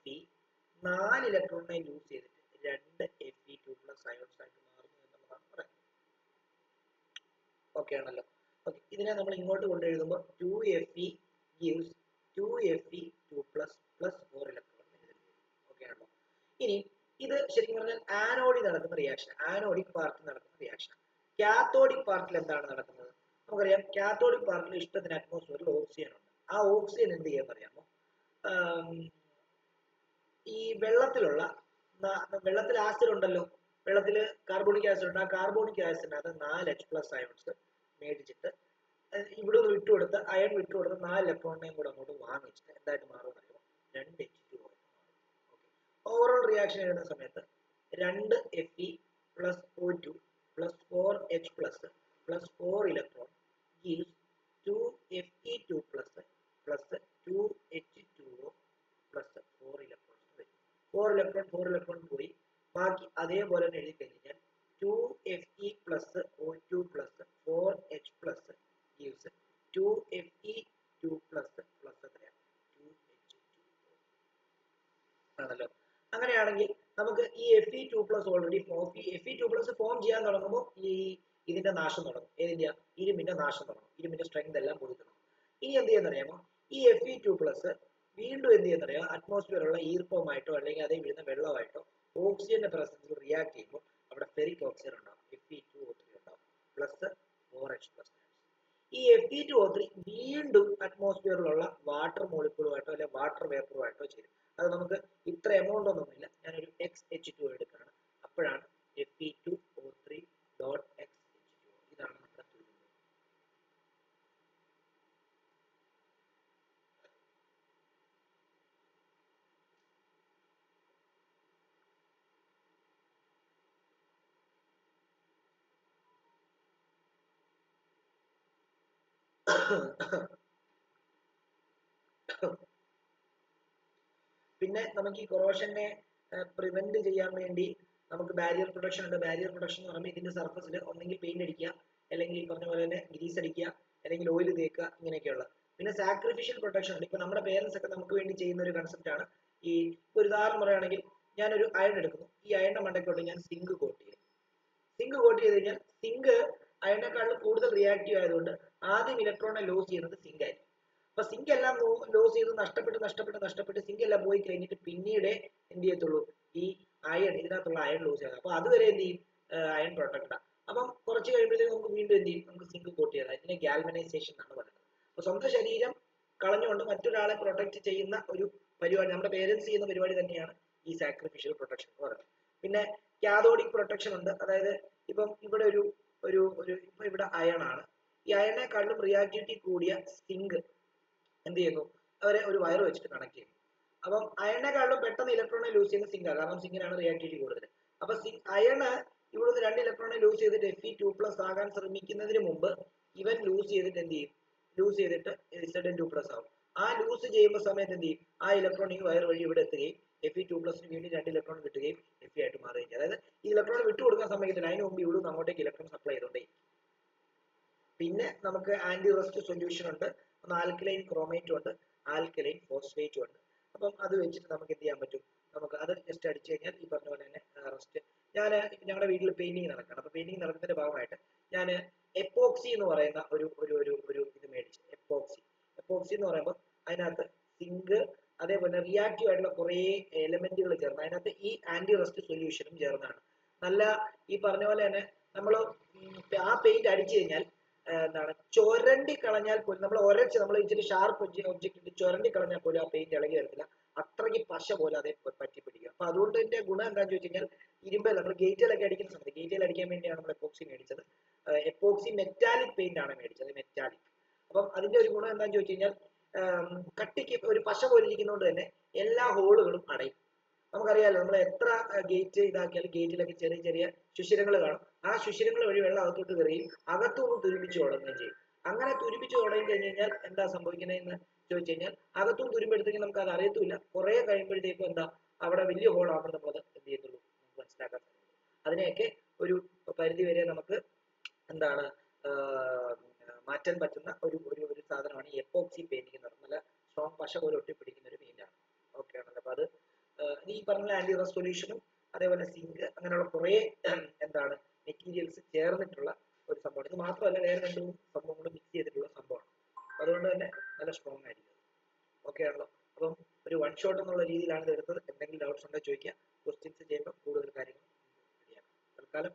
Fe 4 ഇലക്ട്രോണിനെ ലൂസ് ചെയ്തിട്ട് 2 Fe2+ അയോൺസ് ആയിട്ട് മാറുന്നു എന്നുള്ളതാണ് പറയുന്നത്. ഓക്കെ ആണല്ലോ. ഓക്കെ, ഇതിനെ നമ്മൾ ഇങ്ങോട്ട് കൊണ്ടെഴുതുമ്പോൾ 2Fe gives 2Fe2+ plus 4 electron. Okay ആണല്ലോ. ഇനി ഇത് ശരിക്കും പറഞ്ഞാൽ ആനോഡിൽ നടക്കുന്ന റിയാക്ഷൻ, ആനോഡിക് പാർട്ടിൽ നടക്കുന്ന റിയാക്ഷൻ. കാത്തോഡിക് പാർട്ടിൽ എന്താണ് നടക്കുന്നത് നമുക്കറിയാം. കാത്തോഡിക് പാർട്ടിൽ ഇഷ്ടത്തിന് അറ്റ്മോസ്ഫിയറിൽ ഓക്സിജൻ ഉണ്ട്. ആ ഓക്സിജൻ എന്ത് ചെയ്യാൻ അറിയാമോ, ഈ വെള്ളത്തിൽ ആസിഡ് ഉണ്ടല്ലോ, വെള്ളത്തിൽ കാർബോണിക് ആസിഡ് ഉണ്ട്. ആ കാർബോണിക് ആസിഡിനകത്ത് 4H+ അയോൺസ് മേടിച്ചിട്ട് ഇവിടെ നിന്ന് വിട്ടുകൊടുത്ത് അയൺ വിട്ടുകൊടുത്ത് 4 ഇലക്ട്രോണിനെയും കൂടെ അങ്ങോട്ട് വാങ്ങിച്ചിട്ട് എന്തായിട്ട് മാറുമെന്ന് അറിയുമോ, 2H2O ആയിട്ട് മാറും. ഓവറോൾ റിയാക്ഷൻ എഴുതുന്ന സമയത്ത് 2Fe plus O2 plus 4H plus 4 electron gives 2Fe2 plus 2H2O plus 4 electrons. 4 electron പോയി, ബാക്കി അതേപോലെ തന്നെ എഴുതി കഴിഞ്ഞാൽ 2Fe plus O2 plus 4H plus gives 2Fe2 plus എത്രയാണ് 2H2O ആണല്ലോ. അങ്ങനെയാണെങ്കിൽ നമുക്ക് ഈ Fe2+ ഓൾറെഡി Fe2+ ഫോം ചെയ്യാൻ തുടങ്ങുമ്പോൾ ഇതിന്റെ നാശം തുടങ്ങും. ഏതിന്റെ? ഇരുമ്പിന്റെ നാശം തുടങ്ങും. ഇരുമ്പിന്റെ സ്ട്രെങ്ത് എല്ലാം പോയി തുടങ്ങും. ഇനി എന്ത് ചെയ്യുന്നറിയാമോ, ഈ Fe2+ വീണ്ടും എന്ത് ചെയ്യുന്നറിയാം, അറ്റ്മോസ്ഫിയറുള്ള ഈർപ്പമായിട്ടോ അല്ലെങ്കിൽ അതേ വീഴുന്ന വെള്ളമായിട്ടോ ഓക്സിജന്റെ പ്രസൻസിൽ റിയാക്ട് ചെയ്യുമ്പോൾ അവിടെ ഫെറിക് ഓക്സൈഡ് ഉണ്ടാവും, Fe2O3 ഉണ്ടാവും, പ്ലസ് 4H+. ഈ Fe2O3 വീണ്ടും അറ്റ്മോസ്ഫിയറിലുള്ള വാട്ടർ മോളിക്യൂളുമായിട്ടോ അല്ലെങ്കിൽ വാട്ടർ വേപ്പറുമായിട്ടോ ചേരും. അത് നമുക്ക് ഇത്ര എമൗണ്ട് ഒന്നുമില്ല, ഞാനൊരു XH2 എടുക്കുകയാണ്. അപ്പോഴാണ് Fe2O3.XH2O. ഇതാണ് നമ്മുടെ തുല്യം. പിന്നെ നമുക്ക് ഈ കൊറോഷനെ പ്രിവെന്റ് ചെയ്യാൻ വേണ്ടി നമുക്ക് ബാരിയർ പ്രൊട്ടക്ഷൻ ഉണ്ട്. ബാരിയർ പ്രൊട്ടക്ഷൻ എന്ന് പറയുമ്പോൾ ഇതിന്റെ സർഫസിൽ ഒന്നെങ്കിൽ പെയിന്റ് അടിക്കുക, അല്ലെങ്കിൽ ഈ പറഞ്ഞ പോലെ തന്നെ ഗ്രീസ് അടിക്കുക, അല്ലെങ്കിൽ ഓയിൽ തേക്കുക, ഇങ്ങനെയൊക്കെയുള്ള. പിന്നെ സാക്രിഫിഷ്യൽ പ്രൊട്ടക്ഷൻ ഉണ്ട്. ഇപ്പൊ നമ്മുടെ പേരൻസ് ഒക്കെ നമുക്ക് വേണ്ടി ചെയ്യുന്ന ഒരു കൺസെപ്റ്റ് ആണ്. ഈ ഒരു ഉദാഹരണം പറയുകയാണെങ്കിൽ ഞാനൊരു അയൺ എടുക്കുന്നു, ഈ അയണിന്റെ മണ്ടയ്ക്കോട്ട് ഞാൻ സിങ്ക് കോട്ട് ചെയ്യും. സിങ്ക് കോട്ട് ചെയ്ത് കഴിഞ്ഞാൽ സിങ്ക് അയണിനെക്കാളും കൂടുതൽ റിയാക്റ്റീവ് ആയതുകൊണ്ട് ആദ്യം ഇലക്ട്രോണെ ലോസ് ചെയ്യുന്നത് സിങ്ക് ആയിരിക്കും. അപ്പൊ സിങ്ക് എല്ലാം ലോസ് ചെയ്ത് നഷ്ടപ്പെട്ട് സിങ്ക് എല്ലാം പോയി കഴിഞ്ഞിട്ട് പിന്നീട് എന്ത് ചെയ്യത്തുള്ളൂ, ഈ അയൺ ഇതിനകത്തുള്ള അയൺ ലോസ് ചെയ്യാം. അപ്പൊ അതുവരെ എന്ത് ചെയ്യും, അയൺ പ്രൊട്ടക്റ്റാ. അപ്പം കുറച്ച് കഴിയുമ്പോഴത്തേക്ക് നമുക്ക് വീണ്ടും എന്ത് ചെയ്യും, നമുക്ക് സിങ്ക് കോട്ട് ചെയ്യാം. ഇതിനെ ഗാൽവനൈസേഷൻ എന്നാണ് പറയുന്നത്. അപ്പൊ സ്വന്തം ശരീരം കളഞ്ഞുകൊണ്ട് മറ്റൊരാളെ പ്രൊട്ടക്ട് ചെയ്യുന്ന ഒരു പരിപാടി, നമ്മുടെ പേരൻസ് ചെയ്യുന്ന പരിപാടി തന്നെയാണ് ഈ സാക്രിഫിഷ്യൽ പ്രൊട്ടക്ഷൻ എന്ന് പറയുന്നത്. പിന്നെ കാഥോഡിക് പ്രൊട്ടക്ഷൻ ഉണ്ട്. അതായത് ഇപ്പം ഇവിടെ ഇപ്പൊ ഇവിടെ അയൺ ആണ്, ഈ അയണിനെക്കാളും റിയാക്ടിവിറ്റി കൂടിയ സിങ്ക് എന്ത് ചെയ്യുന്നു, അവരെ ഒരു വയർ വെച്ചിട്ട് കണക്ട് ചെയ്യുന്നു. അപ്പം അയണിനെക്കാളും പെട്ടെന്ന് ഇലക്ട്രോണെ ലൂസ് ചെയ്യുന്ന സിങ്കാണ്, കാരണം സിങ്കിനാണ് റിയാക്ടിവിറ്റി കൂടുതൽ. അപ്പൊ അയണ് ഇവിടുന്ന് 2 ഇലക്ട്രോണെ ലൂസ് ചെയ്തിട്ട് Fe2+ ആകാൻ ശ്രമിക്കുന്നതിന് മുമ്പ് ഇവൻ ലൂസ് ചെയ്തിട്ട് എന്ത് ചെയ്യും, ലൂസ് ചെയ്തിട്ട് Zn2+ ആവും. ആ ലൂസ് ചെയ്യുന്ന സമയത്ത് എന്ത് ചെയ്യും, ആ ഇലക്ട്രോൺ ഈ വയർ വഴി ഇവിടെ എത്തുകയും Fe2+ന് വീണ്ടും 2 ഇലക്ട്രോൺ കിട്ടുകയും Fe ആയിട്ട് മാറുകയും ചെയ്യും. അതായത് ഈ ഇലക്ട്രോൺ വിട്ടുകൊടുക്കാൻ സമയത്തിന് അതിന് മുമ്പ് ഇവിടുന്ന് അങ്ങോട്ടേക്ക് ഇലക്ട്രോൺ സപ്ലൈ ചെയ്തോണ്ടേ. പിന്നെ നമുക്ക് ആന്റി റസ്റ്റ് സൊല്യൂഷൻ ഉണ്ട്, ആൽക്കലൈൻ ക്രോമേറ്റും ഉണ്ട്, ആൽക്കലൈൻ ഫോസ്ഫേറ്റും ഉണ്ട്. അപ്പം അത് വെച്ചിട്ട് നമുക്ക് എന്ത് ചെയ്യാൻ പറ്റും, നമുക്ക് അത് ജസ്റ്റ് അടിച്ചു കഴിഞ്ഞാൽ ഈ പറഞ്ഞ പോലെ തന്നെ റസ്റ്റ്. ഞാൻ ഞങ്ങളുടെ വീട്ടിൽ പെയിന്റിങ് നടക്കണം. അപ്പൊ പെയിന്റിങ് നടക്കുന്നതിന്റെ ഭാഗമായിട്ട് ഞാൻ എപ്പോക്സി എന്ന് പറയുന്ന ഒരു ഇത് മേടിച്ചു. എപ്പോക്സി എന്ന് പറയുമ്പോൾ അതിനകത്ത് സിങ്ക് അതേപോലെ റിയാക്റ്റീവ് ആയിട്ടുള്ള കുറേ എലമെന്റുകൾ ചേർന്ന് അതിനകത്ത് ഈ ആന്റി റസ്റ്റ് സൊല്യൂഷനും ചേർന്നാണ്. നല്ല ഈ പറഞ്ഞ പോലെ തന്നെ നമ്മൾ ആ പെയിന്റ് അടിച്ചു കഴിഞ്ഞാൽ എന്താണ് ചൊരണ്ടി കളഞ്ഞാൽ പോലും നമ്മൾ ഒരച്ച് നമ്മൾ ഇച്ചിരി ഷാർപ്പ് ഒബ്ജക്റ്റ് ഇട്ട് ചൊരണ്ടി കളഞ്ഞാൽ പോലും ആ പെയിന്റ് ഇളകി വരത്തില്ല. അത്രയ്ക്ക് പശ പോലെ അതേ പറ്റി പിടിക്കുക. അപ്പൊ അതുകൊണ്ട് ഇതിന്റെ ഗുണം എന്താണെന്ന് ചോദിച്ചു കഴിഞ്ഞാൽ ഇരുമ്പ് നമ്മൾ ഗേറ്റിലൊക്കെ അടിക്കുന്ന സമയത്ത് ഗേറ്റിൽ അടിക്കാൻ വേണ്ടിയാണ് നമ്മൾ എപ്പോക്സി മേടിച്ചത്. എപ്പോക്സി മെറ്റാലിക് പെയിന്റ് ആണ് മേടിച്ചത്, മെറ്റാലിക്. അപ്പം അതിന്റെ ഒരു ഗുണം എന്താണെന്ന് ചോദിച്ചു കഴിഞ്ഞാൽ കട്ടിക്ക് ഒരു പശ പോലെ ഇരിക്കുന്നതുകൊണ്ട് തന്നെ എല്ലാ ഹോളുകളും അടയും. നമുക്കറിയാലോ നമ്മൾ എത്ര ഗേറ്റ് ഇതാക്കിയാലും ഗേറ്റിലൊക്കെ ചെറിയ ചെറിയ സുഷിരങ്ങൾ കാണും. ആ സുഷിരങ്ങൾ വഴി വെള്ളം അകത്തോട്ട് കയറുകയും അകത്തുനിന്ന് തുരുമ്പിച്ച് തുടങ്ങുകയും ചെയ്യും. അങ്ങനെ തുരുമ്പിച്ച് തുടങ്ങി കഴിഞ്ഞ് കഴിഞ്ഞാൽ എന്താ സംഭവിക്കുന്നതെന്ന് ചോദിച്ചു കഴിഞ്ഞാൽ അകത്തും തുരുമ്പെടുത്തെങ്കിൽ നമുക്ക് അത് അറിയത്തില്ല. കുറെ കഴിയുമ്പോഴത്തേക്കും എന്താ അവിടെ വലിയ ഹോളാകുമ്പോൾ നമ്മളത് എന്ത് ചെയ്യത്തുള്ളൂ, നമുക്ക് മനസ്സിലാക്കാൻ സാധിക്കും. അതിനെയൊക്കെ ഒരു പരിധി വരെ നമുക്ക് എന്താണ് മാറ്റാൻ പറ്റുന്ന ഒരു ഒരു സാധനമാണ് ഈ എപ്പോക്സി പെയിന്റിംഗ് എന്ന് പറയുന്നത്. നല്ല സ്ട്രോങ് പശ പോലെ ഒട്ടിപ്പിടിക്കുന്ന ഒരു പെയിന്റാണ്. ഓക്കെ ആണല്ലോ. അപ്പൊ അത് ഈ പറഞ്ഞ ആന്റി റസ്റ്റ് സൊല്യൂഷനും അതേപോലെ സിങ്ക് അങ്ങനെയുള്ള കുറെ എന്താണ് മെറ്റീരിയൽസ് ചേർന്നിട്ടുള്ള ഒരു സംഭവമാണ്. ഇത് മാത്രമല്ല വേറെ രണ്ടു സംഭവങ്ങളും മിക്സ് ചെയ്തിട്ടുള്ള സംഭവമാണ്. അതുകൊണ്ട് തന്നെ നല്ല സ്ട്രോങ് ആയിരിക്കും. ഓക്കെ ആണല്ലോ. അപ്പം ഒരു വൺ ഷോട്ട് എന്നുള്ള രീതിയിലാണ് ഇത് എടുത്തത്. എന്തെങ്കിലും ഡൗട്ട്സ് ഉണ്ടെങ്കിൽ ചോദിക്കുക. ക്വസ്റ്റ്യൻസ് ചെയ്യുമ്പോൾ കൂടുതൽ കാര്യങ്ങൾ തൽക്കാലം